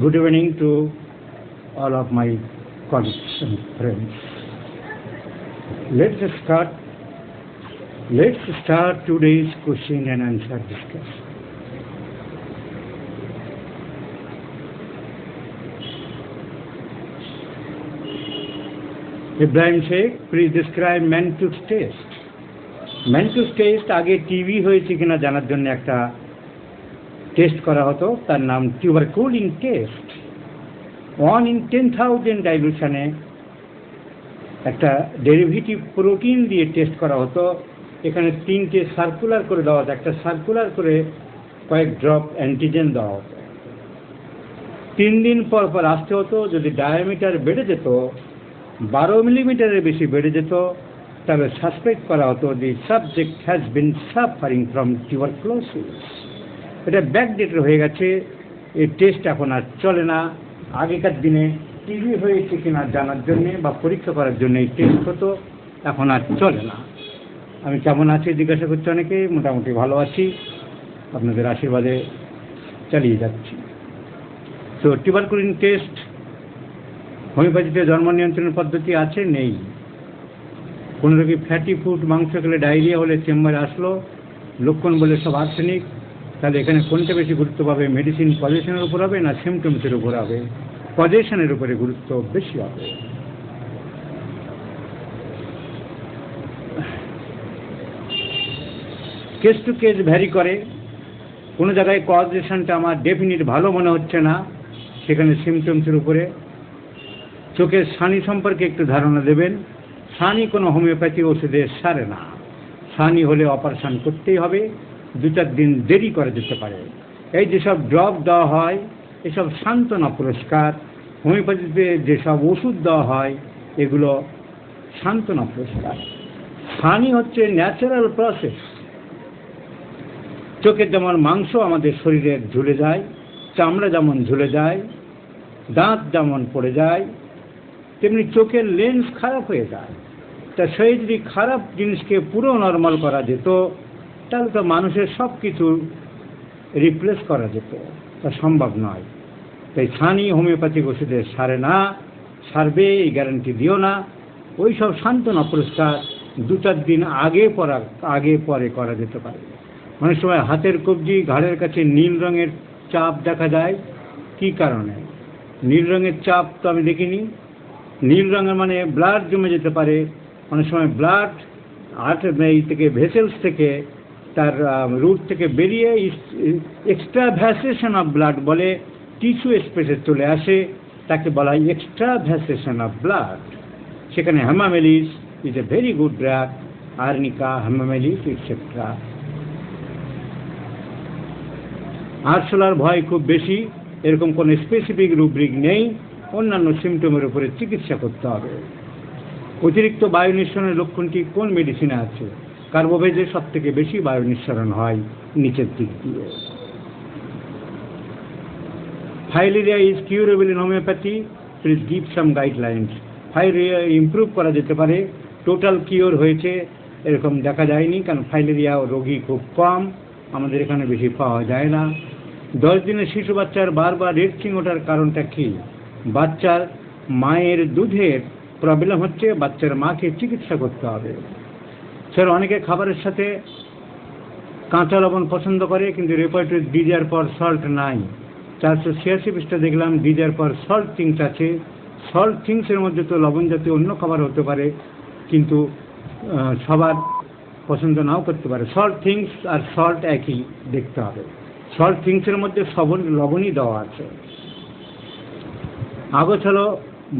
Good evening to all of my colleagues and friends. Let's start. Let's start today's question and answer discussion. Ibrahim Sheikh, please describe Mantoux test. Mantoux test আগে TV হয়েছে কিনা জানার জন্য একটা test করা হতো, তার নাম টিউবারকুলিন টেস্ট। 1 in 10,000 ডাইলুশনে একটা ডেরিভেটিভ প্রোটিন দিয়ে টেস্ট করা হতো। এখানে 3টে সার্কুলার করে দেওয়া হতো, একটা সার্কুলার করে কয়েক ড্রপ অ্যান্টিজেন দেওয়া হতো। 3 দিন পর পর আসতে হতো। যদি ডায়ামিটার বেড়ে যেত, 12 মিলিমিটারের বেশি বেড়ে যেত, তবে সাসপেক্ট করা হতো the subject has been suffering from tuberculosis. এটা ব্যাকডেটেড হয়ে গেছে, এই টেস্ট এখন আর চলে না। আগেকার দিনে টিভি হয়েছে কিনা জানার জন্যে বা পরীক্ষা করার জন্য এই টেস্ট হতো, এখন আর চলে না। আমি কেমন আছি জিজ্ঞাসা করছি অনেকে, মোটামুটি ভালো আছি, আপনাদের আশীর্বাদে চালিয়ে যাচ্ছি। তো টিউবারকুলিন টেস্ট, হোমিওপ্যাথিতে জন্ম নিয়ন্ত্রণের পদ্ধতি আছে নেই। কোনো রোগী ফ্যাটি ফুড মাংস খেলে ডায়রিয়া হলে চেম্বারে আসলো, লক্ষণ বলে সব আর্সেনিক, তাহলে এখানে কোনটা বেশি গুরুত্ব পাবে? মেডিসিন পজিশনের উপর হবে না সিমটমসের উপর হবে? পজিশনের উপরে গুরুত্ব বেশি হবে। কেস টু কেস ভ্যারি করে। কোনো জায়গায় কজেশনটা আমার ডেফিনিট ভালো মনে হচ্ছে না, সেখানে সিমটমসের উপরে। চোখের ছানি সম্পর্কে একটু ধারণা দেবেন। ছানি কোনো হোমিওপ্যাথি ওষুধে সারে না। ছানি হলে অপারেশন করতেই হবে, 2-4 দিন দেরি করা যেতে পারে। এই যেসব ড্রপ দেওয়া হয়, এসব সান্ত্বনা পুরস্কার। হোমিওপ্যাথিতে যেসব ওষুধ দেওয়া হয়, এগুলো সান্ত্বনা পুরস্কার। ছানি হচ্ছে ন্যাচারাল প্রসেস। চোখের যেমন মাংস আমাদের শরীরের ঝুলে যায়, চামড়া যেমন ঝুলে যায়, দাঁত যেমন পড়ে যায়, তেমনি চোখের লেন্স খারাপ হয়ে যায়। তা সেই যদি খারাপ জিনিসকে পুরো নর্মাল করা যেত, তাহলে তো মানুষের সব কিছু রিপ্লেস করা যেত, তা সম্ভব নয়। তাই ছানি হোমিওপ্যাথিক ওষুধে সারে না, সারবে এই গ্যারান্টি দিও না। ওই সব সান্ত্বনা পুরস্কার 2-4 দিন আগে পরে করা যেতে পারে। অনেক সময় হাতের কবজি, ঘাড়ের কাছে নীল রঙের চাপ দেখা যায়। কি কারণে নীল রঙের চাপ তো আমি দেখিনি। নীল রঙের মানে ব্লাড জমে যেতে পারে। অনেক সময় ব্লাড এই থেকে ভেসেলস থেকে, তার রুট থেকে বেরিয়ে এক্সট্রাভ্যাসেশন অফ ব্লাড বলে টিস্যু স্পেসে চলে আসে, তাকে বলা হয় এক্সট্রাভ্যাসেশন অফ ব্লাড। সেখানে হেমামেলিস is a very good drug, arnica, হেমামেলিস et cetera. আরশোলার ভয় খুব বেশি, এরকম কোনো স্পেসিফিক রুব্রিক নেই, অন্যান্য সিমটমের উপরে চিকিৎসা করতে হবে। অতিরিক্ত বায়ু নিঃসরণের লক্ষণটি কোন মেডিসিনে আছে? কার্বোভেজে সব থেকে বেশি বায়ু নিঃসরণ হয় নিচের দিক দিয়ে। Filaria is curable in homeopathy, please give some guidelines. Filaria improve করা যেতে পারে, টোটাল কিওর হয়েছে এরকম দেখা যায়নি, কারণ ফাইলেরিয়া রোগী খুব কম, আমাদের এখানে বেশি পাওয়া যায় না। 10 দিনের শিশু বাচ্চার বারবার রেডসিং ওঠার কারণটা কি? বাচ্চার মায়ের দুধের প্রবলেম হচ্ছে, বাচ্চার মাকে চিকিৎসা করতে হবে। স্যার, অনেকে খাবারের সাথে কাঁচা লবণ পছন্দ করে, কিন্তু রেপার্টরি ডিজার পর সল্ট নাই। 486 পৃষ্ঠা দেখলাম ডিজার পর সল্ট থিংস আছে। সল্ট থিংসের মধ্যে তো লবণ জাতীয় অন্য খাবার হতে পারে, কিন্তু সবার পছন্দ নাও করতে পারে। সল্ট থিংস আর সল্ট একই দেখতে হবে। সল্ট থিংসের মধ্যে সব লবণই দেওয়া আছে। আগোছালো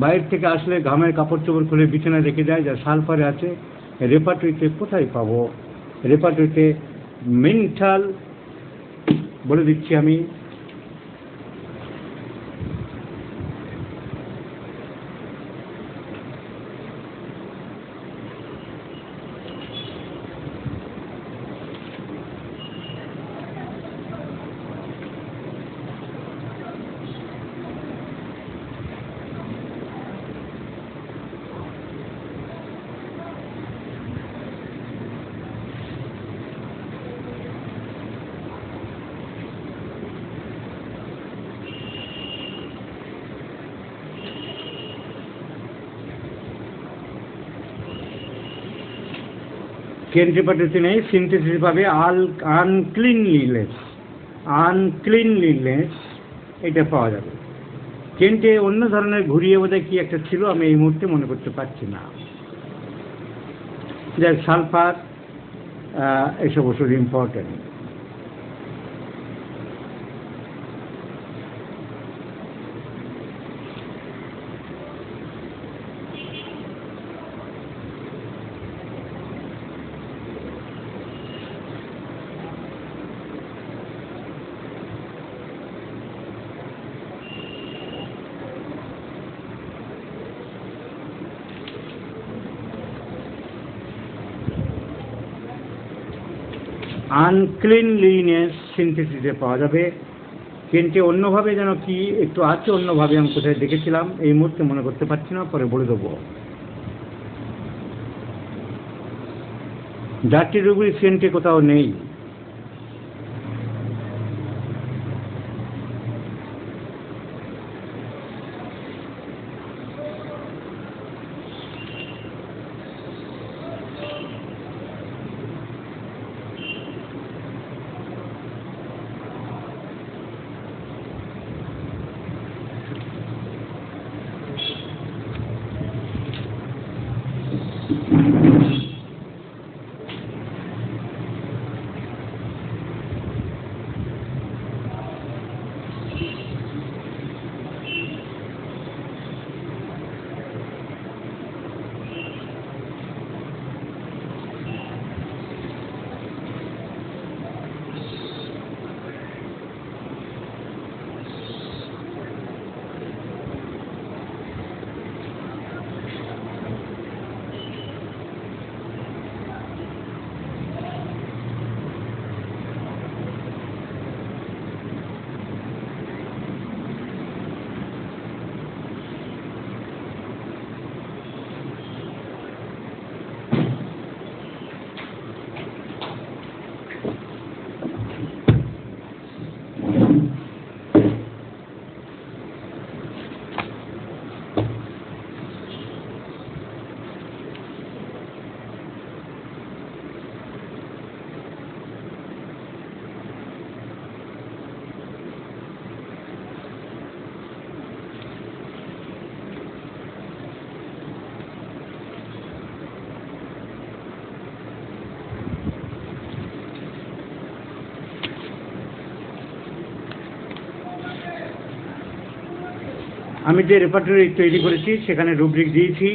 বাইরে থেকে আসলে ঘামের কাপড় চোপড় খুলে বিছানায় রেখে যায়, যা সালফারে আছে। রেপার্টরিতে কোথায় পাবো? রেপার্টরিতে মেন্টাল বলে দিচ্ছি আমি। কেন্ট রেপার্টরিতে নেই, সিনথেসিস পাবে আনক্লিনলিনেস। আনক্লিনলিনেস এটা পাওয়া যাবে। কেন্টে অন্য ধরনের ঘুরিয়ে বোধহয় কি একটা ছিল, আমি এই মুহূর্তে মনে করতে পারছি না। যার সালফার এসব ওষুধ ইম্পর্টেন্ট। আনক্লিনলিনেস সিনথেসিসে পাওয়া যাবে। কেন্টে অন্যভাবে যেন কি একটু আছে, অন্যভাবে আমি কোথায় দেখেছিলাম, এই মুহূর্তে মনে করতে পারছি না, পরে বলে দেবো। ডার্টি লুব্রিকেন্টে কোথাও নেই। আমি যে রেপার্টরি তৈরি করেছি সেখানে রুব্রিক দিয়েছি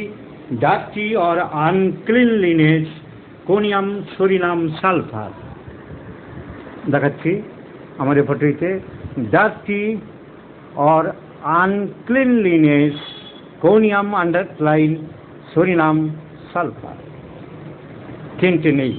dirty or uncleanliness conium sodium sulphur. দেখাচ্ছি আমার রেপার্টরিতে dirty or uncleanliness conium underline sodium sulphur. কেন্টে নেই।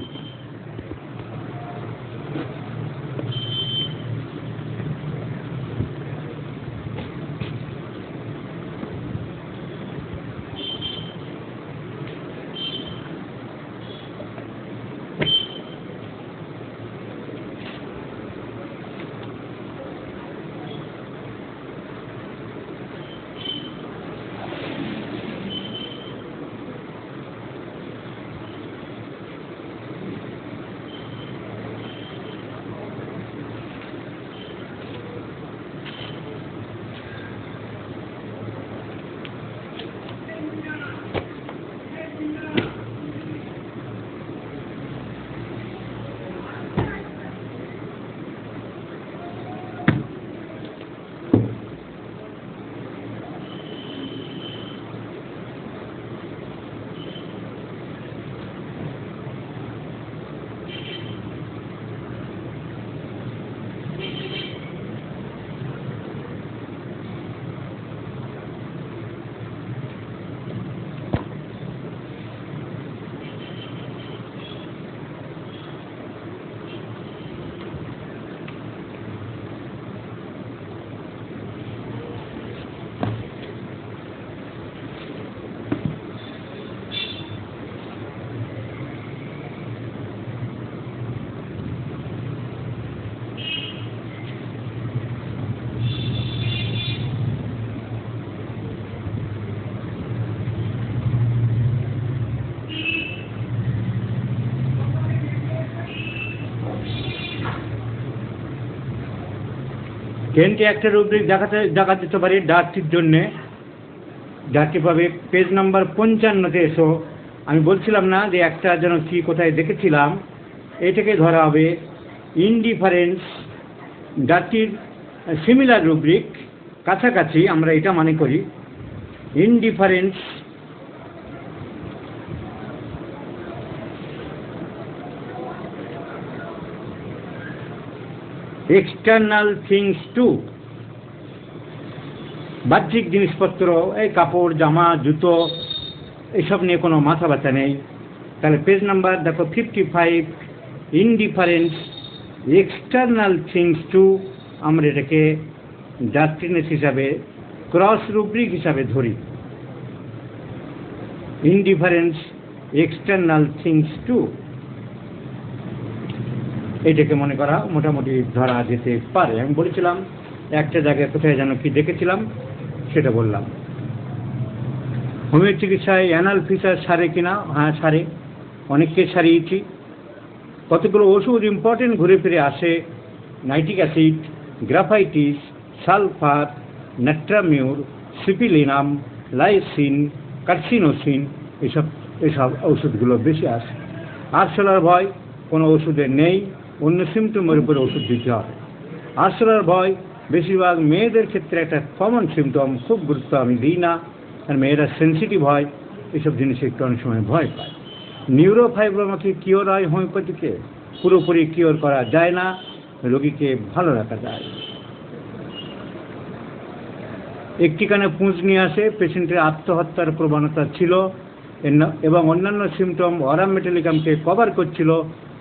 কেন্টে একটা রুব্রিক দেখা দিতে পারে ডার্টির জন্যে। ডার্টি পাবে পেজ নাম্বার 55-তে। এসো, আমি বলছিলাম না যে একটা যেন কি কোথায় দেখেছিলাম, এটাকে ধরা হবে ইনডিফারেন্স। ডার্টির সিমিলার রুব্রিক, কাছাকাছি আমরা এটা মনে করি। ইনডিফারেন্স এক্সটার্নাল থিংস টু, বাহ্যিক জিনিসপত্র, এই কাপড় জামা জুতো এইসব নিয়ে কোনো মাথা ব্যথা নেই। তাহলে পেজ নাম্বার দেখো 55, ইনডিফারেন্স এক্সটার্নাল থিংস টু, আমরা এটাকে ডার্টিনেস হিসাবে ক্রস রুব্রিক হিসাবে ধরি। ইনডিফারেন্স এক্সটার্নাল থিংস টু, এইটাকে মনে করা মোটামুটি ধরা যেতে পারে। আমি বলেছিলাম একটা জায়গায় কোথায় যেন কি দেখেছিলাম সেটা বললাম। হোমিও চিকিৎসায় অ্যানাল ফিসার সারে কিনা? হ্যাঁ সারে, অনেককে সারিয়েছি। কতগুলো ওষুধ ইম্পর্টেন্ট ঘুরে ফিরে আসে। Nitric acid, graphites, sulphur, natrum mur, syphilinum, lyssin, carcinosin, এসব ওষুধগুলো বেশি আসে। আরশোলার ভয় কোনো ওষুধে নেই, অন্য সিমটমের উপরে ওষুধ দিতে হবে। আরশোলার ভয় বেশিরভাগ মেয়েদের ক্ষেত্রে একটা কমন সিমটম, খুব গুরুত্ব আমি দিই না, আর মেয়েরা সেন্সিটিভ হয়, এসব জিনিসে একটু অনেক সময় ভয় পায়। নিউরোফাইব্রোমাকে কিওর হয় হোমিওপ্যাথিকে? পুরোপুরি কিওর করা যায় না, রোগীকে ভালো রাখা যায়। একটি কানে পুঁজ নিয়ে আসে, পেশেন্টের আত্মহত্যার প্রবণতা ছিল এবং অন্যান্য সিমটম ওরাম মেটালিকামকে কভার করছিল,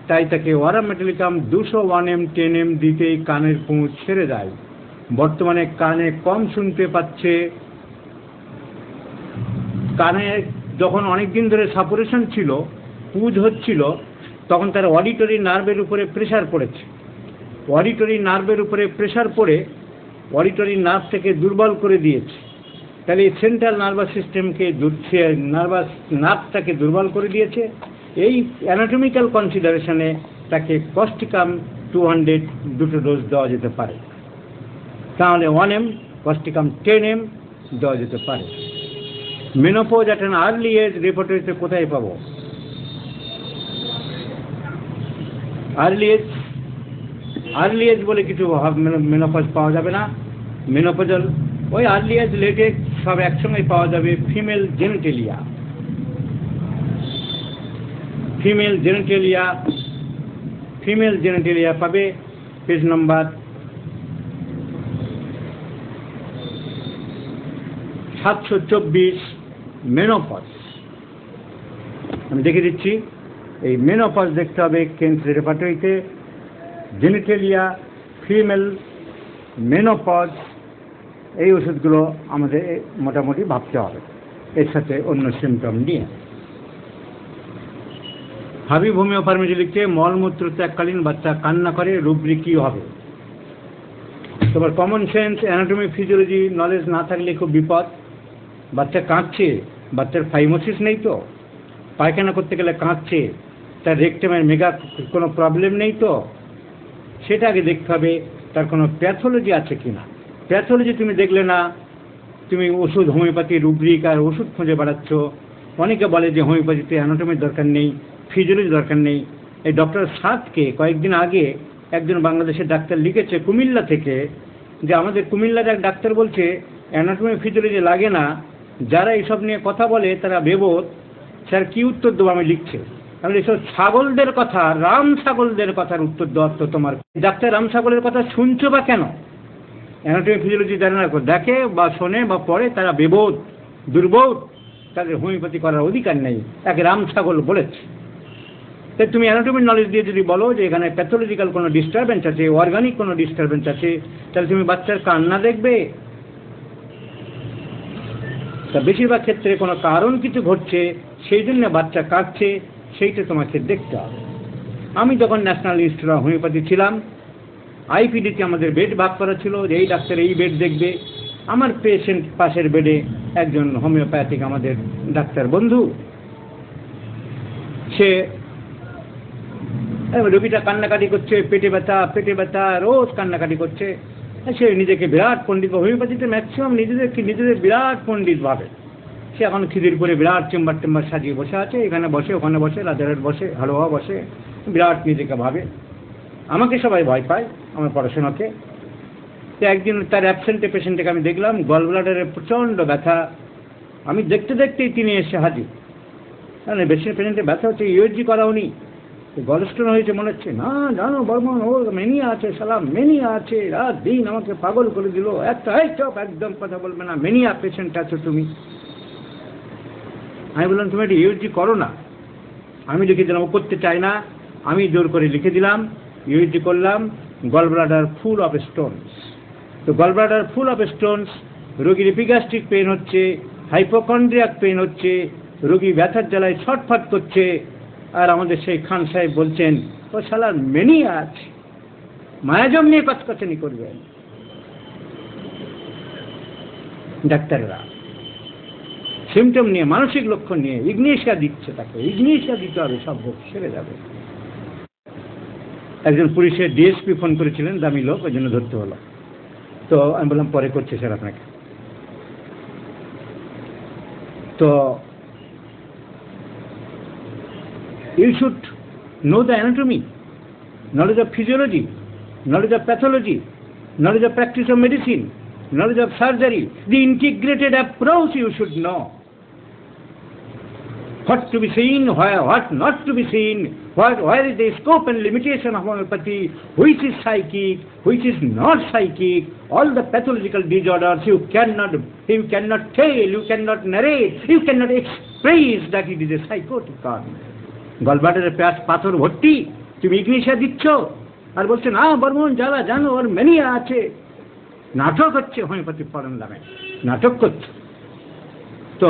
তাই তাকে ওরাম মেটালিকাম 201 10 দিতেই কানের পুঁজ ছেড়ে দেয়। বর্তমানে কানে কম শুনতে পাচ্ছে, কানে যখন অনেকদিন ধরে সাপুরেশন ছিল, পুঁজ হচ্ছিল, তখন তার অডিটরি নার্ভের উপরে প্রেশার পড়েছে। অডিটরি নার্ভের উপরে প্রেশার পড়ে অডিটরি নার্ভ থেকে দুর্বল করে দিয়েছে। তাহলে এই সেন্ট্রাল নার্ভাস সিস্টেমকে নার্ভটাকে দুর্বল করে দিয়েছে। এই অ্যানাটমিক্যাল কনসিডারেশনে তাকে কস্টিকাম 200 দুটো ডোজ দেওয়া যেতে পারে। তাহলে 1 m, কস্টিকাম 10 m দেওয়া যেতে পারে। Menopause at an early age রেপার্টরিতে কোথায় পাবো? আর্লি এজ বলে কিছু মেনোপজ পাওয়া যাবে না। মেনোপজাল ওই আর্লি এজ লেট এজ সব একসঙ্গে পাওয়া যাবে। ফিমেল জেনেটেলিয়া পাবে পেজ নাম্বার 724। মেনোপজ আমি দেখে দিচ্ছি। এই মেনোপজ দেখতে হবে কেন্দ্রের রেপার্টরিতে। জেনেটেলিয়া, ফিমেল, মেনোপজ, এই ওষুধগুলো আমাদের মোটামুটি ভাবতে হবে, এর সাথে অন্য সিমটম নিয়ে। হাবিব হোমিও ফার্মেসি লিখছে, মলমূত্র ত্যাগকালীন বাচ্চা কান্না করে, রুব্রিক কি হবে? তোমার common sense, anatomy, physiology knowledge না থাকলে খুব বিপদ। বাচ্চা কাঁদছে, বাচ্চার ফাইমোসিস নেই তো? পায়খানা করতে গেলে কাঁদছে, তার রেকটামের মেগা কোনো প্রবলেম নেই তো? সেটা আগে দেখতে হবে তার কোনো প্যাথোলজি আছে কিনা। প্যাথোলজি তুমি দেখলে না, তুমি ওষুধ, হোমিওপ্যাথি রুব্রিক আর ওষুধ খুঁজে বেড়াচ্ছ। অনেকে বলে যে হোমিওপ্যাথিতে অ্যানাটমির দরকার নেই, ফিজিওলজি দরকার নেই। এই ডক্টর সাদকে কয়েকদিন আগে একজন বাংলাদেশের ডাক্তার লিখেছে কুমিল্লা থেকে, যে আমাদের কুমিল্লার এক ডাক্তার বলছে অ্যানাটমি ফিজিওলজি লাগে না, যারা এইসব নিয়ে কথা বলে তারা বেবোধ। স্যার কী উত্তর দেবো? আমি লিখছে, আমি এসব ছাগলদের কথা, রাম ছাগলদের কথার উত্তর দেওয়ার তো তোমার। ডাক্তার রাম ছাগলের কথা শুনছো বা কেন? অ্যানাটমি ফিজিওলজি যারা না দেখে বা শোনে বা পড়ে তারা বেবোধ, দুর্বোধ, তাদের হোমিওপ্যাথি করার অধিকার নেই। এক রাম ছাগল বলেছে। তাই তুমি অ্যানাটমির নলেজ দিয়ে যদি বলো যে এখানে প্যাথোলজিক্যাল কোনো ডিস্টারবেন্স আছে, অর্গানিক কোনো ডিস্টারবেন্স আছে, তাহলে তুমি বাচ্চার কান্না দেখবে। তা বেশিরভাগ ক্ষেত্রে কোনো কারণ কিছু ঘটছে, সেই জন্য বাচ্চা কাঁদছে, সেইটা তোমাকে দেখতে হবে। আমি যখন ন্যাশনাল ইনস্টিটিউট অফ হোমিওপ্যাথি ছিলাম, আইপিডিতে আমাদের বেড ভাগ করা ছিল, যে এই ডাক্তার এই বেড দেখবে। আমার পেশেন্ট পাশের বেডে একজন হোমিওপ্যাথিক আমাদের ডাক্তার বন্ধু, সে রোগীটা কান্নাকাটি করছে, পেটে ব্যথা রোজ কান্নাকাটি করছে। সে নিজেকে বিরাট পণ্ডিত, হোমিওপ্যাথিতে ম্যাক্সিমাম নিজেদের বিরাট পণ্ডিত ভাবে। সে এখন খিদির করে বিরাট চেম্বার সাজিয়ে বসে আছে, এখানে বসে ওখানে বসে রাজারহাট বসে হাড়োয়া বসে, বিরাট নিজেকে ভাবে। আমাকে সবাই ভয় পায় আমার পড়াশোনাকে। তো একদিন তার অ্যাবসেন্টে পেশেন্টকে আমি দেখলাম গল ব্লাডারের প্রচণ্ড ব্যথা। আমি দেখতে দেখতেই তিনি এসে হাজির। মানে বেশি পেশেন্টের ব্যথা হচ্ছে, ইউএসজি করাওনি, গলস্টোন হয়েছে মনে হচ্ছে। না জানো বর্মন, ওর মেনিয়া আছে, সালাম মেনিয়া আছে, রাত দিন আমাকে পাগল করে দিল। চপ, একদম কথা বলবে না, মেনিয়া পেশেন্ট আছো তুমি। আমি বললাম তুমি একটা ইউএসজি করো না। আমি লিখে দিলাম, ও করতে চাই না, আমি জোর করে লিখে দিলাম, ইউএসজি করলাম, gall bladder full of stones. তো gall bladder full of stones, রোগীর এপিগ্যাস্ট্রিক পেন হচ্ছে, হাইপোকন্ড্রিয়াক পেন হচ্ছে, রোগী ব্যথার জ্বালায় ছটফট করছে। আর আমাদের সেই খান সাহেব বলছেন ও শালার মেনিয়া আছে, মায়াজম নিয়ে কচকচানি করবেন ডাক্তাররা, সিমটম নিয়ে, মানসিক লক্ষণ নিয়ে ইগনেশিয়া দিচ্ছে, তাকে ইগনেশিয়া দিতে হবে, সব ভোগ সেরে যাবে। একজন পুলিশের ডিএসপি ফোন করেছিলেন, দামি লোক, ওই জন্য ধরতে হলো। তো আমি বললাম পরে করছে স্যার আপনাকে। তো you should know the anatomy, knowledge of physiology, knowledge of pathology, knowledge of practice of medicine, knowledge of surgery, the integrated approach you should know. What to be seen, what not to be seen, where is the scope and limitation of homeopathy, which is psychic, which is not psychic, all the pathological disorders you cannot tell, you cannot narrate, you cannot express that it is a psychotic one. গলব্লাডারের পাথর ভর্তি, তুমি Ignatia দিচ্ছ আর বলছো না বর্মন যারা জানো ওর mania আছে। নাটক হচ্ছে, হোমিওপ্যাথি পড়ান নামে নাটক করছে। তো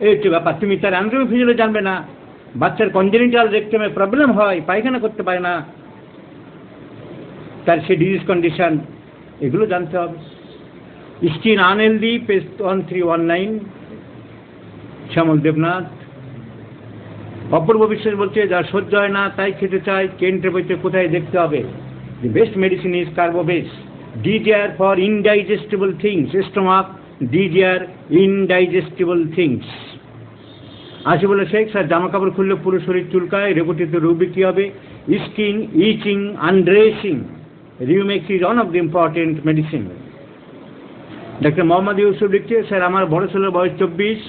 এই হচ্ছে ব্যাপার। তুমি তার অ্যানাটমি ফিজিওলজি জানবে না, বাচ্চার কনজেনিটাল রেকটামে প্রবলেম হয়, পায়খানা করতে পারে না, তার সে ডিজিজ কন্ডিশন, এগুলো জানতে হবে। স্কিন আনহেলদি, পেজ 1319, শ্যামল দেবনাথ। অপূর্ব বিশ্বাস বলছে যার সহ্য হয় না তাই খেতে চায়, কেন্টের বইতে কোথায় দেখতে হবে? The best medicine is carbo veg, desire for indigestible things, stomach desire indigestible things. আসে বলে শেখ স্যার জামা কাপড় খুললে পুরো শরীর চুলকায়, রেবটিতে রুবি কী হবে? Skin itching, undressing, Rumex is one of the important medicine. Doctor Mohammad Yusuf লিখছে স্যার আমার বড় ছেলের বয়স 24,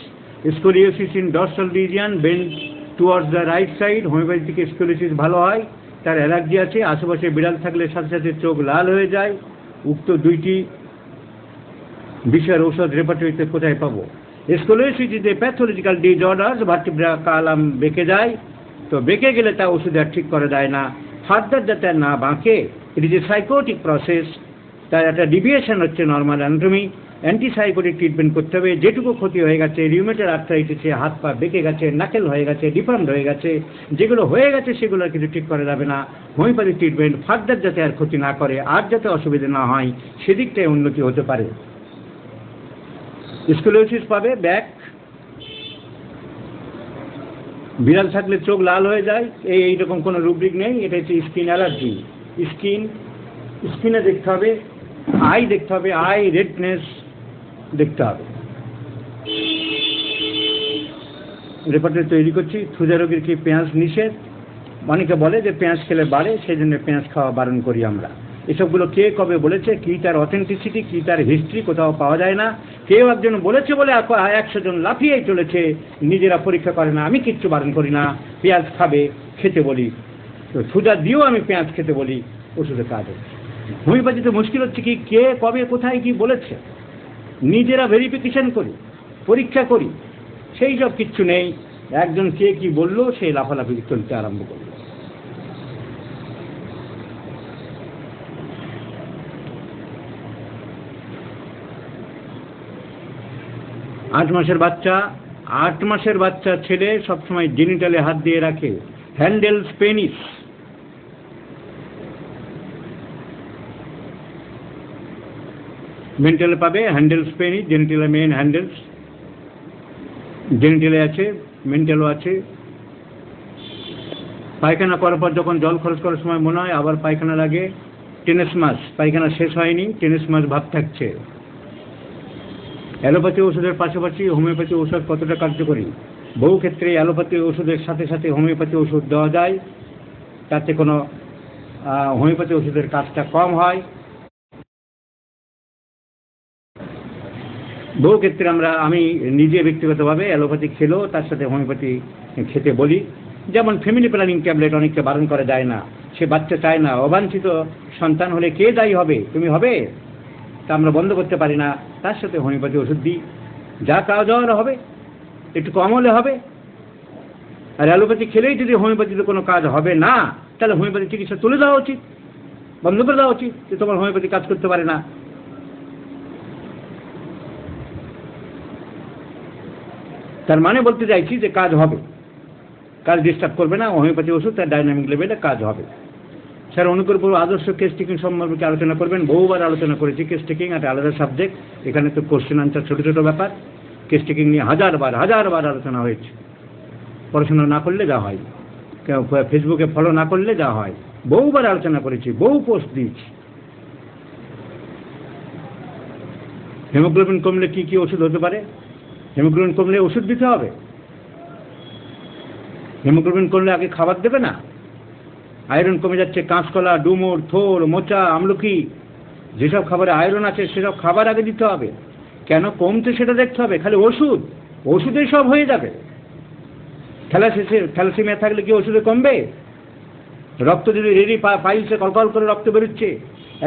scoliosis in dorsal region, bend towards the right side, homeopathy থেকে স্কোলিওসিস ভালো হয়, তার অ্যালার্জি আছে, আশেপাশে বিড়াল থাকলে সাথে সাথে চোখ লাল হয়ে যায়। উক্ত দুইটি বিষয়ের ঔষধ রেপার্টরিতে কোথায় পাবো? Scoliosis is a pathological disorder, vertebra column বেঁকে যায়, তো বেঁকে গেলে তা ওষুধ আর ঠিক করা যায় না। ফার্দার যাতে না বাঁকে, it is a psychotic process, তার একটা ডিভিয়েশন হচ্ছে নর্মাল অ্যানাটমি। অ্যান্টিসাইকোটিক ট্রিটমেন্ট করতে হবে। যেটুকু ক্ষতি হয়ে গেছে, রিউমেটেড আর্থ্রাইটিসে হাত পা বেঁকে গেছে, নাকেল হয়ে গেছে, ডিফর্মড হয়ে গেছে, যেগুলো হয়ে গেছে সেগুলো আর কিছু ঠিক করা যাবে না। হোমিওপ্যাথিক ট্রিটমেন্ট ফার্দার যাতে আর ক্ষতি না করে, আর যাতে অসুবিধা না হয়, সেদিকটাই উন্নতি হতে পারে। স্কোলিওসিস পাবে ব্যাক, বিড়াল থাকলে চোখ লাল হয়ে যায়, এইরকম কোনো রুব্রিক নেই, এটা হচ্ছে স্কিন অ্যালার্জি। স্কিনে দেখতে হবে, আই দেখতে হবে, আই রেডনেস দেখতে হবে। রেপার্টরি তৈরি করছি। ক্ষুধা রোগীর কি পেঁয়াজ নিষেধ? অনেকে বলে যে পেঁয়াজ খেলে বাড়ে, সেই জন্য পেঁয়াজ খাওয়া বারণ করি আমরা। এসবগুলো কে কবে বলেছে, কি তার অথেন্টিসিটি, কি তার হিস্ট্রি কোথাও পাওয়া যায় না। কেউ একজন বলেছে বলে 100 জন লাফিয়েই চলেছে, নিজেরা পরীক্ষা করে না। আমি কিচ্ছু বারণ করি না, পেঁয়াজ খাবে, খেতে বলি, তো ক্ষুধা দিয়েও আমি পেঁয়াজ খেতে বলি, ওষুধে কাজ হচ্ছে। হোমিওপ্যাথিতে মুশকিল হচ্ছে কি, কে কবে কোথায় কি বলেছে, নিজেরা ভেরিফিকেশন করি, পরীক্ষা করি, সেই সব কিচ্ছু নেই। একজন কে কি বললো, সেই লাফালাফি চলতে আরম্ভ করল। 8 মাসের বাচ্চা ছেলে সবসময় জেনিটালে হাত দিয়ে রাখে, হ্যান্ডেলস পেনিস। মেন্টালে পাবে হ্যান্ডেলস পেনিস, জেনিটালে মেন হ্যান্ডেলস, জেনিটালে আছে, মেন্টালও আছে। পায়খানা করার পর যখন জল খরচ করার সময় মনে হয় আবার পায়খানা লাগে, টেনেস মাস, পায়খানা শেষ হয়নি, টেনেস মাস ভাব থাকছে। অ্যালোপ্যাথি ওষুধের পাশাপাশি হোমিওপ্যাথি ওষুধ কতটা কার্যকরী? বহু ক্ষেত্রে অ্যালোপ্যাথি ওষুধের সাথে সাথে হোমিওপ্যাথি ওষুধ দেওয়া যায়, তাতে কোনো হোমিওপ্যাথি ওষুধের কাজটা কম হয়। বহু ক্ষেত্রে আমি নিজে ব্যক্তিগতভাবে অ্যালোপ্যাথি খেলেও তার সাথে হোমিওপ্যাথি খেতে বলি। যেমন ফ্যামিলি প্ল্যানিং ট্যাবলেট অনেককে বারণ করা যায় না, সে বাচ্চা চায় না, অবাঞ্ছিত সন্তান হলে কে দায়ী হবে? তুমি হবে, তা আমরা বন্ধ করতে পারি না, তার সাথে হোমিওপ্যাথি ওষুধ দিই, যা কাজ হওয়ার হবে, একটু কম হলে হবে। আর অ্যালোপ্যাথি খেলেই যদি হোমিওপ্যাথিতে কোনো কাজ হবে না, তাহলে হোমিওপ্যাথি চিকিৎসা তুলে দেওয়া উচিত, বন্ধ করে দেওয়া উচিত, যে তোমার হোমিওপ্যাথি কাজ করতে পারে না। তার মানে বলতে চাইছি যে কাজ হবে, কাজ ডিস্টার্ব করবে না, হোমিওপ্যাথি ওষুধ তার ডাইনামিক লেভেলে কাজ হবে। স্যার অনুকূলপুর আদর্শ কেস টেকিং সম্পর্কে আলোচনা করবেন। বহুবার আলোচনা করেছি, কেস টেকিং একটা আলাদা সাবজেক্ট, এখানে তো কোশ্চেন আনসার ছোটো ছোটো ব্যাপার। কেস টেকিং নিয়ে হাজারবার আলোচনা হয়েছে। পড়াশোনা না করলে যা হয়, ফেসবুকে ফলো না করলে যা হয়, বহুবার আলোচনা করেছি, বহু পোস্ট দিয়েছি। হিমোগ্লোবিন কমলে কি কি ওষুধ হতে পারে? হিমোগ্লোবিন কমলে ওষুধ দিতে হবে। হিমোগ্লোবিন কমলে আগে খাবার দেবে না? আয়রন কমে যাচ্ছে, কাঁচকলা, ডুমুর, থোর, মোচা, আমলকি, যেসব খাবারে আয়রন আছে সেসব খাবার আগে দিতে হবে। কেন কমছে সেটা দেখতে হবে, খালি ওষুধেই সব হয়ে যাবে। থ্যালাসেমিয়া থাকলে কি ওষুধে কমবে? রক্ত যদি রেডি পাইলসে কলকল করে রক্ত বেরোচ্ছে,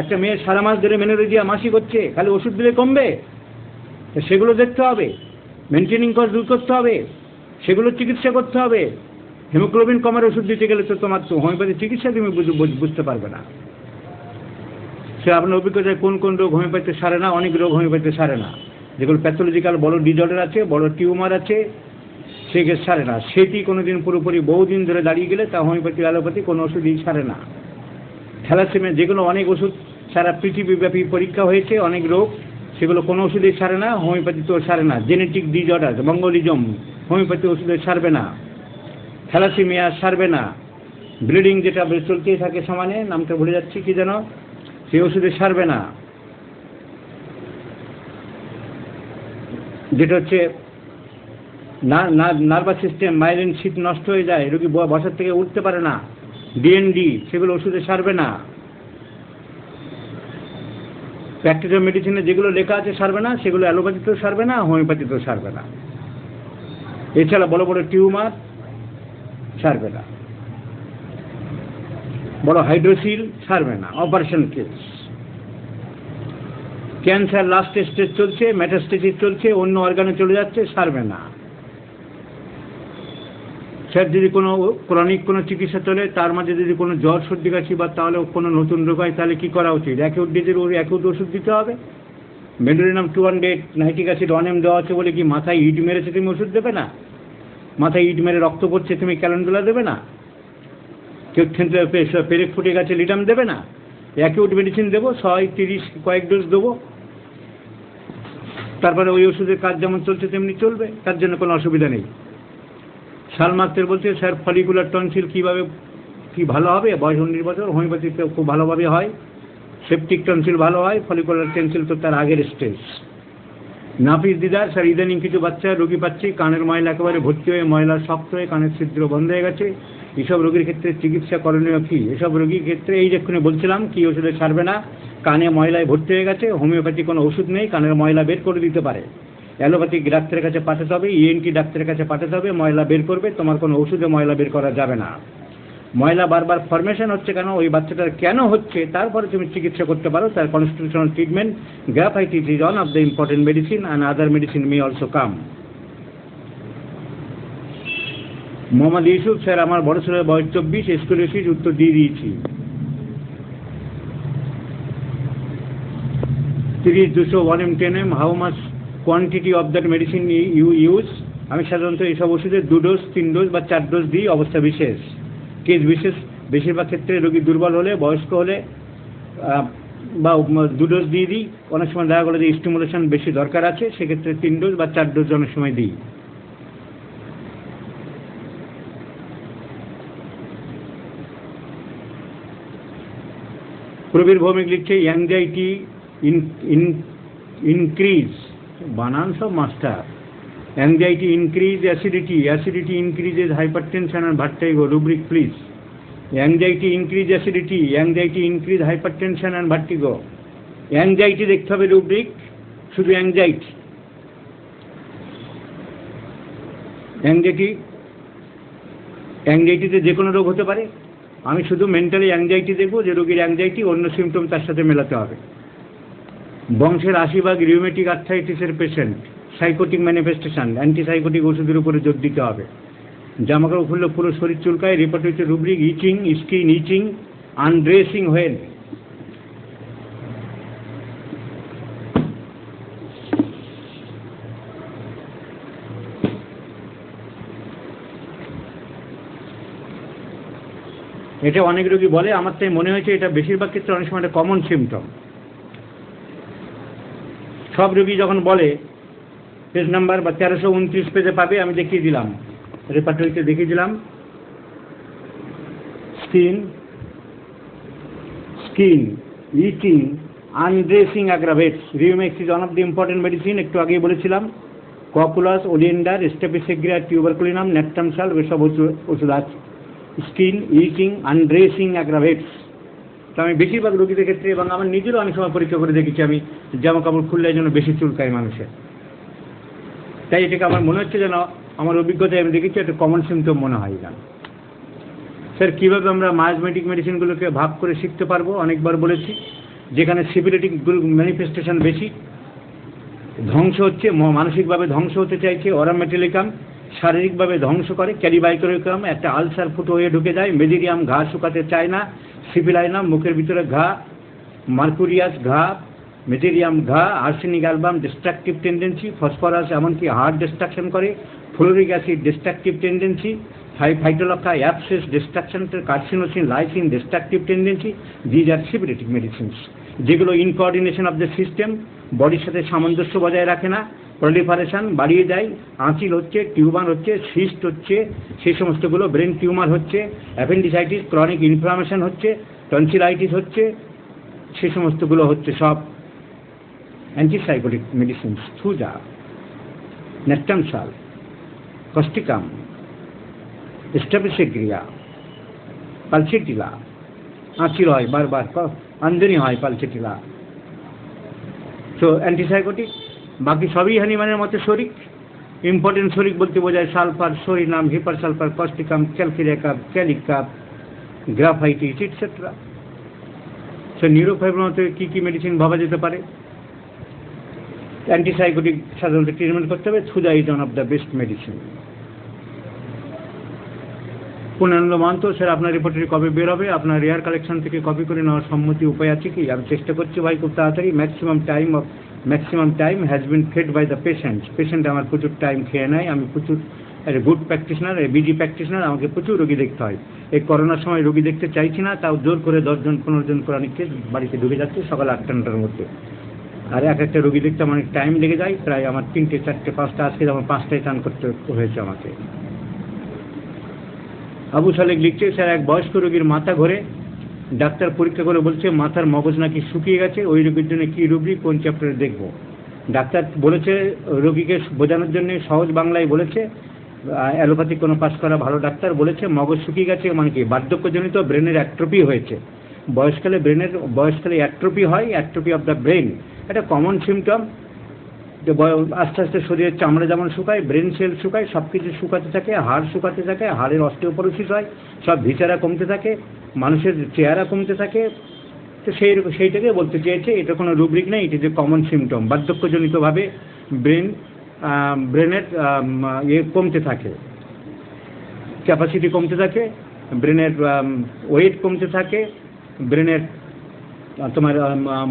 একটা মেয়ে সারা মাস ধরে মেনোরেজিয়া মাসিক হচ্ছে, খালি ওষুধ দিলে কমবে? সেগুলো দেখতে হবে, মেনটেনিং কস্ট দূর করতে হবে, সেগুলো চিকিৎসা করতে হবে। হিমোগ্লোবিন কমার ওষুধ দিতে গেলে তো তোমার তো হোমিওপ্যাথি চিকিৎসা তুমি বুঝতে পারবে না। সে আপনার অভিজ্ঞতায় কোন কোন রোগ হোমিওপ্যাথি সারে না? অনেক রোগ হোমিওপ্যাথি সারে না। যেগুলো প্যাথোলজিক্যাল বড় ডিজর্ডার আছে, বড় টিউমার আছে, সেগুলো সারে না। সেটি কোনোদিন পুরোপুরি বহুদিন ধরে দাঁড়িয়ে গেলে তা হোমিওপ্যাথি অ্যালোপ্যাথি কোনো ওষুধই সারে না। থ্যালাসেমিয়া যেগুলো অনেক ওষুধ সারা পৃথিবীব্যাপী পরীক্ষা হয়েছে, অনেক রোগ, সেগুলো কোনো ওষুধেই সারে না, হোমিওপ্যাথি তো সারে না। জেনেটিক ডিজর্ডার, মঙ্গলিজম, হোমিওপ্যাথি ওষুধে সারবে না। থ্যালাসেমিয়া সারবে না। ব্লিডিং যেটা চলতেই থাকে সমানে, নামটা ভুলে যাচ্ছি কি যেন, সেই ওষুধে সারবে না। যেটা হচ্ছে নার্ভাস সিস্টেম, মাইলিন শীত নষ্ট হয়ে যায়, রোগী বসার থেকে উঠতে পারে না, ডিএনডি, সেগুলো ওষুধে সারবে না। প্র্যাকটিক্যাল মেডিসিনে যেগুলো লেখা আছে সারবে না, সেগুলো অ্যালোপ্যাথিতেও সারবে না, হোমিওপ্যাথিতেও সারবে না। এছাড়া বড় বড় টিউমার সারবে না, বড় হাইড্রোসিল সারবে না, operation case. Cancer last stage চলছে, মেটাস্টেসিস চলছে, অন্য অর্গানে চলে যাচ্ছে, সারবে না। স্যার যদি কোনো ক্রনিক কোনো চিকিৎসা চলে, তার মাঝে যদি কোনো জ্বর সর্দি কাশি বা তাহলে কোনো নতুন রোগ হয়, তাহলে কী করা উচিত? অ্যাকিউট ডিজের অ্যাকিউট ওষুধ দিতে হবে। মেডোরিনাম 200 নাইট্রিক অ্যাসিড 1 দেওয়া আছে বলে কি মাথায় ইট মেরেছে তুমি ওষুধ দেবে না? মাথায় ইট মেরে রক্ত পড়ছে তুমি ক্যালেন্ডুলা দেবে না? কেউ পেরেক ফুটে গেছে লিটাম দেবে না? অ্যাকিউট মেডিসিন দেবো, 130 কয়েক ডোজ দেবো, তারপরে ওই ওষুধের কাজ যেমন চলছে তেমনি চলবে, তার জন্য কোনো অসুবিধা নেই। শালমার্কের বলছে স্যার ফলিকুলার টনসিল কী ভালো হবে? বয়স 19 বছর, হোমিওপ্যাথিতে খুব ভালোভাবে হয়। সেপটিক টনসিল ভালো হয়, ফলিকুলার টনসিল তো তার আগের স্টেজ। নাফিস দিদার, স্যার ইদানিং কিছু বাচ্চা রোগী পাচ্ছি কানের ময়লা একেবারে ভর্তি হয়ে, ময়লা শক্ত হয়ে কানের ছিদ্র বন্ধ হয়ে গেছে। এইসব রোগীর ক্ষেত্রে চিকিৎসা করণীয় কী? এসব রোগীর ক্ষেত্রে এই যেখানে বলছিলাম কি ওষুধে সারবে না, কানে ময়লায় ভর্তি হয়ে গেছে, হোমিওপ্যাথি কোনো ওষুধ নেই, কানের ময়লা বের করে দিতে পারে। অ্যালোপ্যাথিক ডাক্তারের কাছে পাঠাতে হবে, ইএনটি ডাক্তারের কাছে পাঠাতে হবে, ময়লা বের করবে, তোমার কোনো ওষুধে ময়লা বের করা যাবে না। ময়লা বারবার ফরমেশন হচ্ছে কেন, ওই বাচ্চাটার কেন হচ্ছে, তারপরে তুমি চিকিৎসা করতে পারো। তার constitutional treatment, graphites is one of the important medicine and other medicine may also come. Mohammad Yusuf, sir আমার বড় ছেলের বয়স 24, স্কুলোসিস, উত্তর দিয়ে দিয়েছি। 30-200 1 how much quantity of that medicine you use? আমি সাধারণত এইসব ওষুধে 2 ডোজ 3 ডোজ বা 4 ডোজ দিই, অবস্থা বিশেষ, কেস বিশেষ। বেশিরভাগ ক্ষেত্রে রোগী দুর্বল হলে, বয়স্ক হলে বা 2 ডোজ দিয়ে দিই। অনেক সময় দেখা গেলো যে স্টিমুলেশন বেশি দরকার আছে, সেক্ষেত্রে 3 ডোজ বা 4 ডোজ অনেক সময় দিই। প্রবীর ভৌমিক লিখছে অ্যাংজাইটি ইনক্রিজ, বানান সব master. Anxiety increase acidity, acidity increases hypertension and vertigo. Rubric please. Anxiety increase acidity, anxiety increase hypertension and vertigo. Anxiety দেখতে হবে রুব্রিক, শুধু অ্যাংজাইটি। অ্যাংজাইটিতে যে কোনো রোগ হতে পারে, আমি শুধু মেন্টালি অ্যাংজাইটি দেখবো, যে রোগীর অ্যাংজাইটি অন্য সিমটম তার সাথে মেলাতে হবে। বংশের 80% রিউমেটিক আর্থ্রাইটিসের পেশেন্ট, সাইকোটিক ম্যানিফেস্টেশন, অ্যান্টিসাইকোটিক ওষুধের উপরে জোর দিতে হবে। জামাকাপড় খুললে পুরো শরীর চুলকায়, রিপোর্ট হচ্ছে rubric itching, skin itching, undressing when. এটা অনেক রোগী বলে, আমার তাই মনে হয়েছে এটা বেশিরভাগ ক্ষেত্রে অনেক সময় একটা কমন সিমটম। সব রোগী যখন বলে, পেজ নাম্বার বা 1329 পেজে পাবে, আমি দেখিয়ে দিলাম, রেপার্টরিতে দেখিয়ে দিলাম। Skin itching, undressing aggravates. Rumex is one of the important medicine, একটু আগেই বলেছিলাম। কপুলাস, ওলিয়েন্ডার, স্টেপিসেগ্রিয়া, টিউবারকুলিনাম, ন্যাট্রামসাল, এসব ওষুধ আছে। Skin itching, undressing aggravates. তো আমি বেশিরভাগ রোগীদের ক্ষেত্রে, এবং আমার নিজেরও অনেক সময় পরীক্ষা করে দেখেছি, আমি জামা কাপড় খুললে যেন বেশি চুলকায় মানুষের। তাই এটাকে আমার মনে হচ্ছে যেন, আমার অভিজ্ঞতায় আমি দেখেছি একটা কমন সিমটম মনে হয়। না স্যার, কীভাবে আমরা মায়াজমেটিক মেডিসিনগুলোকে ভাগ করে শিখতে পারবো? অনেকবার বলেছি, যেখানে সিভিলিটিক ম্যানিফেস্টেশন বেশি, ধ্বংস হচ্ছে, মানসিকভাবে ধ্বংস হতে চাইছে। অরামেটিলিকাম শারীরিকভাবে ধ্বংস করে। ক্যারিবাইকোরিকাম একটা আলসার ফুটো হয়ে ঢুকে যায়। মেডিরিয়াম ঘা শুকাতে চায় না। সিপিলাইনাম মুখের ভিতরে ঘা। মার্কুরিয়াস ঘা, মেডিরিয়াম ঘা। Arsenic album destructive tendency. Phosphorus এমনকি হার্ট ডিস্ট্রাকশন করে। Fluoric acid destructive tendency. Phytolacca abscess destruction. Carcinosin lyssin destructive tendency. These are syphilitic medicines, যেগুলো ইনকোঅর্ডিনেশন অফ দ্য সিস্টেম, বডির সাথে সামঞ্জস্য বজায় রাখে না, প্রলিফারেশন বাড়িয়ে যায়, আঁচিল হচ্ছে, টিউমার হচ্ছে, সিস্ট হচ্ছে, সেই সমস্তগুলো, ব্রেন টিউমার হচ্ছে, অ্যাপেন্ডিসাইটিস, ক্রনিক ইনফ্লামেশন হচ্ছে, টনসিলাইটিস হচ্ছে, সেই সমস্তগুলো হচ্ছে সব antipsychotic medicine. Thuja, natrum sulph, causticum, staphysagria, pulsatilla. আঁচিল হয় বারবার, আন্দনি হয় পালসেটিলা, তো অ্যান্টিসাইকোটিক। বাকি সবই হানিমানের মতো শরিক। ইম্পর্টেন্ট শরিক বলতে বোঝায় sulphur, sodium, hepar sulphur, causticum, calcarea carbonicum, kali carb, graphites et cetera. So নিউরোফাইব্রোমাতে কী কী মেডিসিন ভাবা যেতে পারে? অ্যান্টিসাইকোটিক সাধারণত ট্রিটমেন্ট করতে হবে। Thuja is one of the best medicine. Purnananda Mahanta, sir আপনার রিপোর্টটি কবে বের হবে? আপনার রেয়ার কালেকশন থেকে কপি করে নেওয়ার সম্মতি উপায় আছে কি? আমি চেষ্টা করছি ভাই খুব তাড়াতাড়ি। Maximum time has been fed by the patient আমার প্রচুর টাইম খেয়ে নেয়। আমি প্রচুর গুড প্র্যাকটিশনার, বিজি প্র্যাকটিশনার, আমাকে প্রচুর রোগী দেখতে হয়। এই করোনার সময় রোগী দেখতে চাইছি না, তাও জোর করে 10 জন 15 জন করে অনেককে বাড়িতে ঢুকে যাচ্ছে সকাল 8টার মধ্যে। আর একটা রোগী দেখতে আমার অনেক টাইম লেগে যায়, প্রায় আমার 3টে 4টে 5টা, আজকে যেমন 5টায় চান করতে হয়েছে আমাকে। আবু সালেক লিখছে, স্যার এক বয়স্ক রোগীর মাথা ঘোরে, ডাক্তার পরীক্ষা করে বলছে মাথার মগজ নাকি শুকিয়ে গেছে। ওই রোগীর জন্য কী রুব্রিক, কোন চ্যাপ্টারে দেখবো? ডাক্তার বলেছে রোগীকে বোঝানোর জন্য সহজ বাংলায় বলেছে, অ্যালোপ্যাথিক কোনো পাস করা ভালো ডাক্তার বলেছে মগজ শুকিয়ে গেছে, মানে কি বার্ধক্যজনিত ব্রেনের অ্যাট্রোপি হয়েছে। বয়সকালে অ্যাট্রোপি হয়, অ্যাট্রোপি অফ দ্য ব্রেন, এটা কমন সিমটম। যে আস্তে আস্তে শরীরের চামড়া যেমন শুকায়, ব্রেন সেল শুকায়, সব কিছু শুকাতে থাকে, হাড় শুকাতে থাকে, হাড়ের অস্টিওপোরোসিস হয়, সব ভিসারা কমতে থাকে, মানুষের চেহারা কমতে থাকে। তো সেইটাকে বলতে চেয়েছে এটা কোনো রুব্রিক নেই, এটা যে কমন সিমটম। বার্ধক্যজনিতভাবে ব্রেনের কমতে থাকে, ক্যাপাসিটি কমতে থাকে, ব্রেনের ওয়েট কমতে থাকে, ব্রেনের তোমার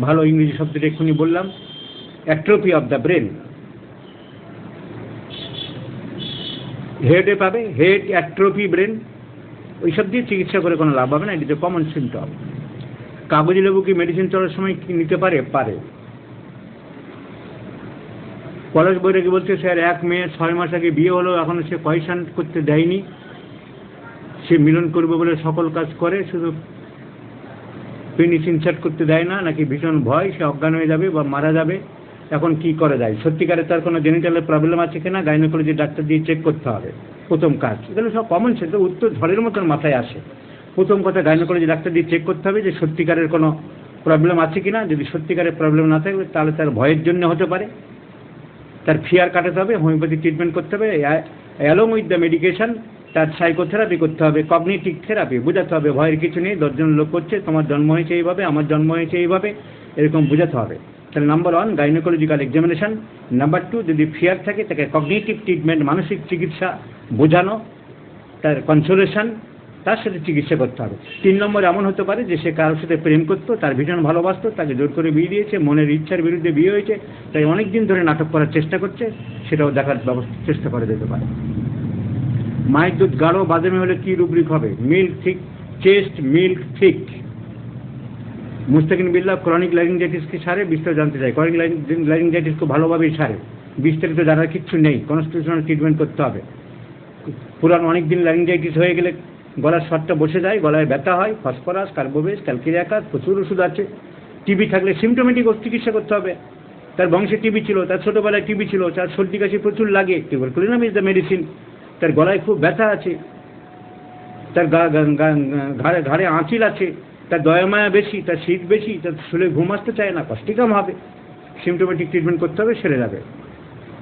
ভালো ইংরেজি শব্দটা এক্ষুনি বললাম, অ্যাট্রোপি অফ দ্য ব্রেন। হেডে পাবে, হেড অ্যাট্রোপি ব্রেন, ওইসব দিয়ে চিকিৎসা করে কোনো লাভ হবে না, এটি তো কমন সিমটম। কাগজি লেবু কি মেডিসিন চলার সময় নিতে পারে? পারে। পলাশ বৈরাগী বলছে, স্যার এক মেয়ে 6 মাস আগে বিয়ে হলো, এখনো সে পয়সা করতে দেয়নি, সে মিলন করবে বলে সকল কাজ করে, শুধু পেনিস ইনসার্ট করতে দেয় না, নাকি ভীষণ ভয়, সে অজ্ঞান হয়ে যাবে বা মারা যাবে, এখন কি করা যায়, সত্যিকারে তার কোনো জেনিটালের প্রবলেম আছে কিনা গাইনোকোলজি ডাক্তার দিয়ে চেক করতে হবে, প্রথম কাজ। এগুলো সব কমন সেন্স, উত্তর ঝড়ের মতন মাথায় আসে। প্রথম কথা গাইনোকোলজি ডাক্তার দিয়ে চেক করতে হবে যে সত্যিকারের কোনো প্রবলেম আছে কিনা। যদি সত্যিকারের প্রবলেম না থাকে তাহলে তার ভয়ের জন্য হতে পারে, তার ফিয়ার কাটাতে হবে, হোমিওপ্যাথি ট্রিটমেন্ট করতে হবে, অ্যালং উইথ দ্য মেডিকেশন তার সাইকোথেরাপি করতে হবে, কগনিটিভ থেরাপি, বোঝাতে হবে ভয়ের কিছু নেই, 10 জন লোক করছে, তোমার জন্ম হয়েছে এইভাবে, আমার জন্ম হয়েছে এইভাবে, এরকম বোঝাতে হবে। তাহলে নাম্বার 1 গাইনোকোলজিক্যাল এক্সামিনেশন। নাম্বার 2 যদি ফিয়ার থাকে তাকে কগনিটিভ ট্রিটমেন্ট, মানসিক চিকিৎসা, বোঝানো, তার কনসোলেশন, তার সাথে চিকিৎসা করতে হবে। 3 নম্বর এমন হতে পারে যে সে কারোর সাথে প্রেম করতো, তার ভীষণ ভালোবাসতো, তাকে জোর করে বিয়ে দিয়েছে, মনের ইচ্ছার বিরুদ্ধে বিয়ে হয়েছে, তাই অনেক দিন ধরে নাটক করার চেষ্টা করছে, সেটাও দেখার চেষ্টা করে যেতে পারে। মায়ের দুধ গাঢ় বাদামি হলে কি রুব্রিক হবে? Milk thick chest, milk thick. Mustakin Billah chronic laryngitis কি সারে? বিস্তারিত জানতে চাই। ক্রনিক ল্যারিঞ্জাইটিস খুব ভালোভাবেই সারে, বিস্তারিত জানার কিচ্ছু নেই, কনস্টিটিউশনাল ট্রিটমেন্ট করতে হবে। পুরান অনেক দিন ল্যারিঞ্জাইটিস হয়ে গেলে গলার স্বরটা বসে যায়, গলায় ব্যথা হয়, ফসফরাস, কার্বোবেস, ক্যালকিরিয়াকাস, প্রচুর ওষুধ আছে। টিবি থাকলে সিমটোমেটিক চিকিৎসা করতে হবে। তার বংশে টিবি ছিল, তার ছোটোবেলায় টিবি ছিল, তার সর্দি কাশি প্রচুর লাগে, টিউবারকুলিনাম ইজ দ্য মেডিসিন। তার গলায় খুব ব্যথা আছে, তার ঘাড়ে আঁচিল আছে, তার দয়ামায়া বেশি, তার শীত বেশি, তার শুলে ঘুম আসতে চায় না, কষ্টিকাম হবে, সিমটোমেটিক ট্রিটমেন্ট করতে হবে, সেরে যাবে।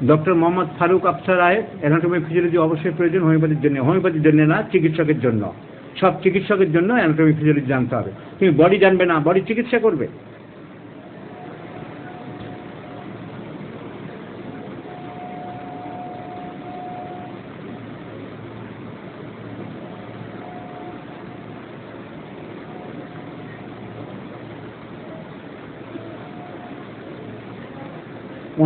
Doctor Mohammad Faruk Afsar Ayed, anatomy physiology অবশ্যই প্রয়োজন হোমিওপ্যাথির জন্য, হোমিওপ্যাথির জন্য না, চিকিৎসকের জন্য। সব চিকিৎসকের জন্য অ্যানাটমি ফিজিওলজি জানতে হবে। তুমি বডি জানবে না, বডি চিকিৎসা করবে।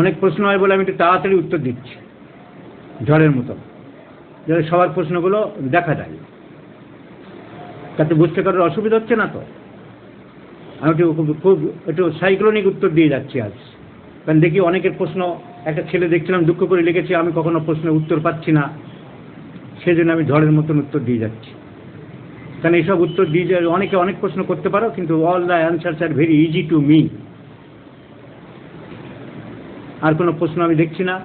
অনেক প্রশ্ন হয় বলে আমি একটু তাড়াতাড়ি উত্তর দিচ্ছি, ঝড়ের মতো, যাতে সবার প্রশ্নগুলো দেখা যায়। তাতে বুঝতে কারোর অসুবিধা হচ্ছে না তো? আমি একটু সাইক্লোনিক উত্তর দিয়ে যাচ্ছি আজ, কারণ দেখি অনেকের প্রশ্ন, একটা ছেলে দেখছিলাম দুঃখ করে লিখেছি আমি কখনো প্রশ্নের উত্তর পাচ্ছি না, সেজন্য আমি ঝড়ের মতন উত্তর দিয়ে যাচ্ছি। কারণ এইসব উত্তর দিয়ে যায়, অনেকে অনেক প্রশ্ন করতে পারো, কিন্তু all the answers are very easy to me. আর কোনো প্রশ্ন আমি দেখছি না।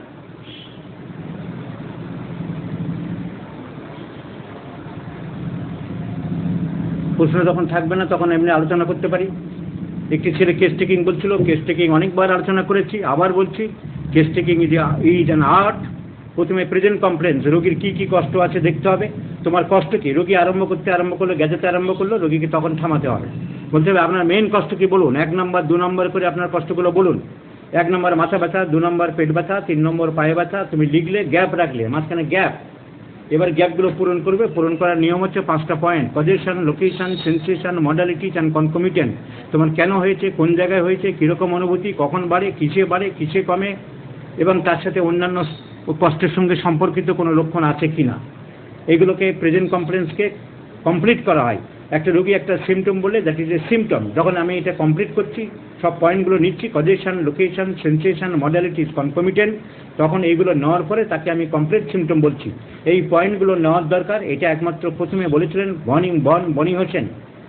প্রশ্ন যখন থাকবে না তখন এমনি আলোচনা করতে পারি। একটি ছেলে কেস টেকিং বলছিল, কেস টেকিং অনেকবার আলোচনা করেছি, আবার বলছি, case taking is an art. প্রথমে প্রেজেন্ট কমপ্লেন্স, রোগীর কী কী কষ্ট আছে দেখতে হবে, তোমার কষ্ট কী। রোগী আরম্ভ করলো, গ্যাজেতে আরম্ভ করলো, রোগীকে তখন থামাতে হবে, বলতে হবে আপনার মেইন কষ্ট কী বলুন, 1 নম্বর 2 নম্বর করে আপনার কষ্টগুলো বলুন। 1 নম্বর মাথা ব্যথা, 2 নম্বর পেট ব্যথা, 3 নম্বর পায়ে ব্যথা। তুমি লিখলে, গ্যাপ রাখলে, মাঝখানে গ্যাপ। এবার গ্যাপগুলো পূরণ করবে। পূরণ করার নিয়ম হচ্ছে 5টা point: causation, location, sensation, modalities and concomitant. তোমার কেন হয়েছে, কোন জায়গায় হয়েছে, কীরকম অনুভূতি, কখন বাড়ে, কিসে কমে, এবং তার সাথে অন্যান্য কষ্টের সঙ্গে সম্পর্কিত কোনো লক্ষণ আছে কি না। এইগুলোকে প্রেজেন্ট কমপ্লেন্সকে কমপ্লিট করা হয়। একটা রোগী একটা সিমটম বলে, দ্যাট ইজ এ সিমটম। যখন আমি এটা কমপ্লিট করছি, সব পয়েন্টগুলো নিচ্ছি, causation, location, sensation, modalities, concomitant, তখন এইগুলো নেওয়ার পরে তাকে আমি কমপ্লিট সিমটম বলছি। এই পয়েন্টগুলো নেওয়ার দরকার। এটা একমাত্র প্রথমে বলেছিলেন বনি হোসেন।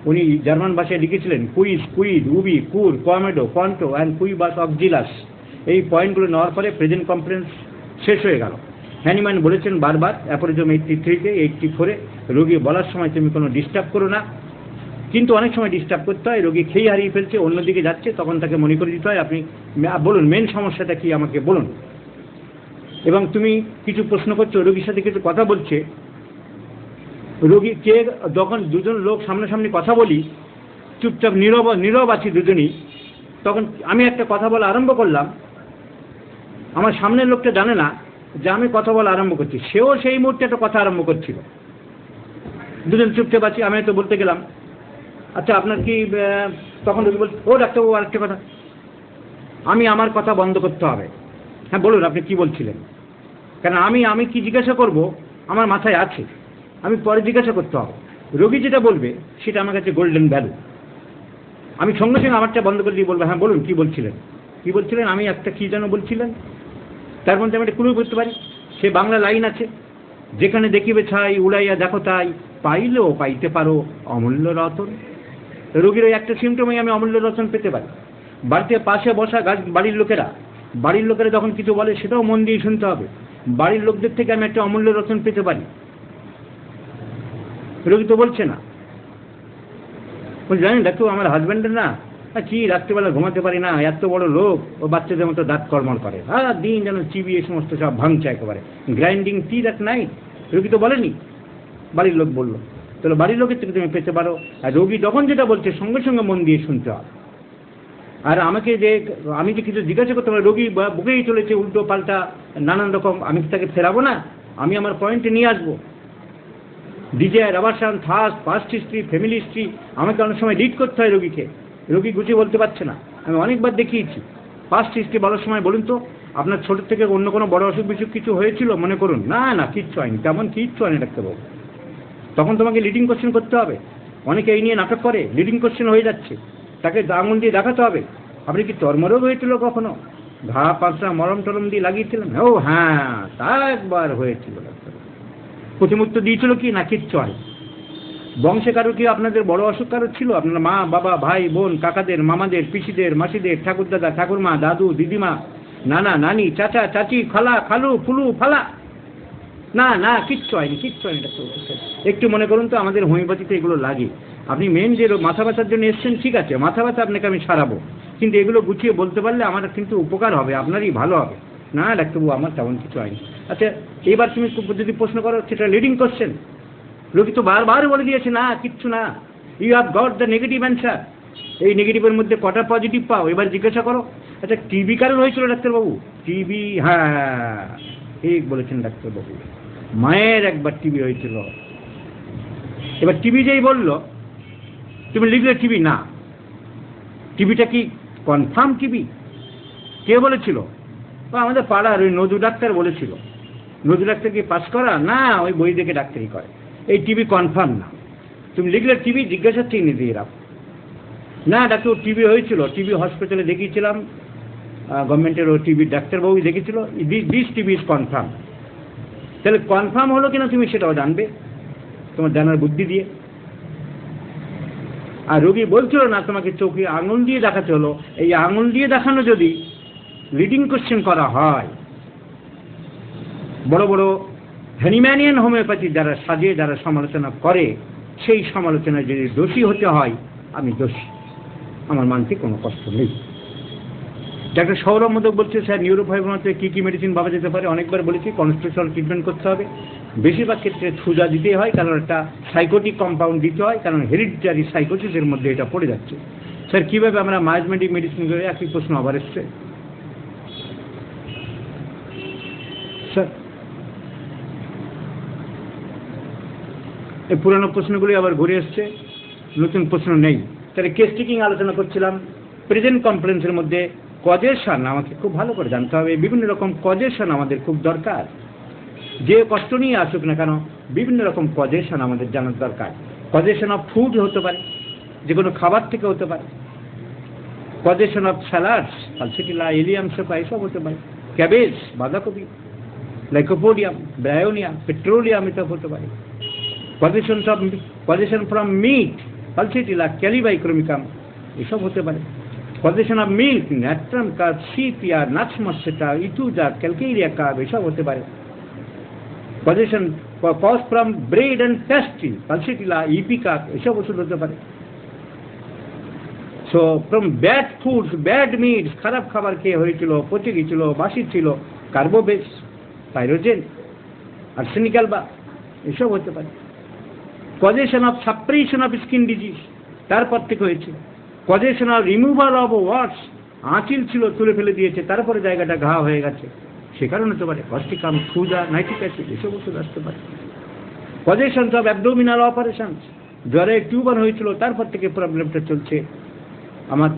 উনি জার্মান ভাষায় লিখেছিলেন, কুইড, উবি, কুর, কোয়ামেডো, কন্টো অ্যান্ড কুইবাস অক্সিলাস। এই পয়েন্টগুলো নেওয়ার পরে প্রেজেন্ট কমপ্লেন্স শেষ হয়ে গেল। হ্যানিম্যান বলেছেন বারবার, অ্যাপোরিজম 83-তে 84-এ, রোগী বলার সময় তুমি কোনো ডিস্টার্ব করো না। কিন্তু অনেক সময় ডিস্টার্ব করতে হয়, রোগী খেয়ে হারিয়ে ফেলছে, অন্যদিকে যাচ্ছে, তখন তাকে মনে করে দিতে হয় আপনি বলুন মেন সমস্যাটা কি আমাকে বলুন। এবং তুমি কিছু প্রশ্ন করছো, রোগীর সাথে কিছু কথা বলছে, রোগী কে, যখন দুজন লোক সামনাসামনি কথা বলি, চুপচাপ নীরব আছি দুজনই, তখন আমি একটা কথা বলা আরম্ভ করলাম, আমার সামনের লোকটা জানে না যে আমি কথা বলা আরম্ভ করছি, সেও সেই মুহূর্তে একটা কথা আরম্ভ করছিল। দুজন চুপচাপ আছি, আমি হয়তো বলতে গেলাম, আচ্ছা আপনার কি, তখন রোগী বলছে, ও ডাক্তারবাবু আরেকটা কথা। আমি আমার কথা বন্ধ করতে হবে। হ্যাঁ বলুন আপনি কি বলছিলেন। কারণ আমি কি জিজ্ঞাসা করব আমার মাথায় আছে, আমি পরে জিজ্ঞাসা করতে হবে। রোগী যেটা বলবে সেটা আমার কাছে গোল্ডেন ভ্যালু। আমি সঙ্গে সঙ্গে আমারটা বন্ধ করে দিয়ে বলবো, হ্যাঁ বলুন কি বলছিলেন, আমি একটা কী যেন বলছিলেন। তার মধ্যে আমি একটা ক্লু করতে পারি। সে বাংলা লাইন আছে, যেখানে দেখিবে ছাই উড়াইয়া দেখো তাই, পাইলেও পাইতে পারো অমূল্য রতন। রোগীর ওই একটা সিমটমেই আমি অমূল্য রতন পেতে পারি। বাড়িতে পাশে বসা বাড়ির লোকেরা যখন কিছু বলে সেটাও মন দিয়ে শুনতে হবে। বাড়ির লোকদের থেকে আমি একটা অমূল্য রতন পেতে পারি। রোগী তো বলছে না, বলছি জানেন ডাক্তার আমার হাজব্যান্ডের না কি রাত্রিবেলা ঘুমাতে পারি না, এত বড় লোক, ও বাচ্চাদের মতো দাঁত কর্মর করে, দিন যেন চিবি এই সমস্ত সব ভাঙছে একেবারে, গ্রাইন্ডিং টিথ অ্যাট নাইট। রোগী তো বলেনি, বাড়ির লোক বললো। তাহলে বাড়ির লোকের থেকে তুমি পেতে পারো। আর রোগী যখন যেটা বলছে সঙ্গে সঙ্গে মন দিয়ে শুনতে হবে। আর আমি যে কিছু জিজ্ঞাসা করতে পারি, রোগী বুকেই চলেছে উল্টো পাল্টা নানান রকম, আমি তাকে ফেরাবো না, আমি আমার পয়েন্টে নিয়ে আসবো। Desire, aversion, thirst, past history, family history, আমাকে অনেক সময় লিড করতে হয় রোগীকে। রোগী গুছিয়ে বলতে পারছে না, আমি অনেকবার দেখিয়েছি। পাস্ট হিস্ট্রি বলার সময় বলুন তো আপনার ছোট থেকে অন্য কোনো বড় অসুখ বিসুখ কিছু হয়েছিল মনে করুন, না কিচ্ছু হয়নি, তেমন কিচ্ছু হয়নি ডাক্তারবাবু। তখন তোমাকে লিডিং কোশ্চেন করতে হবে। অনেকে এই নিয়ে নাটক করে, লিডিং কোশ্চেন হয়ে যাচ্ছে, তাকে আঙুল দিয়ে দেখাতে হবে আপনি কি চর্মরোগ হয়েছিল কখনো, ঘা পাঁচটা মলম টলম দিয়ে লাগিয়েছিলেন? ও হ্যাঁ, তা একবার হয়েছিল ডাক্তার। প্রতিমুক্ত দিয়েছিল কি না কিচ্ছু হয়। বংশে কারো কি আপনাদের বড় অসুখ কারো ছিল? আপনার মা বাবা ভাই বোন কাকাদের মামাদের পিসিদের মাসিদের ঠাকুরদাদা ঠাকুরমা দাদু দিদিমা নানা নানি চাচা চাচি খালা খালু ফুলু ফালা? না কিচ্ছু হয়নি ডাক্তার। একটু মনে করুন তো আমাদের হোমিওপ্যাথিতে এগুলো লাগে। আপনি মেন যে মাথা ব্যথার জন্য এসছেন, ঠিক আছে, মাথা ব্যথা আপনাকে আমি সারাবো, কিন্তু এগুলো গুছিয়ে বলতে পারলে আমার কিন্তু উপকার হবে, আপনারই ভালো হবে। না ডাক্তারবাবু আমার তেমন কিছু হয়নি। আচ্ছা এবার তুমি যদি প্রশ্ন করো সেটা লিডিং কোশ্চেন, রোগী তো বারবার বলে দিয়েছে না কিচ্ছু না, you have got the negative answer. এই নেগেটিভের মধ্যে কটা পজিটিভ পাও এবার জিজ্ঞাসা করো। আচ্ছা টিবি কারণ হয়েছিল ডাক্তারবাবু? টিবি, হ্যাঁ ঠিক বলেছেন ডাক্তারবাবু, মায়ের একবার টিবি হয়েছিল। এবার টিবি যেই বললো তুমি লিখলে টিবি না, টিবিটা কি কনফার্ম টিবি? কে বলেছিল? আমাদের পাড়ার ওই নজু ডাক্তার বলেছিল। নজু ডাক্তার কি পাস করা? না, ওই বই দেখে ডাক্তারি করে। এই টিবি কনফার্ম না, তুমি লিখলে টিবি, জিজ্ঞাসা চিহ্ন দিয়ে রাখো। না ডাক্তার টিবি হয়েছিল, টিবি হসপিটালে দেখিয়েছিলাম, গভর্নমেন্টের ও টিবি ডাক্তারবাবু দেখেছিল, দিস টিবি ইজ কনফার্ম। তাহলে কনফার্ম হলো কিনা তুমি সেটাও জানবে তোমার জানার বুদ্ধি দিয়ে। আর রোগী বলছিল না তোমাকে চোখে আঙুল দিয়ে দেখাতে হলো, এই আঙুল দিয়ে দেখানো যদি লিডিং কোশ্চেন করা হয়, বড় বড় হ্যানিম্যানিয়ান হোমিওপ্যাথি যারা সাজে যারা সমালোচনা করে, সেই সমালোচনায় যদি দোষী হতে হয় আমি দোষী, আমার মানতে কোনো কষ্ট নেই। ডাক্তার সৌরভ মোদক বলছে স্যার নিউরোফাইব্রোমাতে কী কী মেডিসিন পাওয়া যেতে পারে? অনেকবার বলেছি কনস্টিটিউশনাল ট্রিটমেন্ট করতে হবে, বেশিরভাগ ক্ষেত্রে থুজা দিতে হয়, কারণ একটা সাইকোটিক কম্পাউন্ড দিতে হয়, কারণ হেরিডিটারি সাইকোসিসের মধ্যে এটা পড়ে যাচ্ছে। স্যার কীভাবে আমরা মায়াজমেটিক মেডিসিন করে? একই প্রশ্ন আবার এসছে স্যার। এই পুরানো প্রশ্নগুলি আবার ঘুরে এসছে, নতুন প্রশ্ন নেই। তাহলে কেস টেকিং আলোচনা করছিলাম। প্রেজেন্ট কমপ্লেন্সের মধ্যে কজেশন আমাকে খুব ভালো করে জানতে হবে, বিভিন্ন রকম কজেশন আমাদের খুব দরকার। যে কষ্ট নিয়ে আসুক না কেন বিভিন্ন রকম কজেশন আমাদের জানার দরকার। কজেশন অফ ফুড হতে পারে, যে কোনো খাবার থেকে হতে পারে। কজেশন অফ স্যালাডস, ফালসিটিলা, এলিয়াম সোপা এসব হতে পারে। ক্যাবেজ, বাঁধাকপি, লাইকোপোডিয়াম, ব্রায়োনিয়া, পেট্রোলিয়াম এসব হতে পারে। Causation from meat, pulsatilla, kali bichromicum এসব হতে পারে। Position of milk, natrum carb, sepia, nux moschata, aethusa, calcarea carb এসব হতে পারে। Position cause from bread and pastry, pulsatilla, ipecac এসব ওষুধ হতে পারে। So from bad foods, bad meats, খারাপ খাবার খেয়ে হয়েছিল, পচে গেছিল, বাসি ছিল, কার্বোবেস, পাইরোজেন, আর্সেনিক্যাল বা এসব হতে পারে। Causation of suppression of skin disease, তারপর থেকে হয়েছে। Causation of removal of warts, আঁচিল ছিল তুলে ফেলে দিয়েছে, তারপরে জায়গাটা ঘা হয়ে গেছে, সে কারণে হতে পারে। কস্টিকাম, থুজা, নাইট্রিক অ্যাসিড এসব ওষুধ আসতে পারে। কজেশন অফ অ্যাবডোমিনাল অপারেশন, জ্বরে টিউবার হয়েছিল, তারপর থেকে প্রবলেমটা চলছে, আমার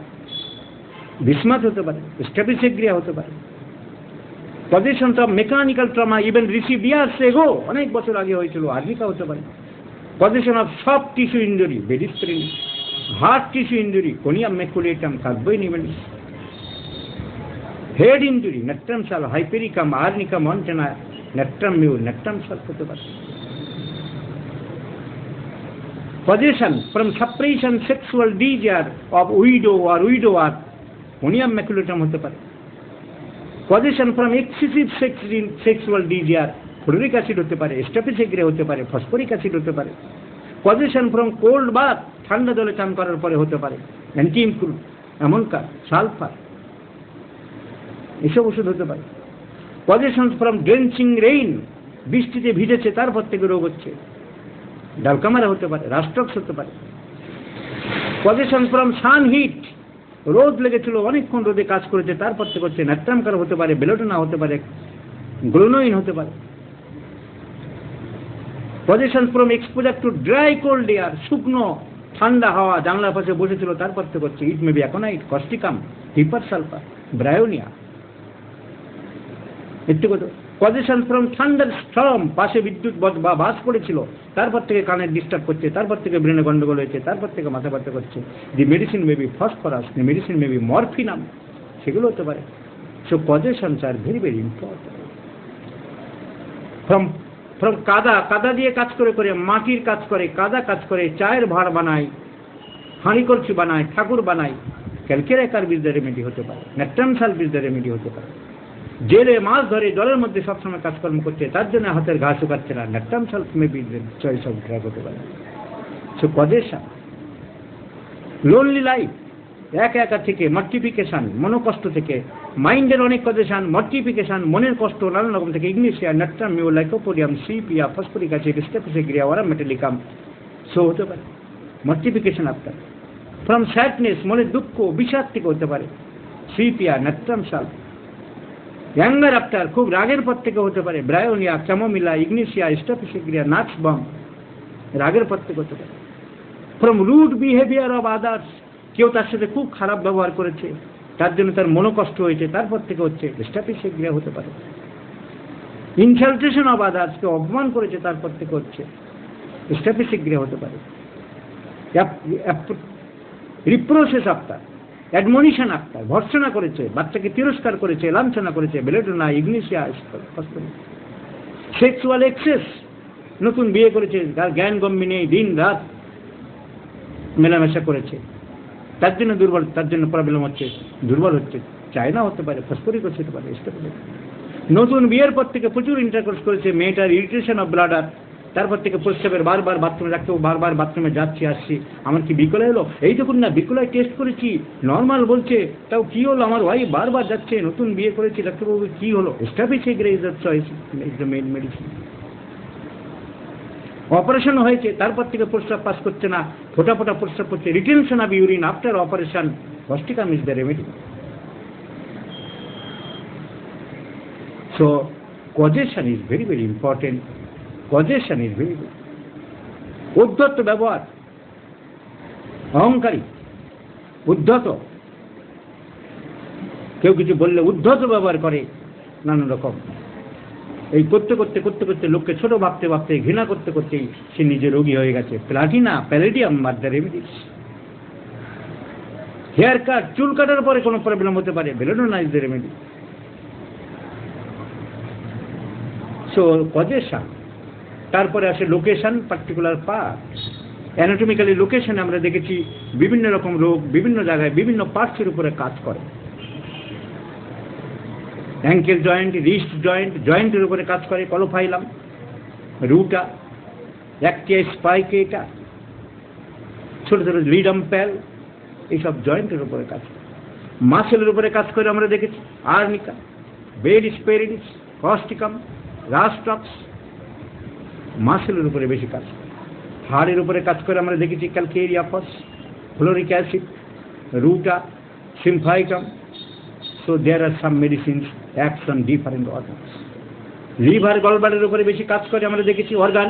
বিসমাত হতে পারে, স্ট্যাপিসেগ্রিয়া হতে পারে। Position of mechanical trauma even received years ago, অনেক বছর আগে হয়েছিল, আজীবিকা হতে পারে। Position of soft tissue injury, bellis perennis, hard tissue injury, conium maculatum, carbo animalis, head injury, natrum sulph, hypericum, arnica montana, natrum mur, natrum sulph হতে পারে। Possession from suppression sexual desire of widow or widower, ponium maculatum হতে পারে। Possession from excessive sexual desire, fluoric acid হতে পারে, স্ট্যাপিসেগ্রে হতে পারে, phosphoric acid হতে পারে। Possession from cold bath, ঠান্ডা জলে চান করার পরে হতে পারে, অ্যান্টিইনফ্লু, অ্যামোনিয়া, সালফার, এসব ওষুধ হতে পারে। Possession from drenching rain, বৃষ্টিতে ভিজেছে তারপর থেকে রোগ হচ্ছে, ডালকামারা হতে পারে, রাস্টক্স হতে পারে। Possession from sun heat, রোদ লেগেছিল, অনেকক্ষণ রোদে কাজ করেছে তারপর থেকে হচ্ছে, ন্যাট্রামকার হতে পারে, বেলোটোনা হতে পারে, গ্লোনোইন হতে পারে। Possession from exposure to dry cold air, শুকনো ঠান্ডা হাওয়া জানলার পাশে বসেছিল তারপর থেকে হচ্ছে, it may be aconite, causticum, hepar sulphur, bryonia, একটু কথা। Possession from thunder storm, পাশে বিদ্যুৎ বা বাস পড়েছিল তারপর থেকে কানের ডিস্টার্ব করছে, তারপর থেকে ব্রেনে গন্ডগোল হয়েছে, তারপর থেকে মাথা ব্যথা করছে। The medicine may be phosphorus, the medicine may be morphinum, সেগুলো হতে পারে। So possessions are very very important. From কাদা দিয়ে কাজ করে, মাটির কাজ করে, কাদা কাজ করে, চায়ের ভাঁড় বানায়, হাঁড়ি কলসি বানায়, ঠাকুর বানায়, ক্যালকেরাকার বিজ দ্য রেমেডি হতে পারে, ন্যাট্রামসাল বিজ দ্য রেমেডি হতে পারে। জেলে মাছ ধরে জলের মধ্যে সবসময় কাজকর্ম করছে, তার জন্য হাতের ঘা শুকাচ্ছে না, natrum sulph may be choice of drug হতে পারে। সো পজেশন, লোনলি লাইফ, একা থেকে, মর্টিফিকেশন, মনোকষ্ট থেকে, মাইন্ডের অনেক পজেশন, মর্টিফিকেশন, মনের কষ্ট নানান রকম থেকে, ignatia, natrum, lycopodium, sepia, phosphoric acid, staphysagria, aurum metallicum, so হতে পারে মর্টিফিকেশন আপনার। ফ্রম স্যাডনেস, মনের দুঃখ বিষাদ থেকে হতে পারে, সিপিয়া, নাট্রামসাল। অ্যাঙ্গার আফটার, খুব রাগের পর থেকে হতে পারে, bryonia, chamomilla, ignatia, staphysagria, nux বম, রাগের পর থেকে হতে পারে। From rude behaviour of others, কেউ তার সাথে খুব খারাপ ব্যবহার করেছে, তার জন্য তার মনোকষ্ট হয়েছে, তারপর থেকে হচ্ছে, স্টেপিসেগ্রিয়া হতে পারে। ইনসালটেশন অফ আদার্স, কেউ অপমান করেছে তারপর থেকে হচ্ছে, স্টেপিসেগ্রিয়া হতে পারে। রিপ্রোসেস আফটার, অ্যাডমনিশন আফটার, ভর্ৎসনা করেছে, বাচ্চাকে তিরস্কার করেছে, লাঞ্ছনা করেছে, বেলেটোনা, ইগনিশিয়া, সেক্সুয়াল এক্সেস, নতুন বিয়ে করেছে, তার জ্ঞান গম্যি নেই, দিন রাত মেলামেশা করেছে, তার জন্য দুর্বল, তার জন্য প্রবলেম হচ্ছে, দুর্বল হচ্ছে, চায়না হতে পারে, ফসফরিক হতে পারে। নতুন বিয়ের পর থেকে প্রচুর ইন্টারকোর্স করেছে, মেয়েটার ইরিটেশন অফ ব্লাডার, তারপর থেকে প্রস্রাবের বারবার বাথরুমে রাখতে, বারবার বাথরুমে যাচ্ছি আসছি, আমার কি বিকল এলো, এই দেখুন না বিকলায় টেস্ট করেছি নর্মাল বলছে, তাও কি হলো, আমার ওয়াইফ বারবার যাচ্ছে, নতুন বিয়ে করেছি, ডাক্তারবাবু কি হলো, staphysagria is the choice, is the main medicine. Operation হয়েছে তারপর থেকে প্রস্রাব পাস করছে না, ফোটা ফোটা প্রস্রাব করছে, retention of urine after operation, Causticum is the remedy. So causation is very very important. Causation is very very, উদ্ধত ব্যবহার, অহংকারী, উদ্ধত, কেউ কিছু বললে উদ্ধত ব্যবহার করে, নানান রকম, এই করতে করতে লোককে ছোট ভাবতে ঘৃণা করতেই সে নিজে রোগী হয়ে গেছে। Platina, palladium are the remedies. Hair cut, চুল কাটার পরে কোনো প্রবলেম হতে পারে, belladonna is the remedy. So causation. তারপরে আসে লোকেশন, পার্টিকুলার পার্ট। অ্যানাটমিক্যালি লোকেশনে আমরা দেখেছি বিভিন্ন রকম রোগ বিভিন্ন জায়গায় বিভিন্ন পার্টসের উপরে কাজ করে। অ্যাঙ্কেল জয়েন্ট, রিস্ট জয়েন্ট, জয়েন্টের উপরে কাজ করে কলোফাইলাম, রুটা, অ্যাক্টিয়া স্পাইকেটা, ছোট ছোট লিডাম প্যাল, এইসব জয়েন্টের উপরে কাজ করে। মাসেলের উপরে কাজ করে আমরা দেখেছি আর্নিকা, বেড স্পেরিডিস, কস্টিকাম, রাস্টক্স, মাসেলের উপরে বেশি কাজ করে। হাড়ের উপরে কাজ করে আমরা দেখেছি calcarea phos, fluoric acid, ruta, symphytum. So there are some medicines acts on different organs. Liver, গলব্লাডারের উপরে বেশি কাজ করে আমরা দেখেছি অর্গান,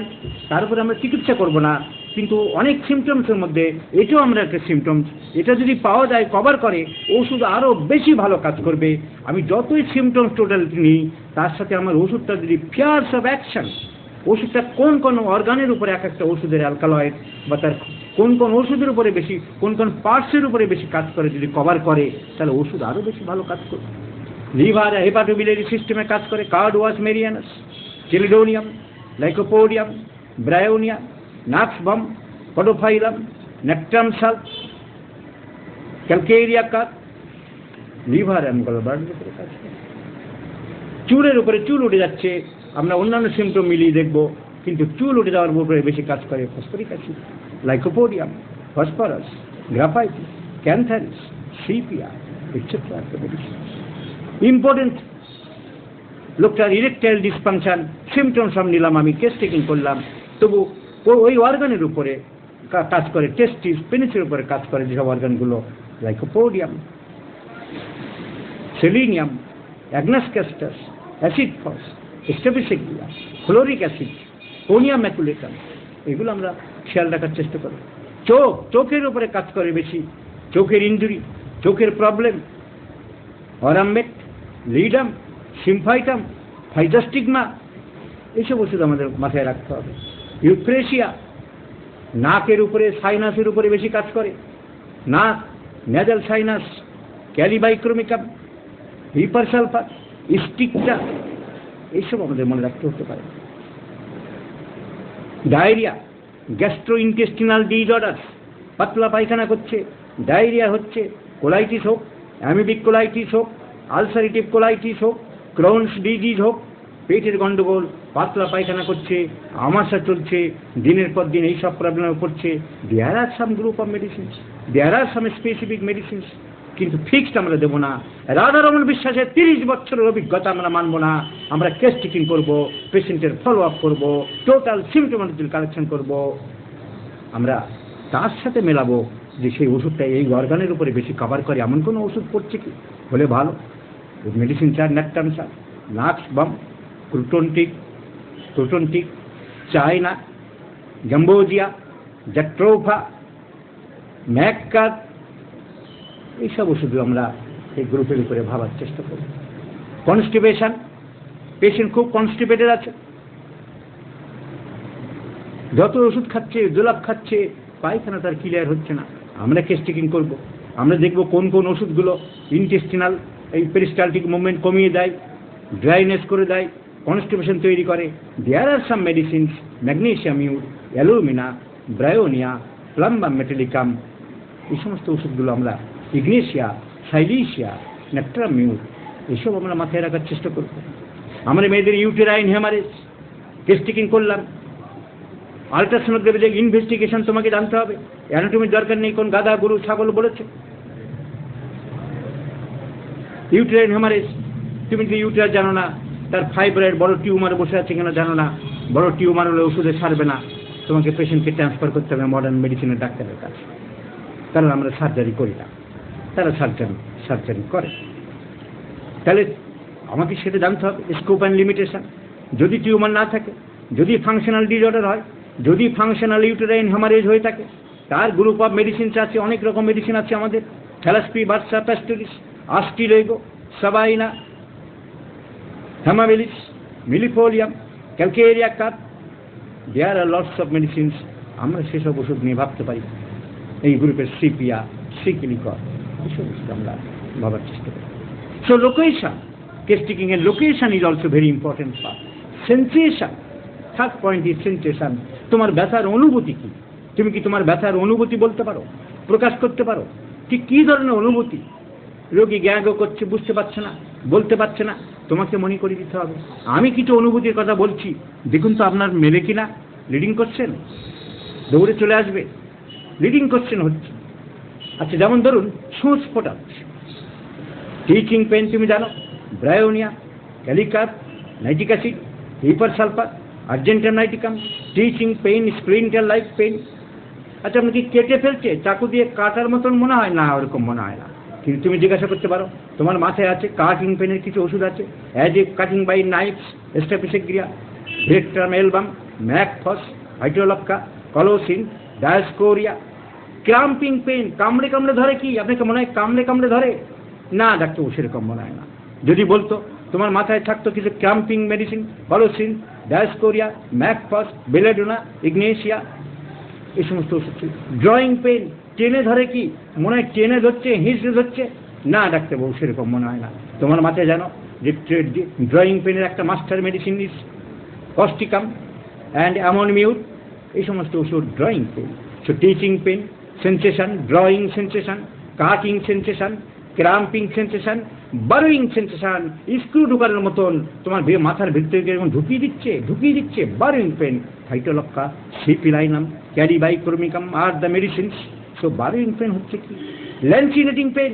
তার উপরে আমরা চিকিৎসা করব না, কিন্তু অনেক সিমটমসের মধ্যে এটাও আমরা একটা সিমটমস, এটা যদি পাওয়া যায় কভার করে ওষুধ আরও বেশি ভালো কাজ করবে। আমি যতই সিমটমস টোটালিটি নিই তার সাথে আমার ওষুধটা যদি ফিয়ার্স অফ অ্যাকশন, ওষুধটা কোন কোন অর্গানের উপরে এক একটা ওষুধের অ্যালকালয়েড বা তার কোন কোন ওষুধের উপরে বেশি, কোন কোন পার্টসের উপরে বেশি কাজ করে যদি কভার করে তাহলে ওষুধ আরও বেশি ভালো কাজ করবে। লিভার, হেপাটোবিলিয়ারি সিস্টেমে কাজ করে কার্ডওয়াস মেরিয়ানাস, চিলিডোনিয়াম, লাইকোপোডিয়াম, ব্রায়োনিয়া, নাক্সবম, পডোফাইলাম, নেকট্রাম সাল, ক্যালকেরিয়া কাপ, লিভার অ্যান্ড গলব্লাডারের উপরে কাজ করে। চুলের উপরে চুল উঠে যাচ্ছে, আমরা অন্যান্য সিমটম মিলিয়ে দেখব, কিন্তু চুল উঠে যাওয়ার উপরে বেশি কাজ করে phosphoric acid, lycopodium, phosphorus, graphites, cantharis, sepia etcetera. Important লোকটার ইরেকটাইল ডিসফাংশন সিমটম সব নিলাম, আমি কেস টেকিং করলাম, তবু ওই অর্গানের উপরে কাজ করে, টেস্টিস, পেনিসের উপরে কাজ করে যেসব অর্গানগুলো, lycopodium, selenium, agnus castus, acid phos, staphysagria, fluoric acid, conium maculatum, এগুলো আমরা খেয়াল রাখার চেষ্টা করি। চোখের উপরে কাজ করে বেশি, চোখের ইনজুরি, চোখের প্রবলেম, অরামমেট, লিডাম, সিমফাইটাম, ফাইজাস্টিগমা, এইসব ওষুধ আমাদের মাথায় রাখতে হবে। ইউফ্রেশিয়া, নাকের উপরে, সাইনাসের উপরে বেশি কাজ করে, নাক, নেজাল সাইনাস, ক্যালিবাইক্রোমিকাম, হিপারসালফার, স্টিকটা, এইসব আমাদের মনে রাখতে হতে পারে। ডায়রিয়া, গ্যাস্ট্রোইন্টেস্টিনাল ডিসঅর্ডারস, পাতলা পায়খানা করছে, ডায়রিয়া হচ্ছে, কোলাইটিস হোক, অ্যামিবিক কোলাইটিস হোক, আলসারেটিভ কোলাইটিস হোক, ক্রোনস ডিজিজ হোক, পেটের গন্ডগোল, পাতলা পায়খানা করছে, আমাশা চলছে, দিনের পর দিন এইসব প্রবলেমে পড়ছে, there are some group of medicines, there are some specific medicines, কিন্তু ফিক্সড আমরা দেবো না। রাধারমণ বিশ্বাসের 30 বছরের অভিজ্ঞতা আমরা মানবো না। আমরা কেস টেকিং করবো, পেশেন্টের ফলো আপ করবো, টোটাল সিমটোমোলজি কালেকশন করবো, আমরা তার সাথে মেলাবো যে সেই ওষুধটা এই অর্গানের উপরে বেশি কভার করে এমন কোনো ওষুধ পড়ছে কি, হলে ভালো। মেডিসিন চার, নেকটাম চার, নাক্স বাম, ক্রুটন্টিক, চায়না, গ্যাম্বোজিয়া, জ্যাট্রোফা, ম্যাককার, এইসব ওষুধ আমরা এই গ্রুপের উপরে ভাবার চেষ্টা করি। কনস্টিপেশন, পেশেন্ট খুব কনস্টিপেটেড আছে, যত ওষুধ খাচ্ছে, জোলাপ খাচ্ছে, পায়খানা তার ক্লিয়ার হচ্ছে না, আমরা কেস টেকিং করবো। আমরা দেখবো কোন কোন ওষুধগুলো ইন্টেস্টিনাল এই পেরিস্টালটিক মুভমেন্ট কমিয়ে দেয়, ড্রাইনেস করে দেয়, কনস্টিপেশন তৈরি করে। দেয়ার are some medicines, magnesium ইউড, alumina, Bryonia, plumbum metallicum, এই সমস্ত ওষুধগুলো আমরা, ইগনেশিয়া, সাইলিশিয়া, নেকট্রাম মিউড, এইসব আমরা মাথায় রাখার চেষ্টা করবো। আমরা মেয়েদের ইউটেরাইন হেমারেজ কেস টেকিং করলাম, আল্ট্রাসোনোগ্রাফি ইনভেস্টিগেশন তোমাকে জানতে হবে, অ্যানাটমির দরকার নেই কোন গাধা গরু ছাগল বলেছে। ইউটেরাইন হেমারেজ, তুমি কি ইউটেরাস জানো না, তার ফাইব্রয়েড বড় টিউমার বসে আছে কিনা জানো না, বড় টিউমার হলে ওষুধে সারবে না, তোমাকে পেশেন্টকে ট্রান্সফার করতে হবে মডার্ন মেডিসিনের ডাক্তারের কাছে, কারণ আমরা সার্জারি করি না, তারা সার্জারি করে। তাহলে আমাকে সেটা জানতে হবে স্কোপ অ্যান্ড লিমিটেশন। যদি টিউমার না থাকে, যদি ফাংশনাল ডিসঅর্ডার হয়, যদি ফাংশনাল ইউটেরাইন হেমারেজ হয়ে থাকে, তার গ্রুপ অফ মেডিসিনস আছে, অনেক রকম মেডিসিন আছে আমাদের, thlaspi, bursa, pastoris, ustilago, sabina, hamamelis, millefolium, calcarea carb, there are lots of medicines. আমরা সেসব ওষুধ নিয়ে ভাবতে পারি, এই গ্রুপের সিপিয়া, সিকিলিকর, এসব ওষুধ আমরা ভাবার চেষ্টা করি। সো লোকেশন, কেস টেকিং এর location is also very important part. Sensation, third point is sensation. তোমার ব্যথার অনুভূতি কি? তুমি কি তোমার ব্যথার অনুভূতি বলতে পারো, প্রকাশ করতে পারো? ঠিক কী ধরনের অনুভূতি? রোগী গ্যাগও করছে, বুঝতে পারছে না, বলতে পারছে না, তোমাকে মনে করে দিতে হবে। আমি কিছু অনুভূতির কথা বলছি, দেখুন তো আপনার মেলে কিনা, লিডিং করছেন, দৌড়ে চলে আসবে, লিডিং করছেন হচ্ছে। আচ্ছা, যেমন ধরুন সূঁচ ফোটাচ্ছে, টিচিং পেন তুমি জানো, bryonia, kali carb, nitric acid, hepar sulphur, argentum nitricum, stitching pain, splinter like pain. আচ্ছা, আপনি কি কেটে ফেলছে, চাকু দিয়ে কাটার মতন মনে হয় না? ওরকম মনে হয় না, কিন্তু তুমি জিজ্ঞাসা করতে পারো, তোমার মাথায় আছে কাটিং পেনের কিছু ওষুধ আছে, as a cutting by knives, staphysagria, veratrum album, mag phos, হাইড্রোলক্কা, কলোসিন, ডায়াস্কোরিয়া। ক্রাম্পিং পেন, কামড়ে কামড়ে ধরে কি? আপনাকে মনে হয় কামড়ে কামড়ে ধরে? না ডাক্তার, সেরকম মনে হয় না। যদি বলতো, তোমার মাথায় থাকতো কিছু ক্রাম্পিং মেডিসিন, কলোসিন, ডায়াস্কোরিয়া, ম্যাকফস, বেলেডোনা, ইগনেশিয়া, এই সমস্ত ওষুধ। ড্রয়িং পেন, টেনে ধরে কি? মনে হয় টেনে ধরছে, হিঁচড়ে ধরছে? না ডাক্তারবাবু, সেরকম মনে হয় না। তোমার মাথায় জানো যে ড্রয়িং পেনের একটা master medicine is causticum and ammonium mur, এই সমস্ত ওষুধ drawing pain. So So teaching pain, sensation, drawing sensation, cutting sensation, cramping sensation, burrowing sensation, screw ঢুকানোর মতন তোমার মাথার ভিতরে এরকম ঢুকিয়ে দিচ্ছে burrowing pain, phytolocca, sipilinum, cadibichromicum are the medicines. So burrowing pain হচ্ছে কি? lancinating pain,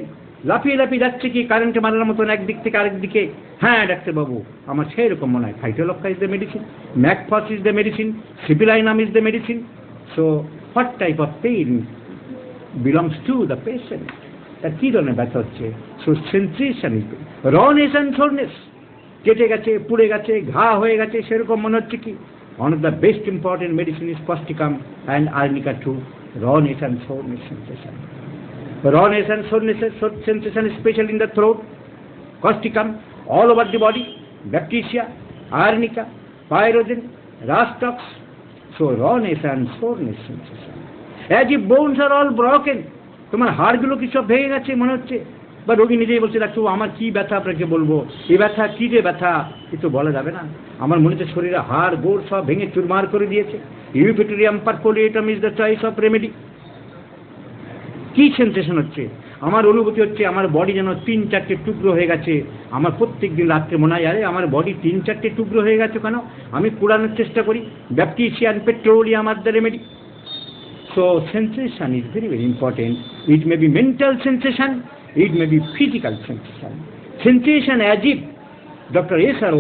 লাফিয়ে যাচ্ছে কি কারেন্টে মারার মতন একদিক থেকে আরেক দিকে। হ্যাঁ ডাক্তারবাবু, আমার সেই রকম মনে হয় phytolocca is the medicine, McFoss is the medicine, sipilinum is the medicine. So what type of pain belongs to the patient? তার কী ধরনের ব্যথা হচ্ছে? So sensation is রনেস and soreness, কেটে গেছে, পুড়ে গেছে, ঘা হয়ে গেছে, সেরকম মনে হচ্ছে কি? One of the best important medicine is causticum and arnica to rawness and soreness sensation. Rawness and soreness sensation, especially in the throat, causticum, all over the body, bacteria, arnica, pyrogen, rastox. So rawness and soreness sensation. As if bones are all broken, তোমার হাড়গুলো কি সব ভেঙে গেছে মনে হচ্ছে। বা রোগী নিজেই বলছে ডাক্তার আমার কি ব্যথা আপনাকে বলবো, এই ব্যথা কী যে ব্যথা কিছু বলা যাবে না, আমার মনে হচ্ছে শরীরে হাড় গোড় সব ভেঙে চুরমার করে দিয়েছে। Eupatorium perfoliatum is the choice of remedy. কি সেন্সেশন হচ্ছে? আমার অনুভূতি হচ্ছে আমার বডি যেন 3-4টে টুকরো হয়ে গেছে। আমার প্রত্যেক দিন রাত্রে মনে হয় আরে আমার বডি 3-4টে টুকরো হয়ে গেছে কেন? আমি পোড়ানোর চেষ্টা করি। Baptisia petroleum are the remedy. So sensation is very very important. It may be mental sensation, it may be physical sensation. Sensation as if doctor S R.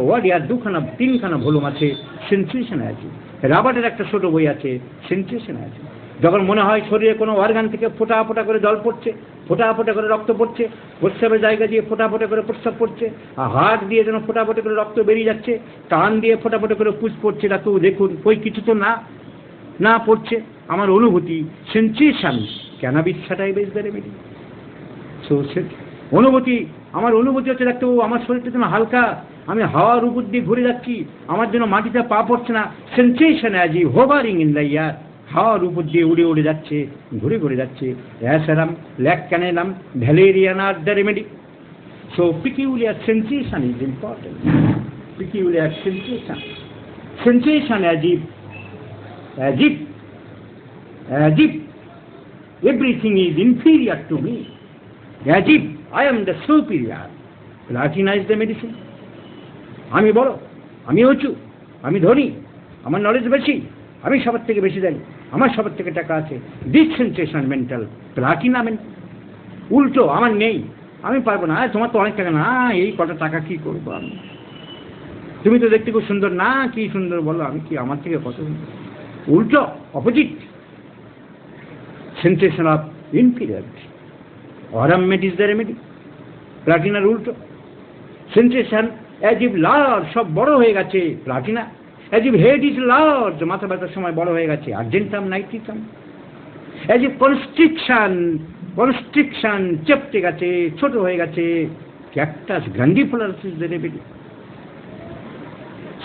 Wadia 3খানা ভলিউম আছে সেন্সেশন অ্যাজ ইফ। রাবার্টের একটা ছোট বই আছে সেন্সেশন অ্যাজ ইফ। যখন মনে হয় শরীরে কোনো অর্গান থেকে ফোঁটা ফোঁটা করে জল পড়ছে, ফোঁটা ফোঁটা করে রক্ত পড়ছে, প্রস্রাবের জায়গা দিয়ে ফোঁটা ফোঁটা করে প্রস্রাব পড়ছে, আর হাড় দিয়ে যেন ফোঁটা ফোঁটা করে রক্ত বেরিয়ে যাচ্ছে, কান দিয়ে ফোঁটা ফোঁটা করে পুষ পড়ছে, ডাক্তার দেখুন ওই কিছু তো না পড়ছে। আমার অনুভূতি sensation, cannabis sativa is the remedy. So আমার অনুভূতি হচ্ছে ডাক্তারবাবু আমার শরীরটা যেন হালকা, আমি হাওয়ার উপর দিয়ে ঘুরে যাচ্ছি, আমার জন্য মাটিতে পা পড়ছে না। Sensation as if hovering in the air, হাওয়ার উপর দিয়ে উড়ে যাচ্ছে, ঘুরে যাচ্ছে। Asarum, lac caninum, valerian are the remedy. So peculiar sensation is important. Peculiar sensation as if everything is inferior to me, as if I am the superior. Platina is the medicine. আমি বড়, আমি উঁচু, আমি ধনী, আমার knowledge বেশি, আমি সবার থেকে বেশি জানি, আমার সবার থেকে টাকা আছে। This sensation mental, Platina mental. উল্টো আমার নেই, আমি পারবো না, তোমার তো অনেক টাকা না, এই কটা টাকা কি করবো আমি, তুমি তো দেখতে খুব সুন্দর না, কি সুন্দর বলো, আমি কি আমার থেকে কত সুন্দর। উল্টো opposite sensation of inferiority. Aurum met is the remedy. প্লাটিনার উল্টো সেন্সেশন অ্যাজ ইফ লার্জ, সব বড় হয়ে গেছে, platina. As if head is large, মাথা ব্যথার সময় বড় হয়ে গেছে, argentum nitricum. As if constriction চেপটে গেছে, ছোট হয়ে গেছে, cactus grandiflorus is the remedy.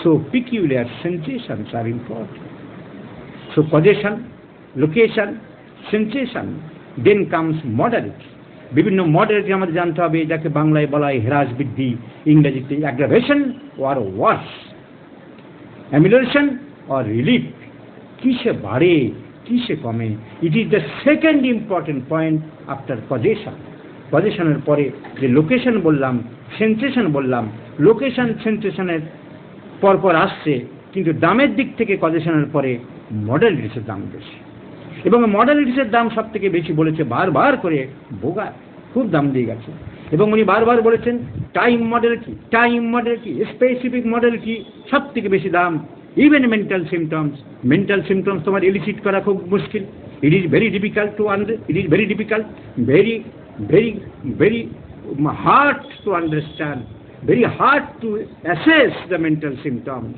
So peculiar sensations are important. So causation, location, sensation, then comes modality. বিভিন্ন মডালিটি আমাদের জানতে হবে, যাকে বাংলায় বলা হয় হ্রাস বৃদ্ধি, ইংরেজিতে aggravation or worse, amelioration or relief. কিসে বাড়ে, কিসে কমে? It is the second important point after causation. কজেশনের পরে যে লোকেশন বললাম, সেন্সেশন বললাম, লোকেশন সেন্সেশনের পরপর আসছে, কিন্তু দামের দিক থেকে কজেশনের পরে মডালিটিসের দাম বেশি। এবং মডালিটিসের দাম সব থেকে বেশি বলেছে বারবার করে বোগা, খুব দাম দিয়ে গেছে। এবং উনি বারবার বলেছেন টাইম মডালিটি, স্পেসিফিক মডালিটি সব থেকে বেশি দাম। ইভেন মেন্টাল সিমটমস তোমার এলিসিট করা খুব মুশকিল। It is very difficult very hard to understand, very hard to assess the mental symptoms,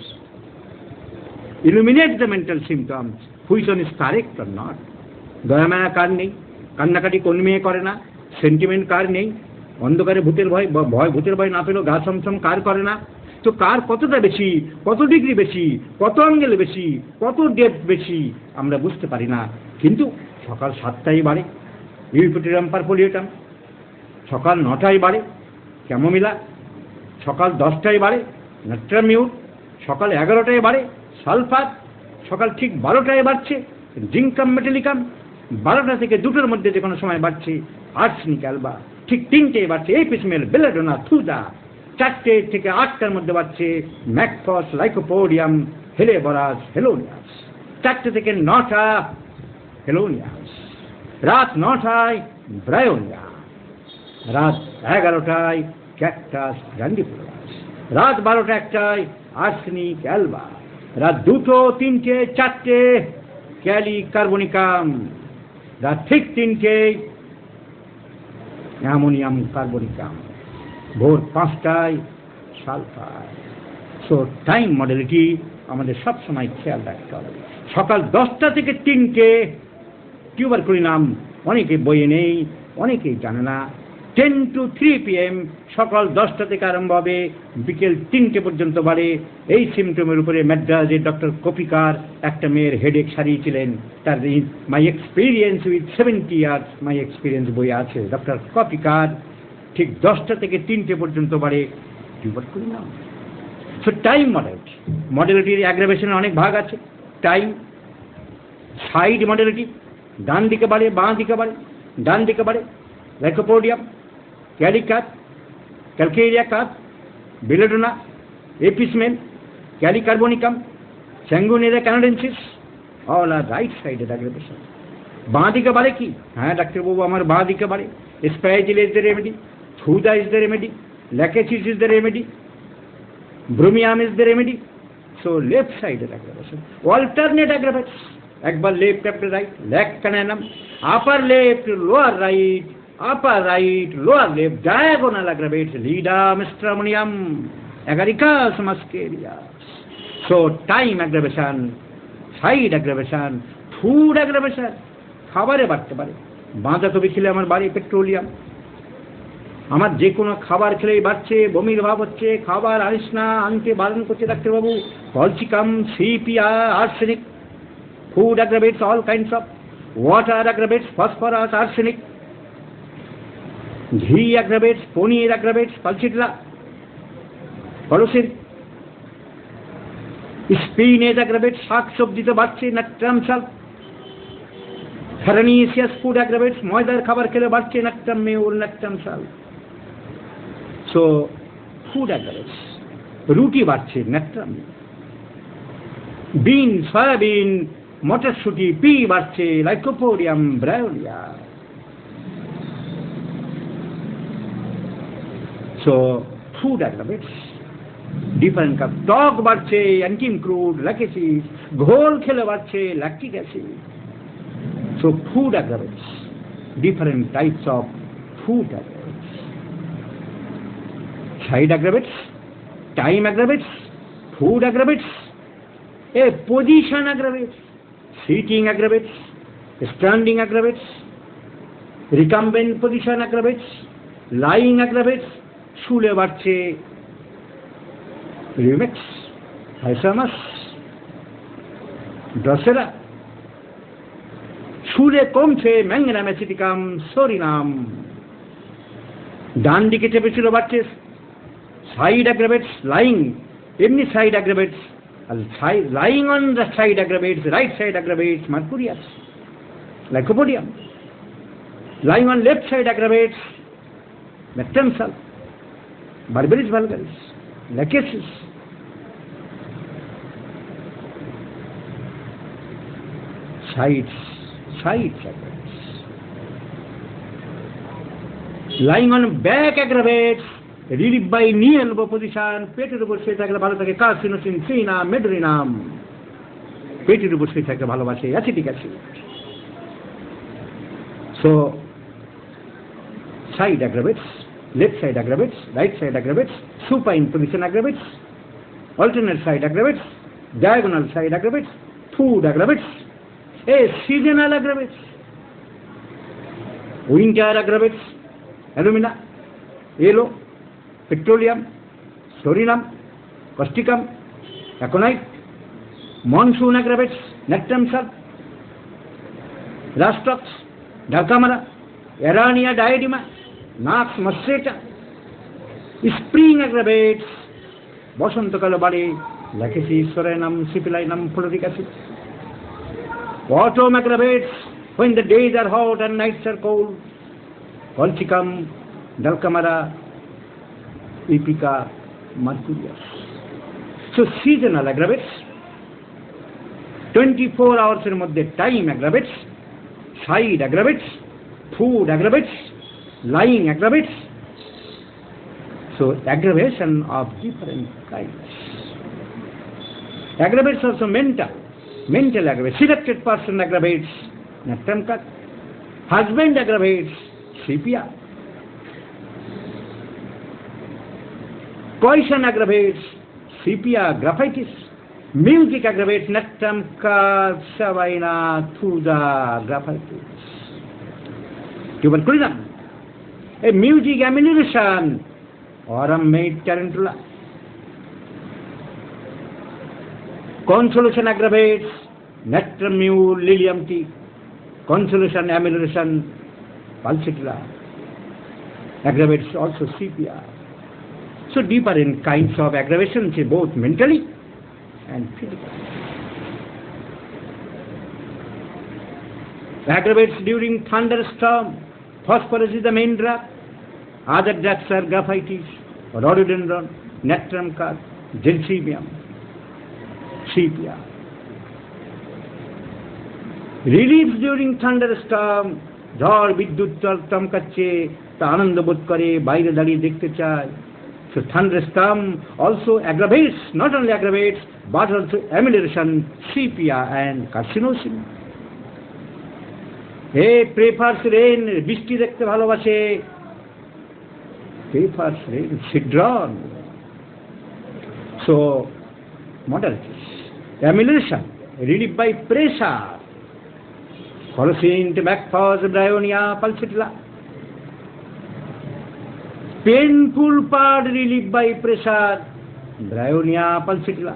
illuminate the mental symptoms, which one is correct or not. দয়ামায়া কার নেই, কান্নাকাটি কোন মেয়ে করে না, সেন্টিমেন্ট কার নেই, অন্ধকারে ভূতের ভয় না পেলেও গা ছমছম কার করে না। তো কার কতটা বেশি, কত ডিগ্রি বেশি, কত অ্যাঙ্গেল বেশি, কত ডেপথ বেশি আমরা বুঝতে পারি না। কিন্তু সকাল 7টায় বাড়ে ইউপিটোরিয়াম পারফোলিয়েটাম, সকাল 9টায় বাড়ে ক্যামোমিলা, সকাল 10টায় বাড়ে নাট্রামিউট, সকাল 11টায় বাড়ে সালফার, সকাল ঠিক 12টায় বাড়ছে জিঙ্কাম মেটালিকাম 12টা থেকে 2টোর মধ্যে যে কোনো সময় বাড়ছে আর্সেনিক অ্যালবা, ঠিক 3টে বাড়ছে এপিসমেল বেলাডোনা থুজা, 4টে থেকে 8টার মধ্যে বাড়ছে ম্যাকফস লাইকোপোডিয়াম হেলেবরাস হেলোনিয়াস, 4টে থেকে 9টা হেলোনিয়াস, রাত 9টায় ব্রায়োনিয়া, রাত 11টায় ক্যাকটাস গ্র্যান্ডিফ্লোরাস, রাত 12টা 1টায় আর্সেনিক অ্যালবা, রাত 2টো 3টে 4টে ক্যালি কার্বনিকাম, রাত ঠিক 3টে অ্যামোনিয়াম কার্বনিকাম, ভোর 5টায় সালফার। সো টাইম মডেলিটি আমাদের সবসময় খেয়াল রাখতে হবে। সকাল 10টা থেকে 3টে টিউবারকুলিনাম অনেকে বইয়ে নেই, অনেকেই জানে না। 10 to 3 PM সকাল 10টা থেকে আরম্ভ হবে, বিকেল 3টে পর্যন্ত বাড়ে। এই সিমটমের উপরে ম্যাড্রাসের ডক্টর কপিকার একটা মেয়ের হেডেক সারিয়েছিলেন। তার মাই experience with 70 years my experience বই আছে। ডক্টর কপিকার ঠিক 10টা থেকে 3টে পর্যন্ত বাড়ে টিউবারকুলিনাম। সো টাইম মডেলিটি, মডেলিটির অ্যাগ্রাভেশনের অনেক ভাগ আছে। টাইম সাইড মডেলিটি, ডান দিকে বাড়ে বাঁ দিকে বাড়ে, ডান দিকে বাড়ে lycopodium, kali carb, calcarea carb, belladonna, apis mel, kali carbonicum, sanguinaria canadensis, all are right sided aggravation. বাঁ দিকে বাড়ে কি? হ্যাঁ ডাক্তারবাবু, আমার বাঁ দিকে বাড়ে। Spigelia is the remedy, thuja is the remedy, lachesis is the remedy, bromium is the remedy. So left sided aggravation, alternate aggravation, একবার লেফট একটা right, lac caninum, upper left lower right, upper right, lower left, diagonal aggravates, Lidam stramonium, Agaricus muscarius. So time aggravation, side aggravation, food aggravation, খাবারে বাড়তে পারে। বাঁধাকপি খেলে আমার বাড়ি petroleum, আমার যে কোনো খাবার খেলেই বাড়ছে, বমির ভাব হচ্ছে, খাবার আনিস না, আনতে বারণ করছে ডাক্তারবাবু। Colchicum, sepia, arsenic. Food aggregates all kinds of, water aggregates phosphorus, arsenic, ঘি aggregates, পনির aggregates, পালসিটলা, কলোসিন, স্পিনেজ aggregates, শাক সবজিতে বাড়ছে নাট্রাম সাল, ফ্যারানিসিয়াস ফুড aggregates, ময়দার খাবার খেলে বাড়ছে নাট্রাম মেউল, নাট্রাম সাল। সো ফুড aggregates, রুটি বাড়ছে নাট্রাম, বিন, সয়াবিন, মটরশুটি, পি বাড়ছে lycopodium, bryonia. So food aggregates different cup, টক বাড়ছে অ্যান্টিম ক্রুড, ল্যাকেসিস, ঘোল খেলে বাড়ছে lactic acid. So food aggregates, different types of food aggregates. Side aggregates, time aggregates, food aggregates, a position aggravates, sitting aggravates, standing aggravates, recumbent position aggravates, lying aggravates, শুলে বাড়ছে রিউমেক্স, হাইসামাস, ড্রসেরা, শুলে কমছে ম্যাঙ্গানাম অ্যাসিটিকাম, psorinum. ডান দিকে চেপেছিল বাড়ছে side aggregates, lying, এমনি side aggregates, lying on the side aggravates, right side aggravates, mercurius, lycopodium. Lying on left side aggravates, Mactemsal, Barberis vulgaris, Lachesis. Sides aggravates. Lying on back aggravates, relieved by knee elbow position, পেটের উপর শুয়ে থাকলে ভালো থাকে carcinosin, সিনা, মেডরিনাম। পেটের উপর শুয়ে থাকলে ভালোবাসে acetic acid. So side aggravates, left side aggravates, right side aggravates, supine position aggravates, alternate side aggravates, diagonal side aggravates, food aggravates, a seasonal aggravates, winter aggravates, alumina, yellow, petroleum, sorinum, causticum, aconite, monsoon aggravates, nectrum sal, rastrox, dacamara, Arania diadema, Nax mastrata, spring aggravates, বসন্তকালে বাড়ে lachesis, psorinum, syphilinum, fluoric acid. Autumn aggravates when the days are hot and nights are cold. Colchicum, Dulcamara, Epica, Mercurius. So seasonal aggravates, 24 hours in the time aggravates, side aggravates, food aggravates, lying aggravates. So aggravation of different kinds. Aggravates also mental aggravates. Selected person aggravates, Natramkat. Husband aggravates, Sepia. Poison aggravates, Sepia, graphitis. Music aggravates, Natramkat, Savaina, Thuda, graphitis. Tuberculism. A music ameliorison, Aurum made tarantula. Consolation aggravates, Natrum mu, Lilium tea. Consolation, amelioration, Pulsatilla. Aggravates also sepia. So different kinds of aggravations, both mentally and physically. Aggravates during thunderstorm. Phosphorus is the main drug. Other drugs are graphitis, rhododendron, natrum carp, gelsemium, sepia. Reliefs during thunderstorm. ঝড় বিদ্যুৎ চমকাচ্ছে তা আনন্দ বোধ করে বাইরে দাঁড়িয়ে দেখতে চায়. So thunderstorm also aggravates, not only aggravates, but also amelioration, sepia and carcinosin. He prefers rain, বৃষ্টি দেখতে ভালোবাসে. Prefers rain, citron. So modalities. Amelioration, relief by pressure. Colocynth, Macphos, Bryonia, Pulsatilla. Painful part relief by pressure, Bryonia, Pulsatilla.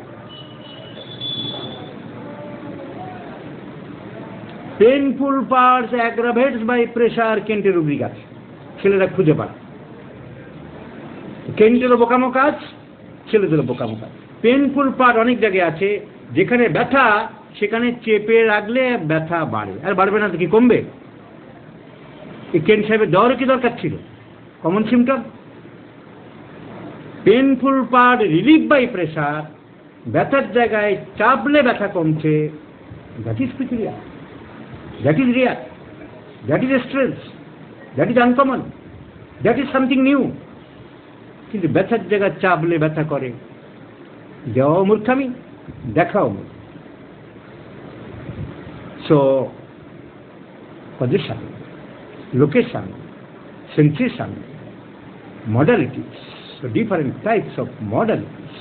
Painful parts aggravates by pressure, Kente rubrica. ছেলেরা খুঁজে পায়। কেন্টেরও বোকামো কাজ, ছেলেদেরও বোকামো কাজ। Painful part অনেক জায়গায় আছে, যেখানে ব্যথা সেখানে চেপে রাখলে ব্যথা বাড়ে, আর বাড়বে না তো কি কমবে? এই কেন্ট সাহেবের দেওয়ারও কি দরকার ছিল? Common symptom. Painful part relief by pressure, ব্যথার জায়গায় চাপলে ব্যথা কমছে, that is peculiar, that is rare, that is strange, that is uncommon, that is something new. কিন্তু ব্যথার জায়গায় চাপলে ব্যথা করে, দেওয়াও মূর্খামি, দেখাও মূর্খ। So, position, location, sensation, modalities, so different types of modalities.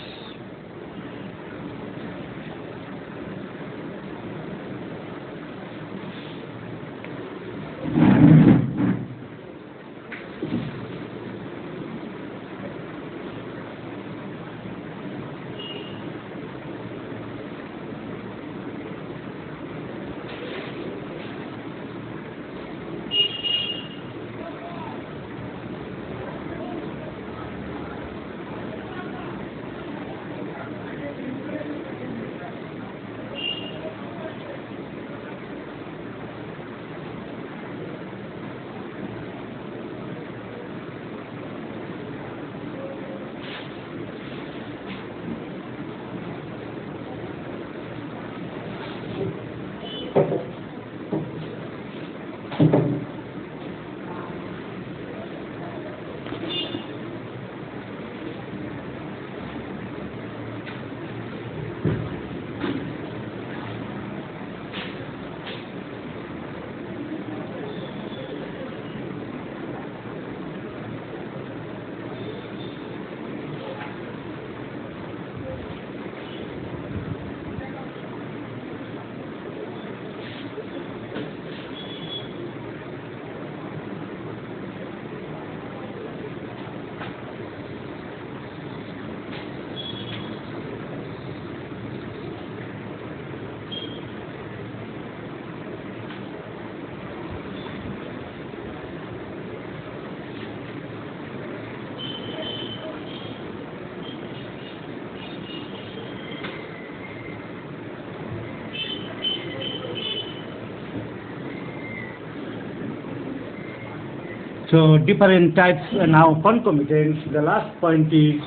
So different types now concomitants. The last point is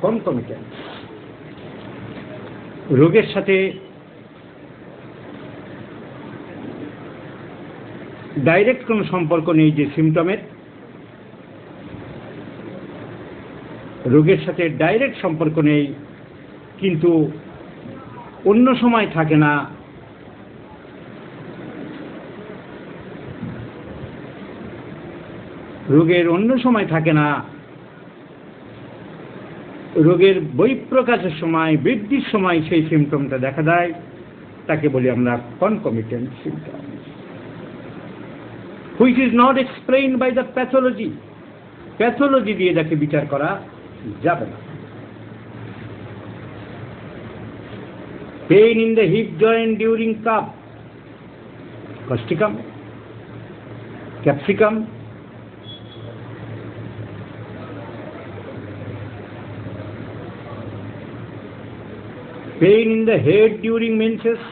concomitants. রোগের সাথে ডাইরেক্ট কোনো সম্পর্ক নেই যে সিমটমের, রোগের সাথে ডাইরেক্ট সম্পর্ক নেই কিন্তু অন্য সময় থাকে না, রোগের অন্য সময় থাকে না, রোগের বহিঃপ্রকাশের সময়, বৃদ্ধির সময় সেই সিমটমটা দেখা দেয়, তাকে বলি আমরা concomitant symptom, which is not explained by the pathology. Pathology দিয়ে যাকে বিচার করা যাবে না। Pain in the hip joint during cough, causticum, capsicum, pain in the head during menses,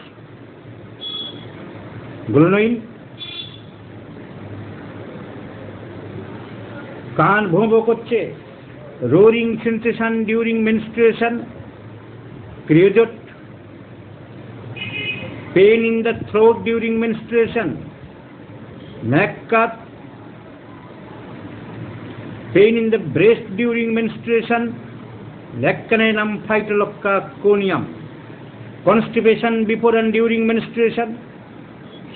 Glonoin, কান ভোঁ ভোঁ করছে, roaring sensation during menstruation, Criozot, pain in the throat during menstruation, Maccup, pain in the breast during menstruation, Leccaninum phytolocca conium, constipation before and during menstruation,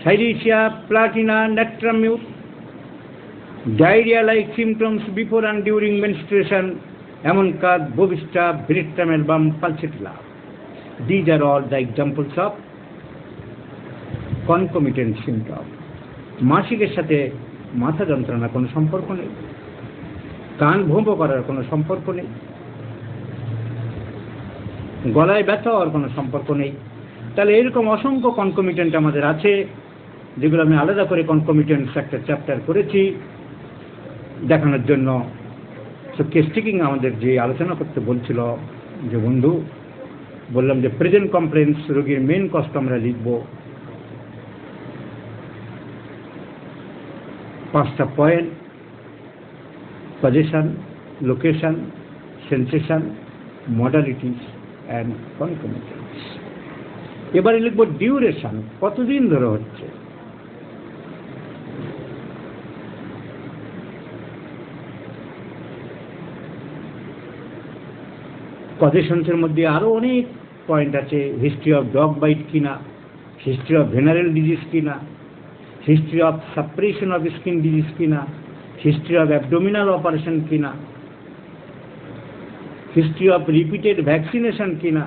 Serratia platina nectramute, diarrhea-like symptoms before and during menstruation, Amoncard, Bovista, Brittam album, Pulsatilla. These are all the examples of concomitant symptoms. মাসিকের সাথে মাথা যন্ত্রণা কোনো সম্পর্ক নেই, কান ভোঁ ভোঁ করার কোনো সম্পর্ক নেই, গলায় ব্যথা হওয়ার কোনো সম্পর্ক নেই। তাহলে এরকম অসংখ্য কনকমিটেন্ট আমাদের আছে, যেগুলো আমি আলাদা করে কনকমিটেন্টস একটা চ্যাপ্টার করেছি দেখানোর জন্য। সো কেস্টিকিং আমাদের যে আলোচনা করতে বলছিল যে বন্ধু, বললাম যে প্রেজেন্ট কমপ্লেন্স রোগীর মেন কষ্ট আমরা লিখব 5টা point: position, location, sensation, modalities and concomitants. এবারে লিখব ডিউরেশন, কতদিন ধরে হচ্ছে। পজিশনসের মধ্যে আরো অনেক পয়েন্ট আছে। হিস্ট্রি অফ ডগ বাইট কিনা, হিস্ট্রি অফ ভেনারেল ডিজিজ কিনা, history of suppression of skin disease কিনা, হিস্ট্রি অফ অ্যাবডোমিনাল অপারেশন কিনা, হিস্ট্রি অফ রিপিটেড ভ্যাকসিনেশন কিনা।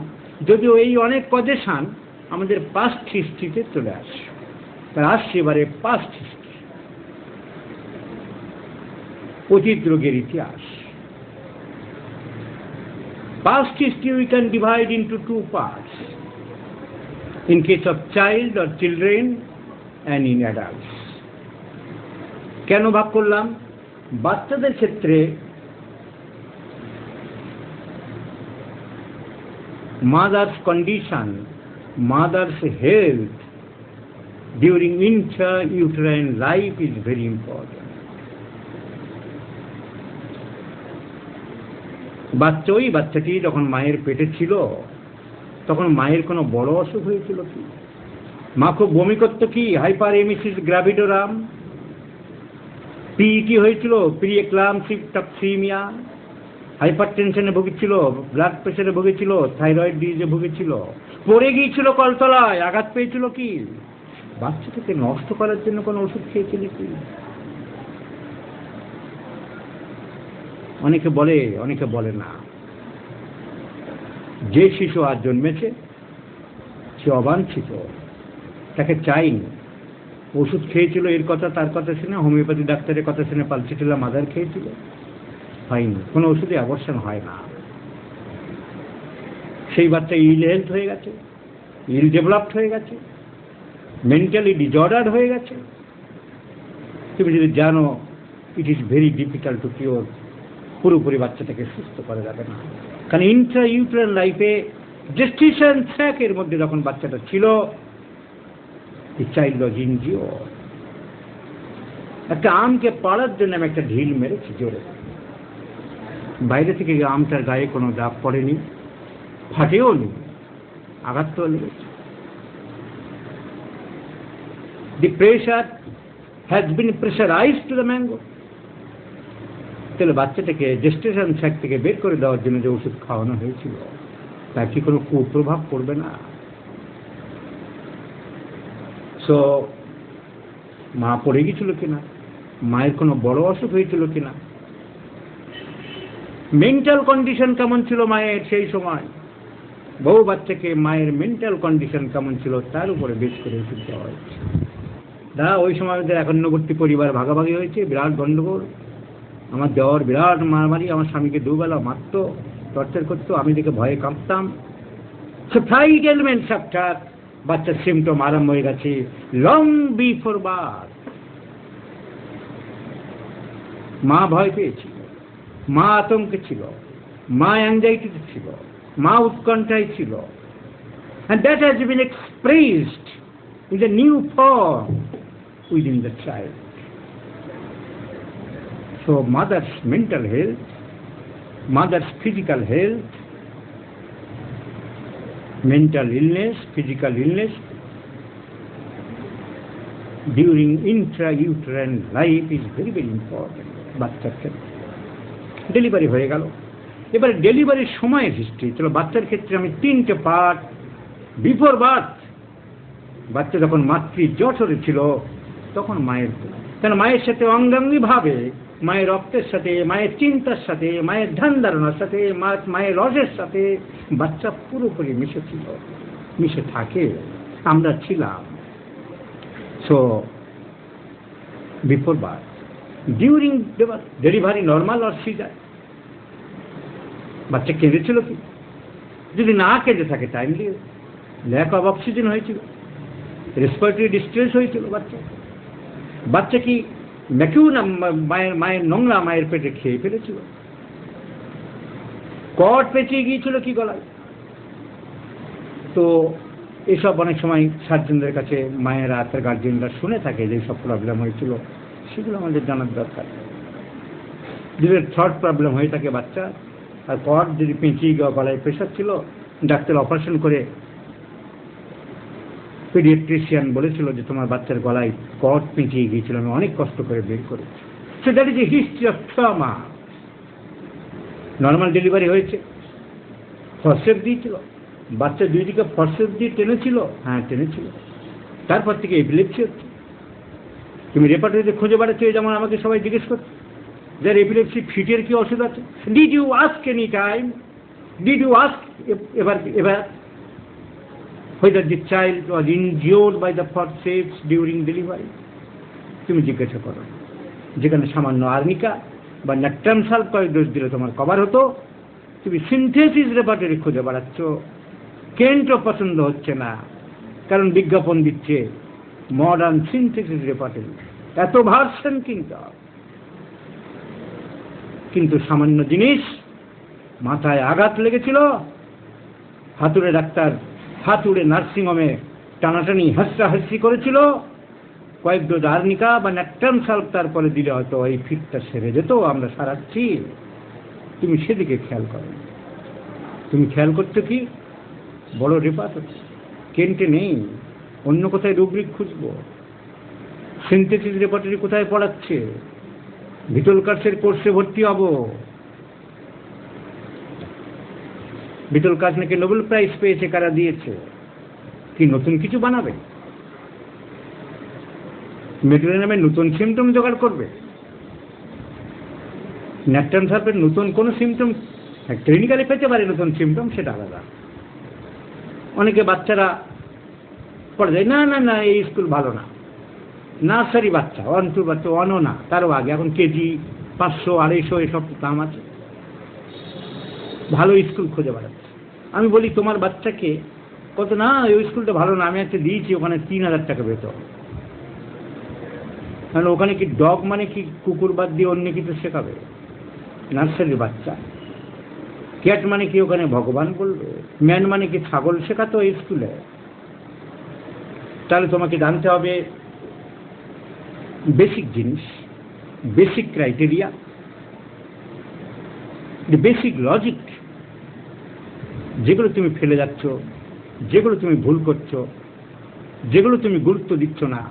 যদিও এই অনেক পজিশন আমাদের পাস্ট হিস্ট্রিতে চলে আসে, তার আসছে এবারে পাস্ট হিস্ট্রি, অতীত রোগের ইতিহাস। Past history we can divide into 2 parts, in case of child or children and in adults. কেন ভাগ করলাম? বাচ্চাদের ক্ষেত্রে mother's condition, mother's health during intrauterine life is very important. বাচ্চাটি যখন মায়ের পেটে ছিল তখন মায়ের কোনো বড় অসুখ হয়েছিল কি? মা খুব বমি করতো কি? হাইপারএমিসিস গ্র্যাভিডোরাম, পিইটি হয়েছিল, প্রিএক্লাম্পসিক টক্সিমিয়া, হাইপারটেনশনে ভুগেছিল, ব্লাড প্রেশারে ভুগেছিল, থাইরয়েড ডিজিজে ভুগেছিল, পড়ে গিয়েছিল কলতলায়, আঘাত পেয়েছিল কি? বাচ্চাটাকে নষ্ট করার জন্য কোনো ওষুধ খেয়েছিল কি? অনেকে বলে, অনেকে বলে না। যে শিশু আজ জন্মেছে সে অবাঞ্ছিত, তাকে চাইনি, ওষুধ খেয়েছিল, এর কথা তার কথা শুনে, হোমিওপ্যাথি ডাক্তারের কথা শুনে পালসিটিলা মাদার খেয়েছিল, হয়নি, কোনো ওষুধে অ্যাবর্শন হয় না। সেই বাচ্চা ইল হেলথ হয়ে গেছে, ইল ডেভেলপড হয়ে গেছে, মেন্টালি ডিজঅর্ডার হয়ে গেছে। তুমি যদি জানো, it is very difficult to cure, পুরোপুরি বাচ্চাটাকে সুস্থ করা যাবে না। কারণ ইন্ট্রা ইউটেরাইন লাইফে জেস্টেশন ট্র্যাকের মধ্যে যখন বাচ্চাটা ছিল, the child was injured একটা আমকে পাড়ার জন্য আমি একটা ঢিল মেরেছি জোরে। বাইরে থেকে আমটার গায়ে কোনো দাগ পড়েনি, ফাটেও নি, আঘাত তো লেগেছে। The pressure has been pressurized to the mango. তাহলে বাচ্চাটাকে জেস্টেশন স্যাক থেকে বের করে দেওয়ার জন্য যে ওষুধ খাওয়ানো হয়েছিল তার কি কোনো কুপ্রভাব পড়বে না? সো মা পড়ে গেছিল কিনা, মায়ের কোনো বড় অসুখ হয়েছিল কিনা, মেন্টাল কন্ডিশন কেমন ছিল মায়ের সেই সময়, বউ বাচ্চাকে মায়ের মেন্টাল কন্ডিশন কেমন ছিল তার উপরে বেশ করে ওষুধ দেওয়া হয়েছে। ওই সময় ওদের একান্নবর্তী পরিবার ভাগাভাগি হয়েছে, বিরাট গন্ডগোল। আমার দেওয়ার বিরাট মারামারি, আমার স্বামীকে দুবেলা মারত, টর্চার করতো, আমি দেখে ভয়ে কাঁপতাম। ফ্লাইট এলিমেন্টস আফটার, বাচ্চার সিমটম আরম্ভ হয়ে গেছে লং বিফোর বার্থ। মা ভয় পেয়েছিল, মা আতঙ্কে ছিল, মা অ্যাংজাইটিতে ছিল, মা উৎকণ্ঠায় ছিল। And that has been expressed in the new form within the child. So mother's mental health, mother's physical health, mental illness, physical illness during intrauterine life is very, very important. বাচ্চার ক্ষেত্রে ডেলিভারি হয়ে গেল, এবারে ডেলিভারির সময়ের history. চলো বাচ্চার ক্ষেত্রে আমি 3টে পার্ট। বিফোর বার্থ, বাচ্চা যখন মাতৃ জঠরে ছিল তখন মায়ের, কেন মায়ের সাথে অঙ্গাঙ্গিভাবে, মায়ের রক্তের সাথে, মায়ের চিন্তার সাথে, মায়ের ধ্যান ধারণার সাথে, মায়ের রসের সাথে বাচ্চা পুরোপুরি মিশেছিল, মিশে থাকে, আমরা ছিলাম। So before birth, during delivery normal or caesar, বাচ্চা কেঁদেছিল কি? যদি না কেঁদে থাকে টাইমলি ল্যাক অফ অক্সিজেন হয়েছিল, রেসপিরেটরি ডিস্ট্রেস হয়েছিল বাচ্চা। বাচ্চা কি ম্যাকিউন মায়ের নোংরা মায়ের পেটে খেয়ে ফেলেছিল, কট পেঁচিয়ে গিয়েছিল কি গলায়? তো এসব অনেক সময় সার্জনদের কাছে মায়েরা তার গার্জিয়ানরা শুনে থাকে যে সব প্রবলেম হয়েছিল, সেগুলো আমাদের জানার দরকার। যদি থার্ড প্রবলেম হয়ে থাকে বাচ্চা, আর কট যদি পেঁচিয়ে গলায় প্রেশার ছিল, ডাক্তার অপারেশন করে পেডিয়াট্রিশিয়ান বলেছিল যে তোমার বাচ্চার গলায় কট পেঁচিয়ে গিয়েছিল, আমি অনেক কষ্ট করে বের করেছি। So that is a history of trauma. Normal delivery হয়েছে, ফরসেপ দিয়েছিল, বাচ্চা দুই দিকে ফরসেপ দিয়ে টেনেছিল, হ্যাঁ টেনেছিল, তারপর থেকে এপিলেপসি হচ্ছে। তুমি রেপার্টরিতে খুঁজে বেড়াচ্ছ, যেমন আমাকে সবাই জিজ্ঞেস করছে যার এপিলেপসি ফিটের কি ওষুধ আছে? Did you ask any time, did you ask ever whether the child was injured by the forceps during delivery? তুমি জিজ্ঞাসা করো। যেখানে সামান্য আর্নিকা বা ন্যাট্রাম সাল্ফ কয়েক ডোজ দিলে তোমার কভার হতো, তুমি সিনথেসিস রেপার্টরি খুঁজে বেড়াচ্ছ, কেন্টও পছন্দ হচ্ছে না, কারণ বিজ্ঞাপন দিচ্ছে মডার্ন সিনথেসিস রেপার্টরি, এত ভার্সন কিন্তু সামান্য জিনিস, মাথায় আঘাত লেগেছিল, হাতুড়ে ডাক্তার হাতুড়ে নার্সিংহোমে টানাটানি হাসি করেছিল, কয়েক ডোজ আর্নিকা বা ন্যাট্রাম সাল্ফ তারপরে দিলে হয়তো এই ফিটটা সেরে যেত, আমরা সারাচ্ছি। তুমি সেদিকে খেয়াল করো। তুমি খেয়াল করছো কি বড় রেপার্ট হচ্ছে, কেন্টে নেই, অন্য কোথায় রুব্রিক খুঁজবো। সিনথেসিস রেপার্টরি কোথায় পড়াচ্ছে? ভিটলকার্সের কোর্সে ভর্তি হব। ভিটলকার্স নাকি নোবেল প্রাইজ পেয়েছে, কারা দিয়েছে? কি নতুন কিছু বানাবে? মেডোরেনামের নতুন সিমটম জোগাড় করবে? ন্যাট্রাম সাল্ফের নতুন কোন সিমটম ক্লিনিক্যালি পেতে পারে, নতুন সিমটম, সেটা আলাদা। অনেকে বাচ্চারা পড়ে যায়, না না না এই স্কুল ভালো না, নার্সারি বাচ্চা, 1, 2 বাচ্চা, 1ও না তারও আগে, এখন কেজি 500, 250 এসব দাম আছে, ভালো স্কুল খুঁজে বেড়াচ্ছে। আমি বলি তোমার বাচ্চাকে কত, না ওই স্কুলটা ভালো না, আমি একটা দিয়েছি, ওখানে 3000 টাকা বেতন। কারণ ওখানে কি ডগ মানে কি কুকুর বাদ দিয়ে অন্য কিছু শেখাবে? নার্সারির বাচ্চা। ক্যাট মানে কি ওখানে ভগবান বলবে? ম্যান মানে কি ছাগল শেখাতো এই স্কুলে? তাহলে তোমাকে জানতে হবে বেসিক জিনিস। বেসিক ক্রাইটেরিয়া, বেসিক লজিক, যেগুলো তুমি ফেলে যাচ্ছ, যেগুলো তুমি ভুল করছো, যেগুলো তুমি গুরুত্ব দিচ্ছ না,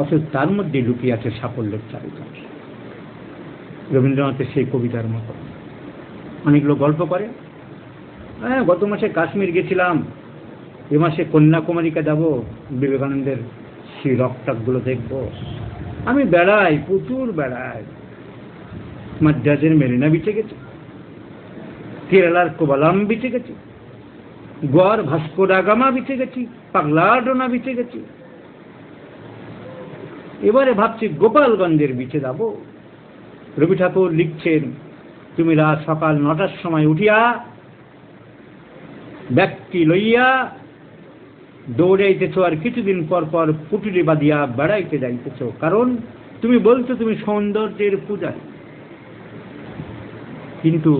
অথচ তার মধ্যে লুকিয়ে আছে সাফল্যের চাবিকাঠি। রবীন্দ্রনাথের সেই কবিতার মতো অনেক লোক গল্প করে, হ্যাঁ গত মাসে কাশ্মীর গেছিলাম, এ মাসে কন্যাকুমারিকা যাব, বিবেকানন্দের সেই রকটাকগুলো দেখবো। আমি বেড়াই, প্রচুর বেড়াই, মাদ্রাজের মেরিনা বিচে গেছি, কেরালার কোবালাম বিচে গেছি, গোয়ার ভাস্কো ডা গামা বিচে গেছি, পাগলাডোনা বিচে গেছি, এবারে ভাবছি গোপালগঞ্জের বিচে যাব। রবি ঠাকুর লিখছেন, তুমি রাত সকাল 9টার সময় উঠিয়া ব্যক্তি লইয়া দৌড়াইতেছ, আর কিছুদিন পর পর পুটুলি বাঁধিয়া বেড়াইতে যাইতেছ, কারণ তুমি বলছো তুমি সৌন্দর্যের পূজারী। কিন্তু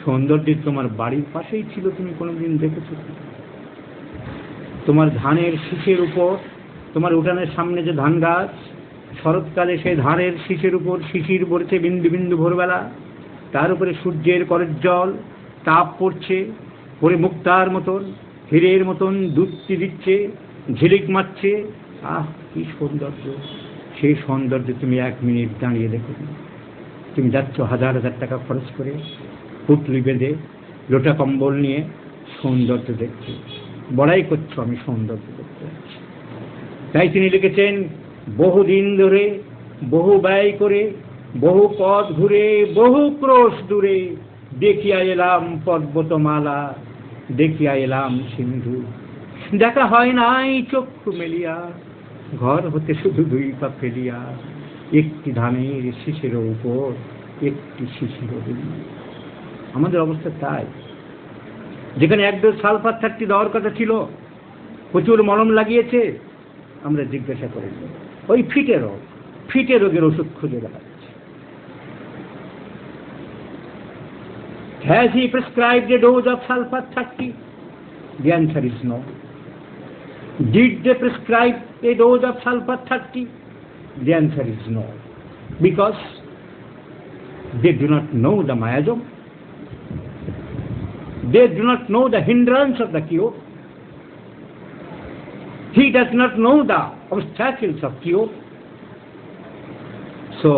সৌন্দর্যের তোমার বাড়ির পাশেই ছিল, তুমি কোনোদিন দেখেছো? তোমার ধানের শীষের উপর, তোমার উঠানের সামনে যে ধান গাছ, শরৎকালে সেই ধানের শীষের উপর শিশির পড়ছে বিন্দু বিন্দু ভোরবেলা, তার উপরে সূর্যের করজ্জ্বল তাপ পড়ছে, পরে মুক্তার মতন হীরের মতন দুধটি দিচ্ছে, ঝিলিক মারছে। আহ, কি সৌন্দর্য! সেই সৌন্দর্য তুমি 1 মিনিট দাঁড়িয়ে দেখো। তুমি যাচ্ছ হাজার হাজার টাকা খরচ করে, পুটলি বেঁধে, লোটা কম্বল নিয়ে সৌন্দর্য দেখছি, বড়াই করছো আমি সৌন্দর্য দেখতে যাচ্ছি। তাই তিনি লিখেছেন, বহুদিন ধরে, বহু ব্যয় করে, বহু পথ ঘুরে, বহু ক্রোশ দূরে, দেখিয়া এলাম পর্বতমালা, দেখিয়া এলাম সিন্ধু, দেখা হয় নাই চক্ষু মেলিয়া, ঘর হতে শুধু 2 পা ফেলিয়া, একটি ধানের শীষের উপর একটি শিশির দিন। আমাদের অবস্থা তাই। যেখানে 1 ডোজ সালফার 30 দেওয়ার কথা ছিল, প্রচুর মলম লাগিয়েছে, আমরা জিজ্ঞাসা করি ওই ফিটে রোগের ওষুধ খুঁজে দেখাচ্ছে। Has he prescribed a dose of sulfur 30? The answer is no. Did they prescribe a dose of sulfur 30? The answer is no. Because they do not know the miasm. They do not know the hindrance of the cure. He does not know the obstacles of cure. So,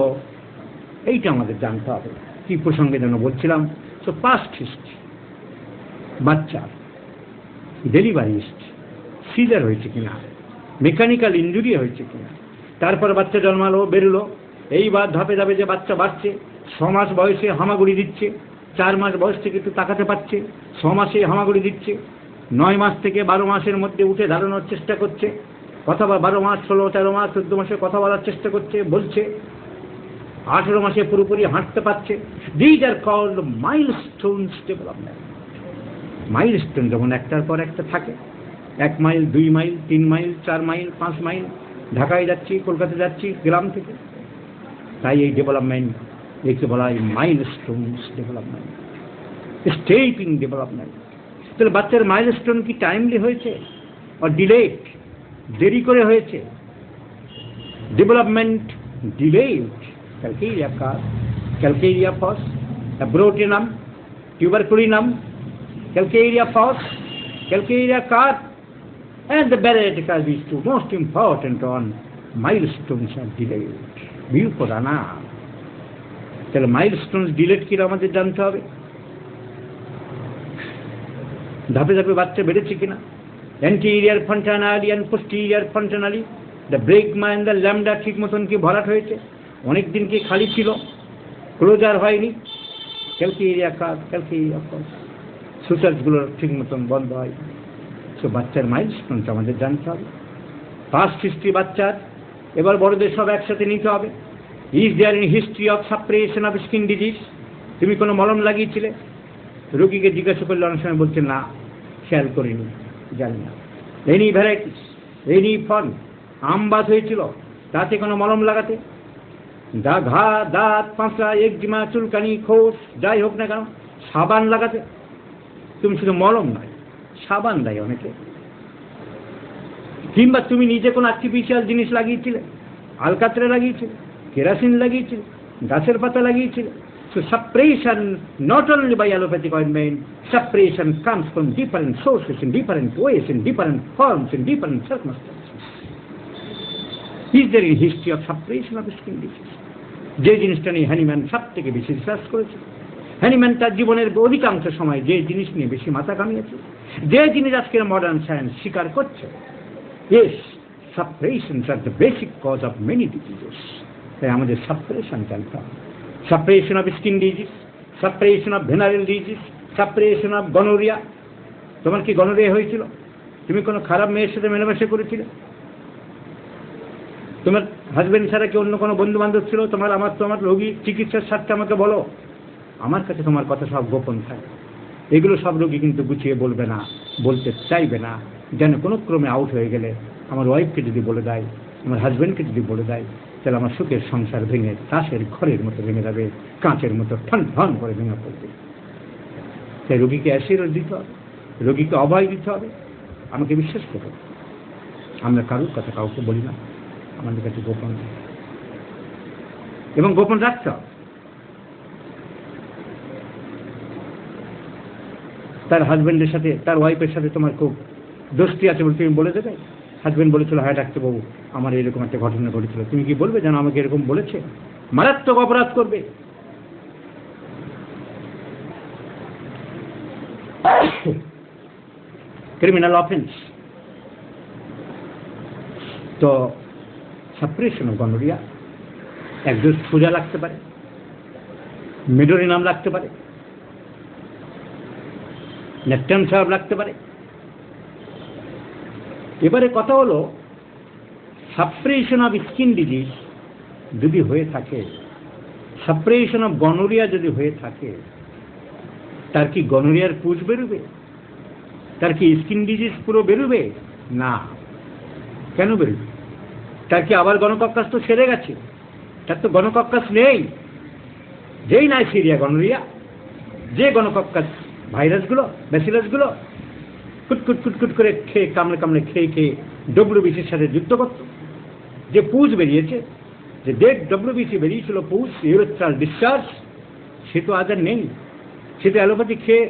এইটা আমাদের জানতে হবে। কি প্রসঙ্গে যেন বলছিলাম? So past history, বাচ্চার delivery history, caesar হয়েছে কিনা, মেকানিক্যাল ইঞ্জুরি হয়েছে কিনা, তারপর বাচ্চা জন্মালো, বেরোলো, এইবার ধাপে ধাপে যে বাচ্চা বাড়ছে, 6 মাস বয়সে হামাগুড়ি দিচ্ছে, 4 মাস বয়স থেকে একটু তাকাতে পারছে, 6 মাসে হামাগুড়ি দিচ্ছে, 9 মাস থেকে 12 মাসের মধ্যে উঠে দাঁড়ানোর চেষ্টা করছে, কথা 12 মাস, 16, 13 মাস, 14 মাসে কথা বলার চেষ্টা করছে, বলছে, 18 মাসে পুরোপুরি হাঁটতে পারছে। These are called milestones development. Milestone যেমন একটার পর একটা থাকে, 1 mile, 2 mile, 3 mile, 4 mile, 5 mile, ঢাকায় যাচ্ছি, কলকাতা যাচ্ছি, গ্রাম থেকে। তাই এই ডেভেলপমেন্ট একে বলা হয় মাইলস্টোনস ডেভেলপমেন্ট, স্টেপিং ডেভেলপমেন্ট। তাহলে বাচ্চার মাইলস্টোন কি টাইমলি হয়েছে আর ডিলেড, দেরি করে হয়েছে? Development delayed, calcarea carb, calcarea phos, abrotanum, tuberculinum, calcaria fos, calcaria carp, and the Baratica, these 2 most important on milestones are delayed. View Purana. তাহলে milestones delayed কি আমাদের জানতে হবে। ধাপে ধাপে বাচ্চা বেড়েছে কিনা, anterior fontanelle and posterior fontanelle, the bregma and the lambda ঠিক মতন কি ভরাট হয়েছে, অনেক দিন কি খালি ছিল, ক্লোজার হয়নি, ক্যালকেরিয়া কার, ক্যালকেরিয়া ফস, সুচার্সগুলো ঠিক মতন বন্ধ হয়। সো বাচ্চার মাইলস্টোনস আমাদের জানতে হবে। পাস্ট হিস্ট্রি বাচ্চার, এবার বড়দের সব একসাথে নিতে হবে। Is there in history of suppression of skin disease? তুমি কোনো মলম লাগিয়েছিলে? রোগীকে জিজ্ঞাসা করলে অনেক সময় বলছে না, খেয়াল করিনি, জানি না। এনি ভ্যারাইটিস, এনি ফর্ম, আমবাত হয়েছিল, তাতে কোনো মলম লাগাতে? ঘা, দাঁত, পাঁচড়া, একজিমা, চুলকানি, খোস, যাই হোক না কেন, সাবান লাগাতে? তুমি শুধু মলম নয়, সাবান দেয় অনেকে। কিংবা তুমি নিজে কোনো আর্টিফিশিয়াল জিনিস লাগিয়েছিলে? আলকাতরা লাগিয়েছিল, কেরাসিন লাগিয়েছিল, গাছের পাতা লাগিয়েছিল। So suppression, not only by allopathic ointment, suppression comes from different sources, in different ways, in different forms, in different circumstances. Is there a history of suppression of skin disease? যে জিনিসটা নিয়ে Hahnemann সব থেকে বেশি research করেছে, Hahnemann তার জীবনের অধিকাংশ সময় যে জিনিস নিয়ে বেশি মাথা কামিয়েছে, যে জিনিস আজকের মডার্ন সায়েন্স স্বীকার করছে, yes, suppressions are the basic cause of many diseases. তাই আমাদের সাপ্রেশন জানতে হবে। Suppression of skin disease, suppression of venereal disease, suppression of gonorrhea. তোমার কি গনোরিয়া হয়েছিল? তুমি কোনো খারাপ মেয়ের সাথে মেলামেশা করেছিলে? তোমার হাজবেন্ড ছাড়া কি অন্য কোনো বন্ধু বান্ধব ছিল? তোমার রোগী চিকিৎসার স্বার্থে আমাকে বলো। আমার কাছে তোমার কথা সব গোপন থাকে। এগুলো সব রোগী কিন্তু গুছিয়ে বলবে না, বলতে চাইবে না, যেন কোনো ক্রমে আউট হয়ে গেলে আমার ওয়াইফকে যদি বলে দেয়, আমার হাজবেন্ডকে যদি বলে দেয়, তাহলে আমার সুখের সংসার ভেঙে তাসের ঘরের মতো ভেঙে যাবে, কাঁচের মতো ঠন ঠন করে ভেঙে পড়বে। তাই রোগীকে অ্যাসিওর দিতে হবে, রোগীকে অভয় দিতে হবে, আমাকে বিশ্বাস করতে হবে। আমরা কারোর কথা কাউকে বলি না, আমাদের কাছে গোপন এবং গোপন রাখতে হবে। তার হাজবেন্ডের সাথে, তার ওয়াইফের সাথে তোমার খুব দোস্তি আছে বলে তুমি বলে দেবে। হাজবেন্ড বলেছিল, হ্যাঁ ডাক্তারবাবু আমার এরকম একটা ঘটনা ঘটেছিল, তুমি কি বলবে যেন আমাকে এরকম বলেছে? মারাত্মক অপরাধ করবে। Criminal offence. তো সাপ্রেশন অফ গনোরিয়া এক ডোজ সুজা লাগতে পারে, মেডোরিনাম লাগতে পারে, নেপটাম সাহেব লাগতে পারে। এবারে কথা হলো, সাপ্রেশন অফ স্কিন ডিজিজ যদি হয়ে থাকে, সাপ্রেশন অফ গনোরিয়া যদি হয়ে থাকে, তার কি গনোরিয়ার পুঁজ বেরোবে? তার কি স্কিন ডিজিজ পুরো বেরোবে? না। কেন বেরোবে? তার কি আবার গনোকক্কাস তো সেরে গেছে? তার তো গনোকক্কাস নেই। যেই নাইজেরিয়া গনোরিয়া, যে গনোকক্কাস ভাইরাসগুলো, ব্যাসিলাসগুলো কুটকুট কুটকুট করে খেয়ে, কামড়ে কামড়ে খেয়ে খেয়ে ডব্লিউবিসির সাথে যুদ্ধ করত, যে পুঁজ বেরিয়েছে, যে ডেড ডব্লিউবিসি বেরিয়েছিল পুঁজ, ইউরেথ্রাল ডিসচার্জ, সে তো আজ আর নেই। সে তো অ্যালোপ্যাথি খেয়ে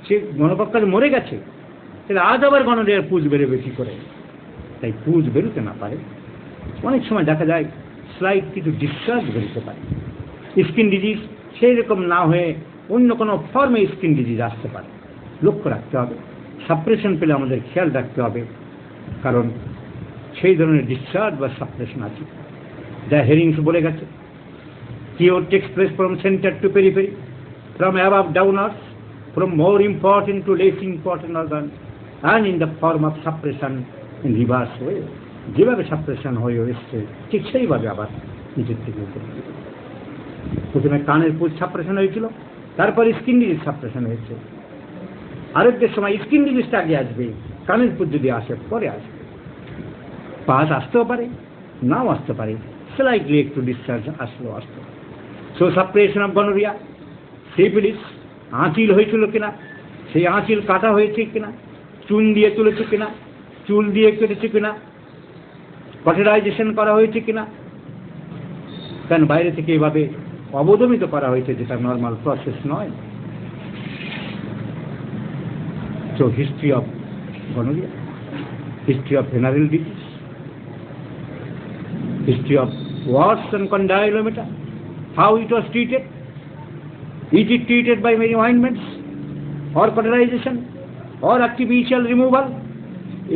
সে গনোকক্কাস মরে গেছে। তাহলে আজ আবার গনোরিয়ার পুঁজ বেরোবে কি করে? তাই পুঁজ বেরোতে না পারে, অনেক সময় দেখা যায় স্লাইড কিছু ডিসচার্জ বেরোতে পারে। স্কিন ডিজিজ সেই রকম না হয়ে অন্য কোনো ফর্মে স্কিন ডিজিজ আসতে পারে, লক্ষ্য রাখতে হবে। সাপ্রেশন পেলে আমাদের খেয়াল রাখতে হবে, কারণ সেই ধরনের ডিসচার্জ বা সাপ্রেশন আছে। যা হেরিংস বলে গেছে, cure takes place from centre to periphery, from above downwards, from more important to less important organ, and in the form of suppression in reverse way. যেভাবে সাপ্রেশন হয়ে এসছে ঠিক সেইভাবে আবার নিজের থেকে উপরে। প্রথমে কানের পুঁজ সাপ্রেশন হয়েছিল, তারপর স্কিন ডিজিজ সাপ্রেশন হয়েছে। আরেকদের সময় স্কিন ডিজিজটা আগে আসবে, কানের পুঁজ যদি আসে পরে আসবে। পাস আসতেও পারে, নাও আসতে পারে, স্লাইটলি একটু ডিসচার্জ আসলেও আসতে পারে। So suppression of gonorrhoea, syphilis, আঁচিল হয়েছিল কিনা, সেই আঁচিল কাটা হয়েছে কিনা, চুন দিয়ে তুলেছে কিনা, চুল দিয়ে কেটেছে কিনা, কটেরাইজেশন করা হয়েছে কিনা, কারণ বাইরে থেকে এভাবে অবদমিত করা হয়েছে, যেটা নর্মাল প্রসেস নয়। So history of gonorrhea, history of venereal disease, history of warts and condylomata, how it was treated, is it treated by many ointments or cauterization or artificial removal,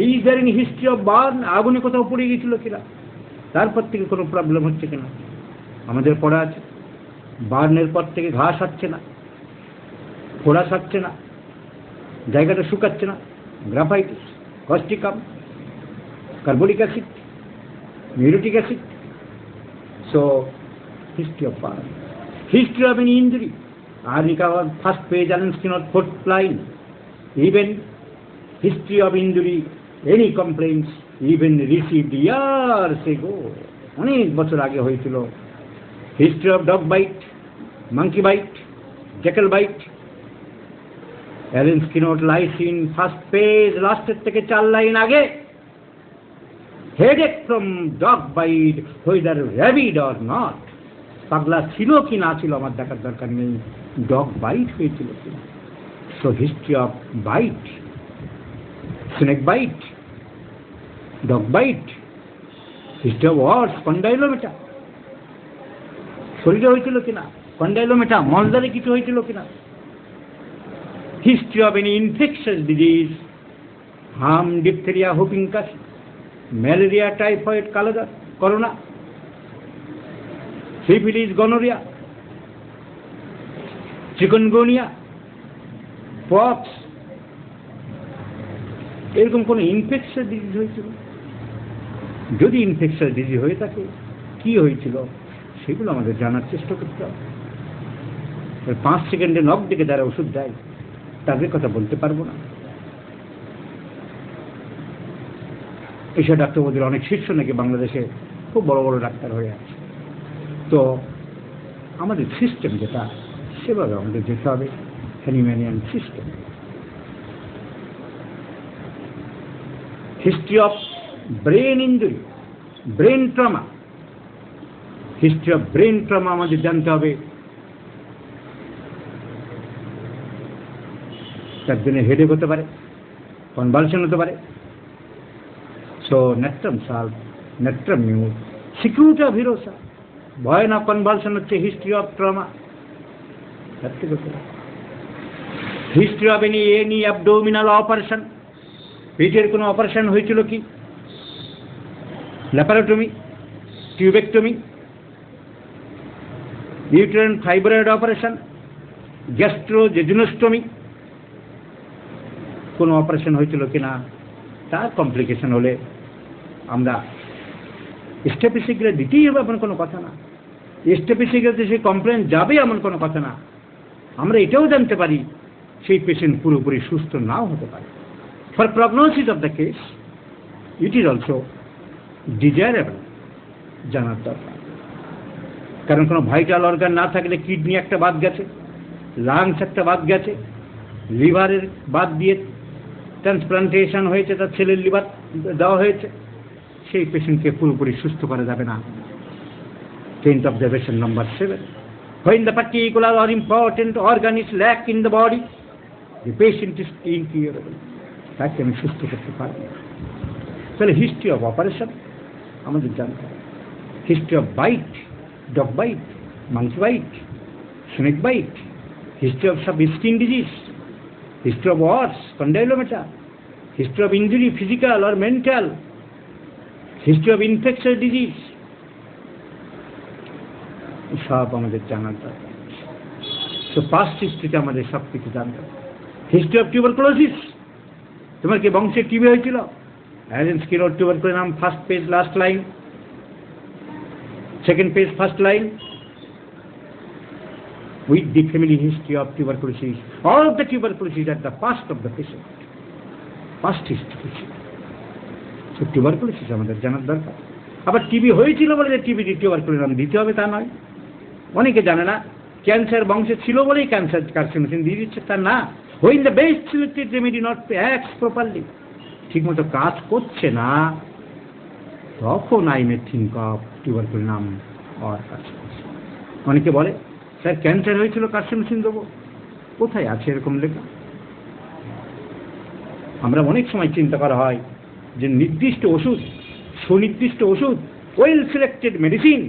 is there any history of burn, আগুনে কোথাও পড়ে গিয়েছিল কিনা, তারপর থেকে কোনো problem হচ্ছে কিনা আমাদের পড়া আছে। বার্নের পর থেকে ঘাস হচ্ছে না, ফোড়া ছাড়ছে না, জায়গাটা শুকাচ্ছে না, graphites, causticum, carbolic acid, muriatic acid. So history of burn, history of any injury, আর রিকভার first page Allen Skinner fourth line, even history of injury, any complaints even received years ago, অনেক বছর আগে হয়েছিল। History of dog bite, monkey bite, jackal bite, Allen Skinner lyssin first page লাস্টের থেকে 4 line আগে। Headache from dog bite whether rabid or not. পাগলা ছিল কি না ছিল আমার দেখার দরকার নেই, ডগ বাইট হয়েছিল কিনা। So history of bite, snake bite, dog bite, history of warts, condylomata, শরীরে হয়েছিল কিনা, কন্ডাইলোমেটা মলদারে কিছু হয়েছিল কিনা। History of any infectious disease, হাম, ডিপথেরিয়া, হুপিং কাশ, ম্যালেরিয়া, টাইফয়েড, কালোজ্বর, corona, syphilis, gonorrhoea, chikungunya, pox, এরকম কোন ইনফেকশাস ডিজিজ হয়েছিল? যদি ইনফেকশাস ডিজিজ হয়ে থাকে কি হয়েছিল সেগুলো আমাদের জানার চেষ্টা করতে হবে। 5 সেকেন্ডে নখ ডেকে যারা ওষুধ দেয় তাদের কথা বলতে পারবো না। এসব ডাক্তারবাবুদের অনেক শীর্ষ নাকি বাংলাদেশে খুব বড় বড় ডাক্তার হয়ে আছে। তো আমাদের সিস্টেম যেটা সেভাবে আমাদের যেতে হবে, Hahnemannian system. History of brain injury, brain trauma, history of brain trauma আমাদের জানতে হবে। তার জন্য হেডেক হতে পারে, কনভালশন হতে পারে। So natrum sulph, natrum mur, cicuta virosa, ভয় না কনভালশন হচ্ছে history of trauma. History of any abdominal operation, পেটের কোনো অপারেশন হয়েছিল কি, laparotomy, tubectomy, uterine fibroid operation, gastrojejunostomy, কোনো অপারেশন হয়েছিল কিনা। তার কমপ্লিকেশন হলে আমরা স্টেপিসিগ্রে দিতেই হবে এমন কোনো কথা না, স্টেপিসিগ্রেতে সেই কমপ্লেন যাবে এমন কোনো কথা না। আমরা এটাও জানতে পারি সেই পেশেন্ট পুরোপুরি সুস্থ নাও হতে পারে। For prognosis of the case it is also desirable, জানার দরকার। কারণ কোনো ভাইটাল অর্গান না থাকলে কিডনি একটা বাদ গেছে, লাংস একটা বাদ গেছে, লিভারের বাদ দিয়ে ট্রান্সপ্লান্টেশন হয়েছে, তার ছেলের লিভার দেওয়া হয়েছে, সেই পেশেন্টকে পুরোপুরি সুস্থ করা যাবে না। 10th observation number 7, when the particular or important organ is lack in the body, the patient is incurable, তাকে আমি সুস্থ করতে পারব না। তাহলে হিস্ট্রি অফ অপারেশন আমাদের জানতে হবে। History of bite, dog bite, monkey bite, snake bite, history of সব skin disease, history of warts, condylomata, history of injury physical or mental, history of infectious disease, সব আমাদের জানার দরকার। তো পাস্ট হিস্ট্রিতে আমাদের সব কিছু জানতে হবে। হিস্ট্রি অফ টিউবারকুলোসিস, তোমার কি বংশে টিবি হয়েছিল? Allen Skinner tuberculinum, first page last line, second page first line, with the family history of tuberculosis. All of the tuberculosis at the past of the patient, past history. So tuberculosis আমাদের জানার দরকার। আবার TB হয়েছিল বলে যে TB টিউবারকুলোনাম দিতে হবে তা নয়। অনেকে জানে না ক্যান্সার বংশে ছিল বলেই ক্যান্সার কার্সিনোসিন দিয়ে দিচ্ছে, তা না। when the best selected remedy not acts properly, ঠিক মতো কাজ করছে না, তখন I may think of tuberculosis or carcinosin. অনেকে বলে স্যার ক্যান্সার হয়েছিল কার্সিনোসিন দেবো, কোথায় আছে এরকম লেখা? আমরা অনেক সময় চিন্তা করা হয় যে নির্দিষ্ট ওষুধ, সুনির্দিষ্ট ওষুধ, ওয়েল সিলেক্টেড মেডিসিন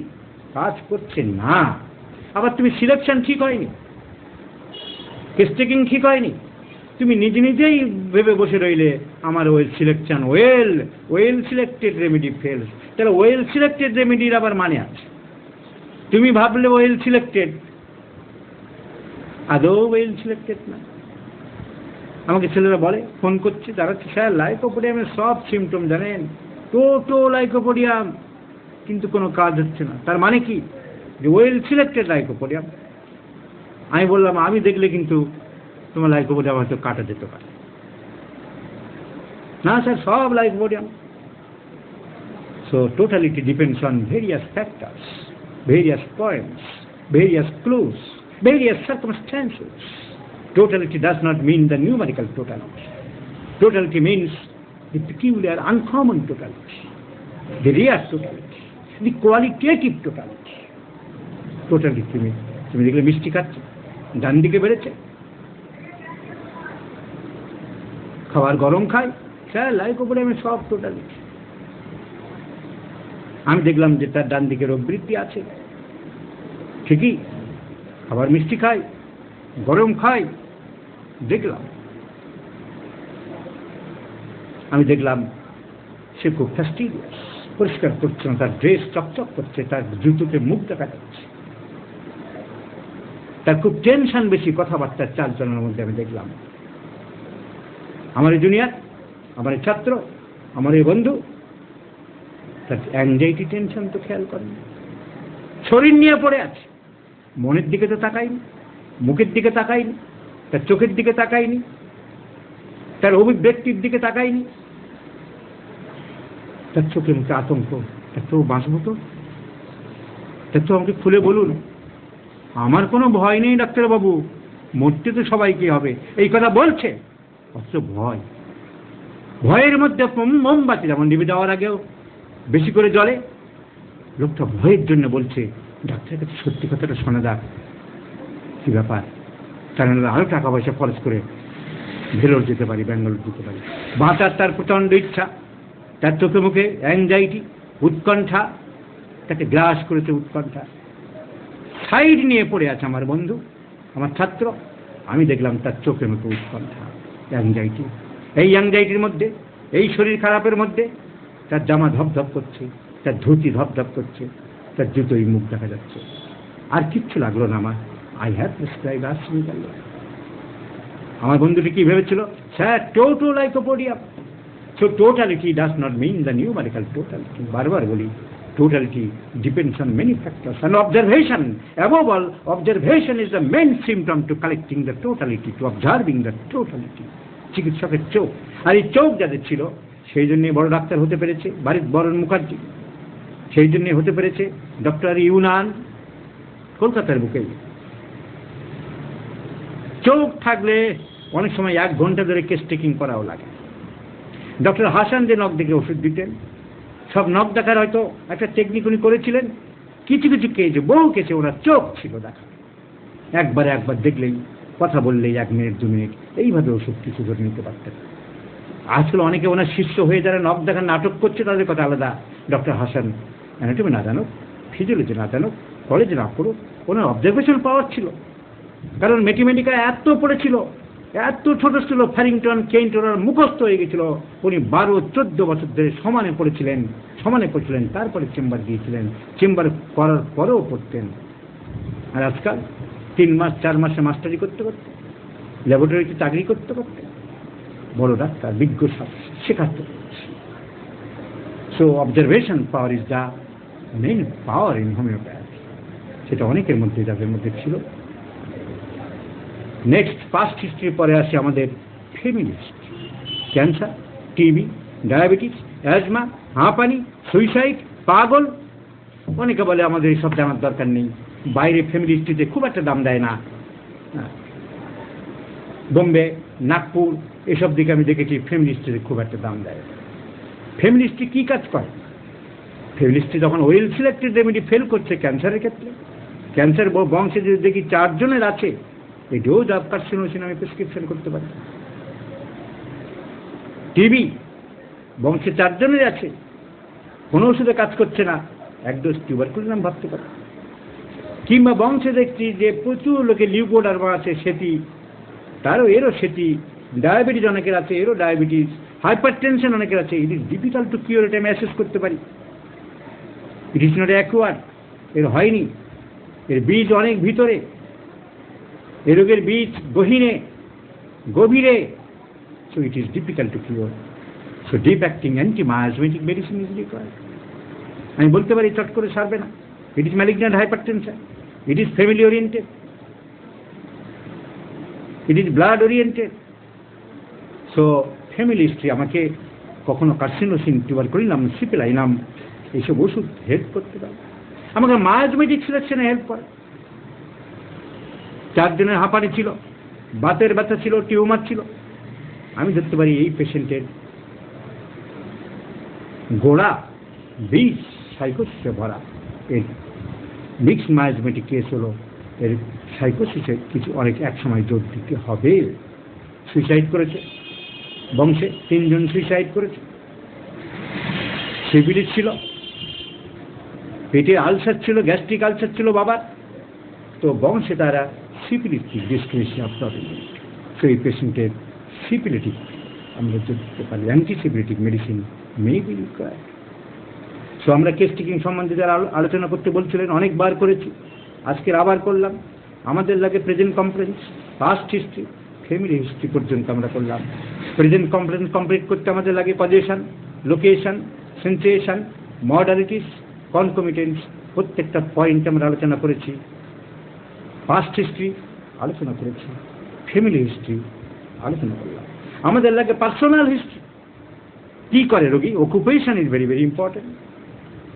কাজ করছে না। আবার তুমি সিলেকশন ঠিক হয়নি, টেস্টিং ঠিক হয়নি, তুমি নিজে নিজেই ভেবে বসে রইলে আমার well selection, well selected remedy fails. তাহলে ওয়েল সিলেক্টেড রেমেডির আবার মানে আছে। তুমি ভাবলে ওয়েল সিলেক্টেড, আদৌ ওয়েল সিলেক্টেড না। আমাকে ছেলেরা বলে, ফোন করছে, দাঁড়াচ্ছে, স্যার লাইকোপোডিয়ামের সব সিমটম জানেন, টোটো লাইকোপোডিয়াম, কিন্তু কোনো কাজ হচ্ছে না। তার মানে কি? যে ওয়েল সিলেক্টেড লাইকোপোডিয়াম। আমি বললাম আমি দেখলে কিন্তু তোমার লাইকোপোডিয়াম হয়তো কাটা যেতে পারে না স্যার, সব lycopodium. So totality depends on various factors, various points, various clues, various circumstances. Totality does not mean the numerical totality. Totality means the peculiar, uncommon totality. the real totality, the qualitative totality. Totality তুমি দেখলে মিষ্টি খাচ্ছে, ডান দিকে বেড়েছে, খাবার গরম খায়, sir like ওপরে আমি সব টোটালিটি। আমি দেখলাম যে তার ডান দিকে রোগ বৃদ্ধি আছে, ঠিকই খাবার মিষ্টি খায়, গরম খায়, দেখলাম। আমি দেখলাম সে খুব ফ্যাস্টিডিয়াস, পরিষ্কার পরিচ্ছন্ন, তার ড্রেস চকচক করছে, তার জুতোতে মুখ দেখা যাচ্ছে, তার খুব টেনশন বেশি কথাবার্তার চালচলনের মধ্যে আমি দেখলাম। আমার এই জুনিয়র, আমার এই ছাত্র, আমার এই বন্ধু, তার অ্যাংজাইটি টেনশন তো খেয়াল করেন, শরীর নিয়ে পড়ে আছে, মনের দিকে তো তাকাইনি, মুখের দিকে তাকাইনি, তার চোখের দিকে তাকাইনি, তার অভিব্যক্তির দিকে তাকাইনি, তার চোখে মুখে আতঙ্ক। তার তো বাঁচব তো, তার তো আমাকে খুলে বলুন, আমার কোনো ভয় নেই ডাক্তারবাবু, মরতে তো সবাইকে হবে, এই কথা বলছে, অথচ ভয়, ভয়ের মধ্যে মোমবাতি যেমন নিভে দেওয়ার আগেও বেশি করে জ্বলে, লোকটা ভয়ের জন্য বলছে ডাক্তারের কাছে সত্যি কথাটা শোনা যাক, কি ব্যাপার, কারণ আরো টাকা পয়সা খরচ করে ভেলোর যেতে পারি, ব্যাঙ্গালোর যেতে পারি। বাঁচার তার প্রচণ্ড ইচ্ছা, তার চোখে মুখে অ্যাংজাইটি, উৎকণ্ঠা, তাকে গ্রাস করেছে উৎকণ্ঠা। সাইড নিয়ে পড়ে আছে আমার বন্ধু, আমার ছাত্র, আমি দেখলাম তার চোখে মুখে উৎকণ্ঠা, অ্যাংজাইটি। এই অ্যাংজাইটির মধ্যে, এই শরীর খারাপের মধ্যে তার জামা ধপধপ করছে, তার ধুতি ধপধপ করছে, তার জুতোই মুখ দেখা যাচ্ছে, আর কিচ্ছু লাগলো না আমার। I have prescribed arsenic. আমার বন্ধুটি কি ভেবেছিল, sir টোটোলাইকোপোডিয়াম। So totality does not mean the numerical totality. বারবার বলি, totality depends on many factors and observation. Above all, observation is the main symptom to collecting the totality, to observing the totality. চিকিৎসকের চোখ, আর এই চোখ যাদের ছিল সেই জন্য বড় ডাক্তার হতে পেরেছে বারিক বরণ মুখার্জি, সেই জন্য হতে পেরেছে ডক্টর ইউনান কলকাতার বুকে। চোখ থাকলে অনেক সময় 1 ঘন্টা ধরে কেস টেকিং করাও লাগে। ডক্টর হাসান যে নখ দেখে ওষুধ দিতেন, সব নখ দেখার হয়তো একটা টেকনিক উনি করেছিলেন। কিছু কিছু কেসে, বহু কেসে ওনার চোখ ছিল দেখা, একবার দেখলেই, কথা বললেই 1 মিনিট 2 মিনিট এইভাবে ওষুধ কিছু ধরে নিতে পারতেন। আজকাল অনেকে ওনার শিষ্য হয়ে যারা নখ দেখার নাটক করছে, তাদের কথা আলাদা। ডক্টর হাসান অ্যানাটমি না জানুক, ফিজিওলজি না জানুক, কলেজে না পড়ুক, ওনার অবজারভেশন পাওয়ার ছিল, কারণ ম্যাথমেটিক্যাল এত পড়েছিল, এত ছোট ছিল, ফ্যারিংটন কেইন্টনের মুখস্থ হয়ে গেছিল। উনি 12-14 বছর ধরে সমানে পড়েছিলেন, তারপরে চেম্বার গিয়েছিলেন, চেম্বার করার পরেও পড়তেন। আর আজকাল 3 মাস 4 মাসে মাস্টারি করতে করতে, ল্যাবরেটরিতে চাকরি করতে করতে, বড় ডাক্তার বিজ্ঞ শেখাতে। So observation power is the main power in homeopathy, সেটা অনেকের মধ্যে, যাদের মধ্যে ছিল। নেক্সট, পাস্ট হিস্ট্রি পরে আসে আমাদের family history. Cancer, TB, diabetes, asthma, হাঁপানি, সুইসাইড, পাগল। অনেকে বলে আমাদের এইসব জানার দরকার নেই, বাইরে ফ্যামিলি হিস্ট্রিতে খুব একটা দাম দেয় না। বোম্বে, নাগপুর এসব দিকে আমি দেখেছি ফ্যামিলি হিস্ট্রিতে খুব একটা দাম দেয়। ফ্যামিলি হিস্ট্রি কী কাজ করে? ফ্যামিলি হিস্ট্রি যখন ওয়েল সিলেক্টেড রেমেডি ফেল করছে ক্যান্সারের ক্ষেত্রে, ক্যান্সার বংশে যদি দেখি 4 জনের আছে, এই ডোজ অফ কার্সিনোসিন আমি প্রেসক্রিপশন করতে পারি। টিবি বংশে 4 জনের আছে, কোনো ওষুধে কাজ করছে না, 1 ডোজ টিউবারকুলোজ আমি ভাবতে পারি। কিংবা বংশে দেখছি যে প্রচুর লোকে লিউকোডার্মা আছে, সেটি, এরও সেটি, ডায়াবেটিস অনেকের আছে, এরও ডায়াবেটিস, হাইপার টেনশন অনেকের আছে। ইট ইজ ডিফিকাল্ট টু কিওর, এটা আমি অ্যাসেস করতে পারি। ইট ইজ নট অ্যাকুয়ার্ড, এর হয়নি, এর বীজ অনেক ভিতরে, এই রোগের বীজ গভীরে। So it is difficult to cure. So deep acting antimiasmatic medicine is required. আমি বলতে পারি চট করে সারবে না। It is malignant hypertension, it is family oriented, it is blood oriented. So family history আমাকে কখনো কার্সিনোসিন, টিউবারকুলিনাম, সিপিলাইনাম এইসব ওষুধ হেল্প করতে পারে, আমাকে মায়াজমেটিক সিলেকশনে হেল্প করে। 4 জনের হাঁপানি ছিল, বাতের ব্যথা ছিল, টিউমার ছিল, আমি ধরতে পারি এই পেশেন্টের গোড়া বীজ সাইকোসিসে ভরা। এর মিক্সড মায়াজমেটিক কেস হলো, এর সাইকোসিসে কিছু অনেক এক সময় জোর দিতে হবে। সুইসাইড করেছে বংশে, 3 জন সুইসাইড করেছে। সিফিলিস ছিল, পেটে আলসার ছিল, গ্যাস্ট্রিক আলসার ছিল বাবার, তো বংশে তারা syphilitic description of problem. So এই পেশেন্টের সিফিলিটিক আমরা দিতে পারি, antisyphilitic medicine may be required. So আমরা কেস টেকিং সম্বন্ধে যারা আলোচনা করতে বলছিলেন অনেকবার করেছি, আজকের আবার করলাম। আমাদের লাগে present complaints, past history, family history পর্যন্ত আমরা করলাম। প্রেজেন্ট কমপ্লেন্স কমপ্লিট করতে আমাদের লাগে position, location, sensation, modalities, concomitants, প্রত্যেকটা পয়েন্ট আমরা আলোচনা করেছি। পাস্ট হিস্ট্রি আলোচনা করেছি, ফ্যামিলি হিস্ট্রি আলোচনা করলাম। আমাদের লাগে পার্সোনাল হিস্ট্রি, কি করে রোগী, occupation is very very important.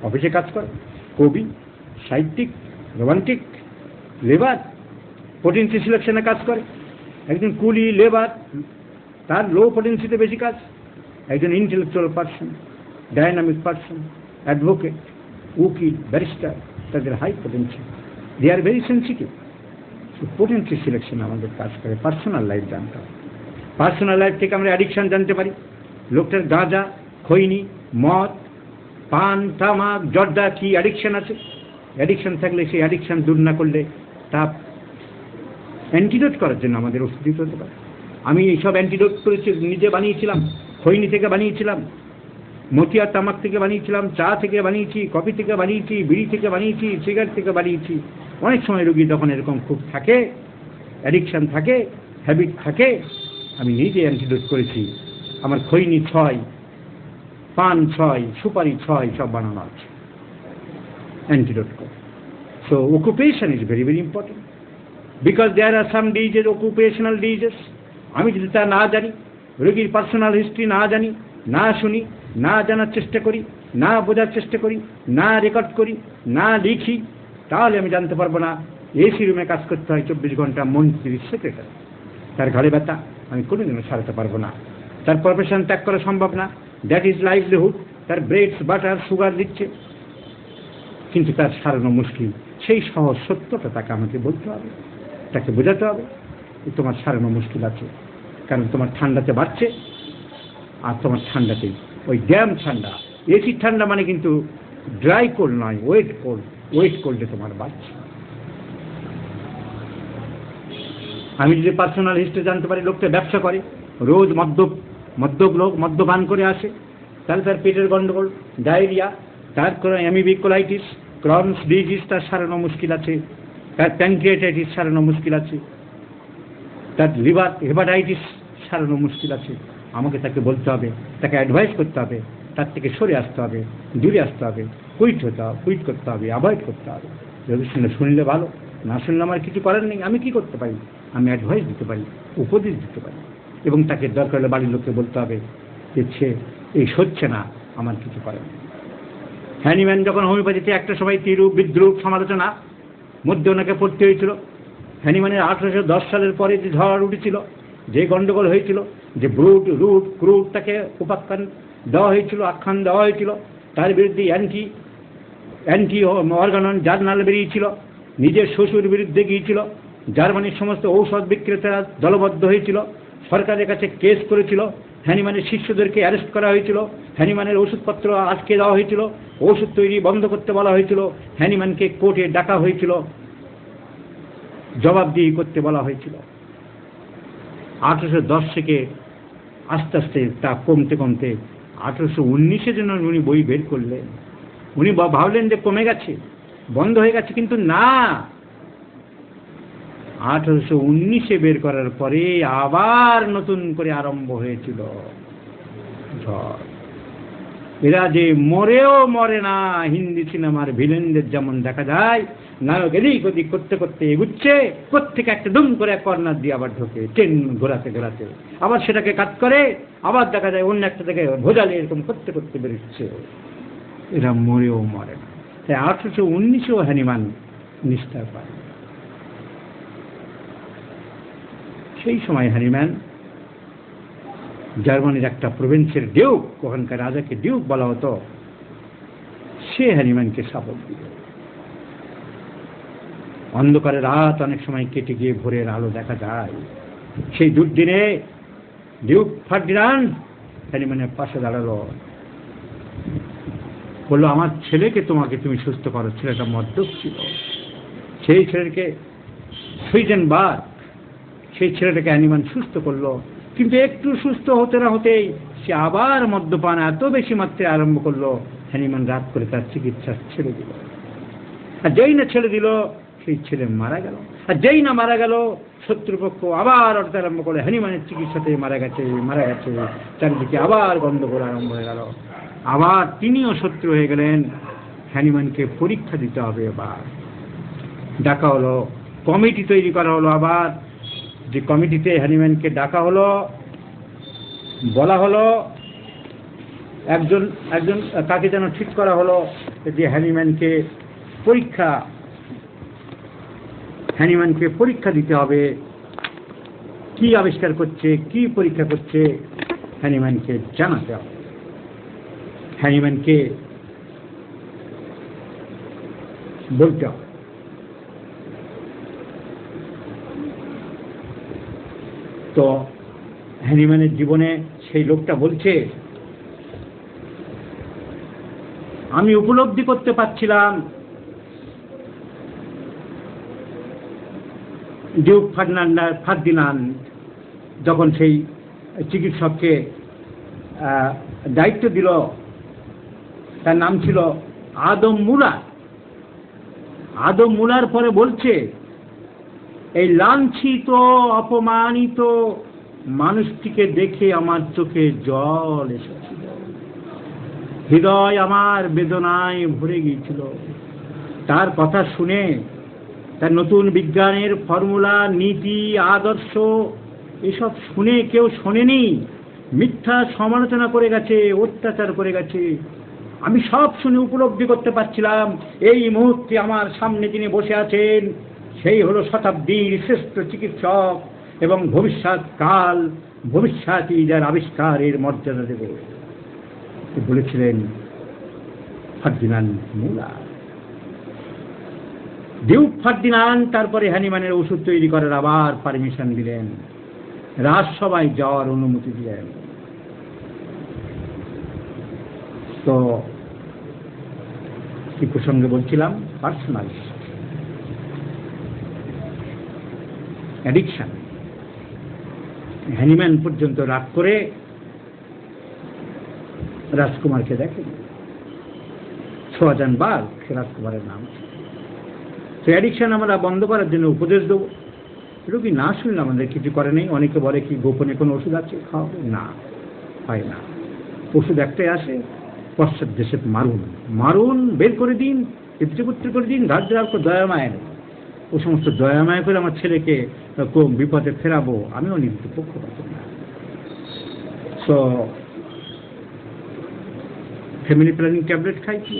অফিসে কাজ করে, কবি, সাহিত্যিক, রোমান্টিক, লেবার, পোটেন্সি সিলেকশনে কাজ করে। একজন কুলি, লেবার, তার লো পোটেন্সিতে বেশি কাজ। একজন intellectual person, dynamic person, advocate, উকিল, ব্যারিস্টার, তাদের high potency, they are very sensitive. Potency selection আমাদের কাজ করে। পার্সোনাল লাইফ জানতে হবে। পার্সোনাল লাইফ থেকে আমরা অ্যাডিকশান জানতে পারি। লোকটার গাঁজা, খৈনি, মদ, পান, তামাক, জর্দা কি অ্যাডিকশান আছে। অ্যাডিকশান থাকলে সেই অ্যাডিকশান দূর না করলে তা অ্যান্টিডোট করার জন্য আমাদের ওষুধ দিতে হতে পারে। আমি এইসব অ্যান্টিডোট করেছি, নিজে বানিয়েছিলাম, খৈনি থেকে বানিয়েছিলাম, মতিয়া তামাক থেকে বানিয়েছিলাম, চা থেকে বানিয়েছি, কফি থেকে বানিয়েছি, বিড়ি থেকে বানিয়েছি, সিগারেট থেকে বানিয়েছি। অনেক সময় রোগী যখন এরকম খুব থাকে, অ্যাডিকশান থাকে, হ্যাবিট থাকে, আমি নিজে অ্যান্টিডোট করেছি। আমার খৈনি 6, পান 6, সুপারি 6, সব বানানো আছে অ্যান্টিডোট করে। So occupation is very very important, because there are some disease, occupational disease. আমি যদি তা না জানি, রোগীর পার্সোনাল হিস্ট্রি না জানি, না শুনি, না জানার চেষ্টা করি, না বোঝার চেষ্টা করি, না রেকর্ড করি, না লিখি, তাহলে আমি জানতে পারবো না এসি রুমে কাজ করতে হয় 24 ঘন্টা মন্ত্রীর সেক্রেটারি। তার ঘাড়ে ব্যথা আমি কোনোদিনও সারাতে পারবো না। তার প্রফেশন ত্যাগ করা সম্ভব না, দ্যাট ইজ লাইভলিহুড। তার ব্রেডস, বাটার, সুগার দিচ্ছে, কিন্তু তার সারানো মুশকিল। সেই সহজ সত্যটা তাকে আমাকে বলতে হবে, তাকে বোঝাতে হবে তোমার সারানো মুশকিল আছে, কারণ তোমার ঠান্ডাতে বাড়ছে, আর তোমার ঠান্ডাতেই ওই ড্যাম ঠান্ডা। এসি ঠান্ডা মানে কিন্তু ড্রাই কোল্ড নয়, ওয়েট কোল্ড। ওয়েট কোল্ডে তোমার বাড়ছে। আমি যদি পার্সোনাল হিস্ট্রি জানতে পারি, লোকটা ব্যবসা করে, রোজ মদ্যপ লোক মদ্যপান করে আসে, তাহলে তার পেটের গন্ডগোল, ডায়রিয়া, তার অ্যামিবিকোলাইটিস, ক্রনস ডিজিজ তার সারানো মুশকিল আছে, তার প্যানক্রিয়াটাইটিস সারানো মুশকিল আছে, তার লিভার হেপাটাইটিস সারানো মুশকিল আছে। আমাকে তাকে বলতে হবে, তাকে অ্যাডভাইস করতে হবে, তার থেকে সরে আসতে হবে, দূরে আসতে হবে, কুইট করতে হবে, অ্যাভয়েড করতে হবে। যদি শুনলে ভালো, না শুনলে আমার কিছু করার নেই। আমি কি করতে পারি? আমি অ্যাডভাইস দিতে পারি, উপদেশ দিতে পারি, এবং তাকে দরকার হলে বাড়ির লোককে বলতে হবে যে সে এই সচ্ছে না, আমার কিছু করার নেই। হ্যানিম্যান যখন হোমিওপ্যাথিতে একটা সময় তীরূপ বিদ্রূপ সমালোচনা মধ্যে ওনাকে পড়তে হয়েছিল। হ্যানিম্যানের 1810 সালের পরে যে ঝড় উঠেছিল, যে গন্ডগোল হয়েছিল, যে রুট ক্রুড তাকে উপাখ্যান দেওয়া হয়েছিল, আখ্যান দেওয়া হয়েছিল, তার বিরুদ্ধে অ্যান্টি অর্গানন জার্নাল বেরিয়েছিল, নিজের শ্বশুর বিরুদ্ধে গিয়েছিল, জার্মানির সমস্ত ঔষধ বিক্রেতারা দলবদ্ধ হয়েছিল, সরকারের কাছে কেস করেছিল, হ্যানিম্যানের শিষ্যদেরকে অ্যারেস্ট করা হয়েছিল, হ্যানিম্যানের ওষুধপত্র আটকে দেওয়া হয়েছিল, ওষুধ তৈরি বন্ধ করতে বলা হয়েছিল, হ্যানিম্যানকে কোর্টে ডাকা হয়েছিল, জবাবদিহি করতে বলা হয়েছিল। 1810 থেকে আস্তে আস্তে তা কমতে 1819-এ যেন উনি বই বের করলেন। উনি ভাবলেন যে কমে গেছে, বন্ধ হয়ে গেছে, কিন্তু না, 1819-এ বের করার পরে আবার নতুন করে আরম্ভ হয়েছিল ঝড়। এরা যে মরেও মরে না, হিন্দি সিনেমার ভিলেনদের যেমন দেখা যায়, নায়ক এদিক ওদিক করতে করতে এগুচ্ছে, প্রত্যেকে একটা দুম করে কর্নার দিয়ে আবার ঢোকে, ট্রেন ঘোরাতে ঘোরাতে, আবার সেটাকে কাট করে, আবার দেখা যায় অন্য একটা থেকে ভোজালে, এরকম করতে করতে বেরোচ্ছে। এরা মরেও মরে না। তাই 1819-এও হ্যানিম্যান নিস্তার পায়। সেই সময় হ্যানিম্যান জার্মানির একটা প্রভিন্সের ডিউক, ওখানকার রাজাকে ডিউক বলা হতো, সে হ্যানিম্যানকে সাপোর্ট দিল। অন্ধকারে রাত অনেক সময় কেটে গিয়ে ভোরের আলো দেখা যায়। সেই দুর্দিনে ডিউক ফার্ডিনান্ড হ্যানিম্যানের পাশে দাঁড়ালো, বললো, আমার ছেলেকে তুমি সুস্থ করো। ছেলেটা মদ্যপ ছিল। সেই ছেলেকে সুইজেনবার্গ, সেই ছেলেটাকে হ্যানিম্যান সুস্থ করলো। কিন্তু একটু সুস্থ হতে না হতেই সে আবার মদ্যপান এত বেশি মাত্রায় আরম্ভ করলো, হ্যানিম্যান রাত করে তার চিকিৎসা ছেড়ে দিল। আর যেই না ছেড়ে দিল, সেই ছেলে মারা গেল। আর যেই না মারা গেল, শত্রুপক্ষ আবার অর্থ আরম্ভ করে হ্যানিম্যানের চিকিৎসাতে মারা গেছে। চারিদিকে আবার গন্ডগোল আরম্ভ হয়ে গেল। আবার তিনিও শত্রু হয়ে গেলেন। হ্যানিম্যানকে পরীক্ষা দিতে হবে। আবার ডাকা হলো, কমিটি তৈরি করা হলো। আবার যে কমিটিতে হ্যানিম্যানকে ডাকা হলো, বলা হলো, একজন কাকে যেন ঠিক করা হলো যে হ্যানিম্যানকে পরীক্ষা দিতে হবে। কি আবিষ্কার করছে, কি পরীক্ষা করছে, হ্যানিম্যানকে জানাতে হবে। হ্যানিম্যানকে বলতে হবে। তো হ্যানিম্যানের জীবনে সেই লোকটা বলছে, আমি উপলব্ধি করতে পারছিলাম ডিউক ফার্ডিনান্ড যখন সেই চিকিৎসককে দায়িত্ব দিল, তার নাম ছিল আদম মুলার পরে বলছে, এই লাঞ্ছিত অপমানিত মানুষটিকে দেখে আমার চোখে জল এসেছিল, হৃদয় আমার বেদনায় ভরে গিয়েছিল। তার কথা শুনে, তার নতুন বিজ্ঞানের ফর্মুলা, নীতি, আদর্শ এসব শুনে কেউ শোনেনি। মিথ্যা সমালোচনা করে গেছে, অত্যাচার করে গেছে। আমি সব শুনে উপলব্ধি করতে পারছিলাম, এই মুহূর্তে আমার সামনে যিনি বসে আছেন সেই হলো শতাব্দীর শ্রেষ্ঠ চিকিৎসক এবং ভবিষ্যৎই যার আবিষ্কারের মর্যাদা দেবে, বলেছিলেন ফার্ডিনান্ড মুলার। ডিউক ফার্ডিনান্ড তারপরে হ্যানিম্যানের ওষুধ তৈরি করার আবার পারমিশন দিলেন, রাজসভায় যাওয়ার অনুমতি দিলেন। তো কি প্রসঙ্গে বলছিলাম? Personal addiction. হ্যানিম্যান পর্যন্ত রাগ করে রাজকুমারকে দেখেন। সুইজেনবার্গ রাজকুমারের নাম। তো অ্যাডিকশন আমরা বন্ধ করার জন্য উপদেশ দেব। রোগী না শুনলে আমাদের কিছু করে নেই। অনেকে বলে কি গোপনে কোনো ওষুধ আছে, খাওয়াবে না, হয় না। ওষুধ একটাই আসে, পশ্চাৎ দেশে মারুন, বের করে দিন, পিতৃপুত্র করে দিন, রাজ্য দয়ামায়। ও সমস্ত দয়ামায় করে আমার ছেলেকে বিপদে ফেরাবো, আমিও নিজেকে পক্ষপাত না। সো ফ্যামিলি প্ল্যানিং ট্যাবলেট খাই কি?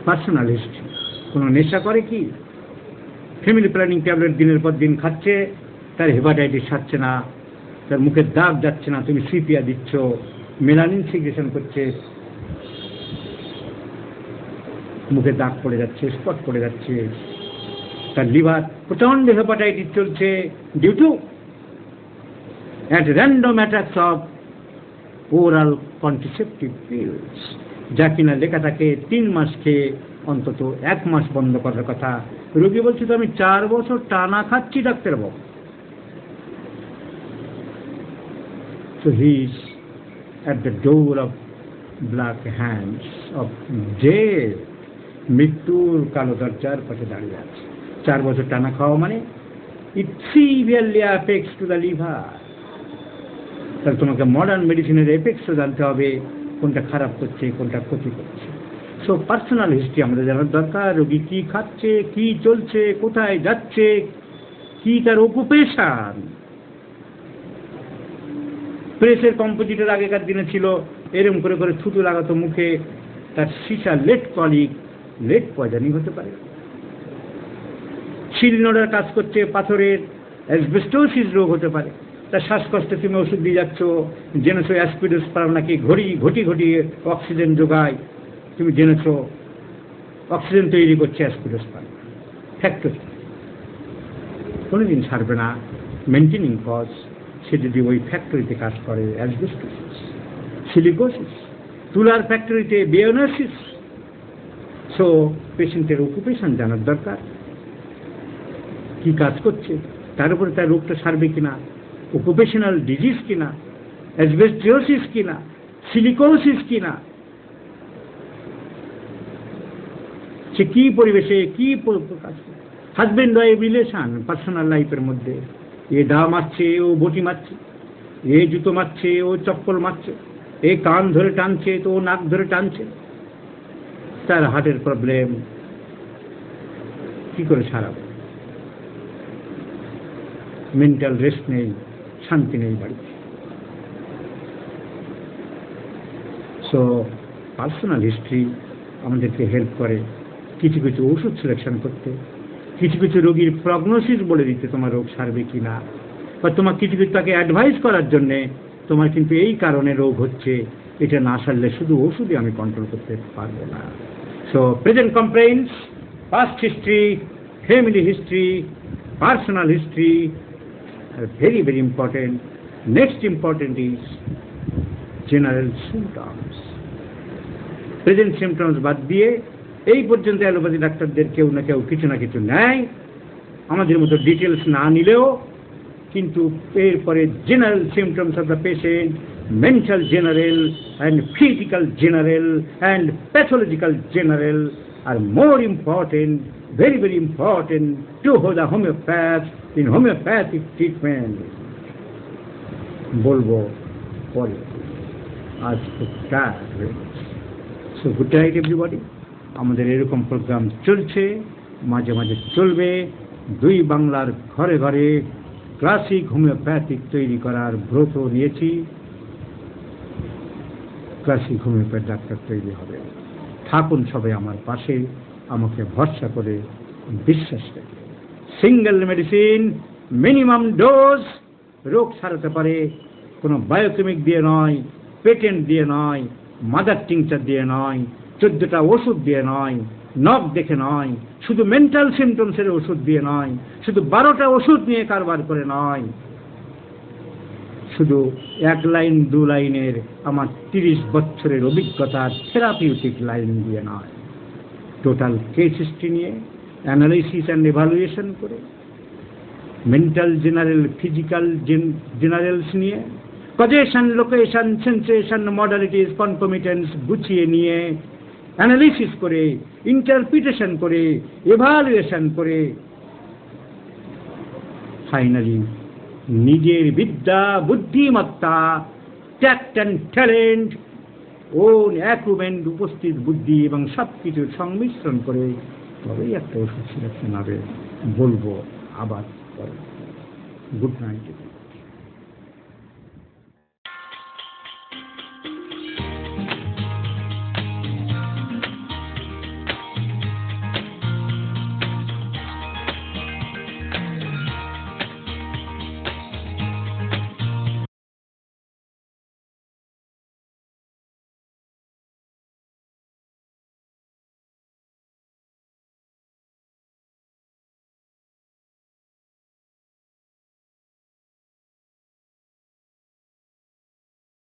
Personal history. কোনো নেশা করে কি? ফ্যামিলি প্ল্যানিং ট্যাবলেট দিনের পর দিন খাচ্ছে, তার হেপাটাইটিস সারছে না, তার মুখের দাগ যাচ্ছে না, তুমি সিপিয়া দিচ্ছ, মেলানিন সিক্রেশন করছে, মুখে দাগ পড়ে যাচ্ছে, স্পট পড়ে যাচ্ছে, তার লিভার প্রচন্ড হেপাটাইটিস চলছে due to at random attacks of oral contraceptive pills, যা কিনা লেখা থাকে 3 মাস খেয়ে অন্তত 1 মাস বন্ধ করার কথা। রোগী বলছে, তো আমি 4 বছর টানা খাচ্ছি ডাক্তারবাবু। So he is at the door of black hands of death. মৃত্যুর কালো দরজার পাশে দাঁড়িয়ে আছে। 4 বছর টানা খাওয়া মানে it severely affects to the liver. তাহলে তোমাকে মডার্ন মেডিসিনের এফেক্টসও জানতে হবে, কোনটা খারাপ করছে, কোনটা ক্ষতি করছে। সো পার্সোনাল হিস্ট্রি আমাদের জানার দরকার। রোগী কি খাচ্ছে, কি চলছে, কোথায় যাচ্ছে, কি তার অকুপেশন। প্রেসের কম্পোজিটর আগেকার দিনে ছিল, এরম করে করে থুতু লাগাতো মুখে, তার সীসা লেড পয়জনিং হতে পারে। শিল নোড়ার কাজ করছে, পাথরের অ্যাসবেস্টোসিস রোগ হতে পারে। তার শ্বাসকষ্টে তুমি ওষুধ দিয়ে যাচ্ছ, জেনেছো অ্যাসপিডোস্পারাম নাকি ঘটি অক্সিজেন যোগায়, তুমি জেনেছো অক্সিজেন তৈরি করছে অ্যাসপিডোস্পারাম ফ্যাক্টরি, কোনোদিন ছাড়বে না মেনটেনিং কজ। সে যদি ওই ফ্যাক্টরিতে কাজ করে, অ্যাসবেস্টোসিস, সিলিকোসিস, তুলার ফ্যাক্টরিতে বিওনোসিস। সো পেশেন্টের অকুপেশন জানার দরকার, কি কাজ করছে, তার উপরে তার রোগটা সারবে কিনা, অকুপেশনাল ডিজিজ কিনা, অ্যাসবেস্টোসিস কিনা, সিলিকোসিস কিনা, সে কি পরিবেশে কি কাজ করে। হাজব্যান্ড ওয়াইফ রিলেশন পার্সোনাল লাইফের মধ্যে, এ দা মারছে, ও বটি মারছে, এ জুতো মারছে, ও চপ্পল মারছে, এ কান ধরে টানছে, তো ও নাক ধরে টানছে, তার হার্টের প্রবলেম, কি করে সারাবে? মেন্টাল রেস্ট নেই, শান্তি নেই বাড়িতে। সো পার্সোনাল হিস্ট্রি আমাদেরকে হেল্প করে কিছু কিছু ওষুধ সিলেকশন করতে, কিছু কিছু রোগীর প্রগনোসিস বলে দিতে, তোমার রোগ সারবে কি না, বা তোমার কিছু কিছু তাকে অ্যাডভাইস করার জন্যে, তোমার কিন্তু এই কারণে রোগ হচ্ছে, এটা না সারলে শুধু ওষুধে আমি কন্ট্রোল করতে পারবো না। So present complaints, past history, family history, personal history are very, very important. Next important is general symptoms. Present symptoms বাদ দিয়ে এই পর্যন্ত অ্যালোপ্যাথি ডাক্তারদের কেউ না কেউ কিছু না কিছু নেয়, আমাদের মতো ডিটেলস না নিলেও, কিন্তু এরপরে general symptoms of the patient, mental general and physical general and pathological general are more important, very, very important to the homeopath in homeopathic treatment. বলবো পরে, আজ খুব টায়ার্ড হয়ে গেছে। So good night everybody. আমাদের এরকম প্রোগ্রাম চলছে, মাঝে মাঝে চলবে। দুই বাংলার ঘরে ঘরে ক্লাসিক হোমিওপ্যাথিক তৈরি করার ব্রত নিয়েছি। ক্লাসিক হোমিওপ্যাথ ডাক্তার তৈরি হবে। থাকুন সবাই আমার পাশে, আমাকে ভরসা করে, বিশ্বাস রেখে। সিঙ্গেল মেডিসিন, মিনিমাম ডোজ, রোগ সারাতে পারে। কোনো বায়োকেমিক দিয়ে নয়, পেটেন্ট দিয়ে নয়, মাদার টিংচার দিয়ে নয়, 14টা ওষুধ দিয়ে নয়, নখ দেখে নয়, শুধু মেন্টাল সিমটমসের ওষুধ দিয়ে নয়, শুধু 12টা ওষুধ নিয়ে কারবার করে নয়, শুধু 1 লাইন 2 লাইনের আমার 30 বছরের অভিজ্ঞতার থেরাপিউটিক লাইন দিয়ে নয়, টোটাল কেস হিস্ট্রি নিয়ে অ্যানালাইসিস অ্যান্ড এভালুয়েশন করে, মেন্টাল জেনারেল, ফিজিক্যাল জেনারেলস নিয়ে, কজেশন, লোকেশন, সেন্সেশন, মডালিটিস, কনকমিটেন্স গুছিয়ে নিয়ে, অ্যানালিসিস করে, ইন্টারপ্রিটেশন করে, এভালুয়েশন করে, ফাইনালি নিজের বিদ্যা, বুদ্ধিমত্তা, ট্যাক্ট অ্যান্ড ট্যালেন্ট, ওন অ্যাকুমেন্ট, উপস্থিত বুদ্ধি এবং সব কিছুর সংমিশ্রণ করে তবেই একটা ওষুধ সিলেকশন হবে। বলবো আবার পরে। Good night.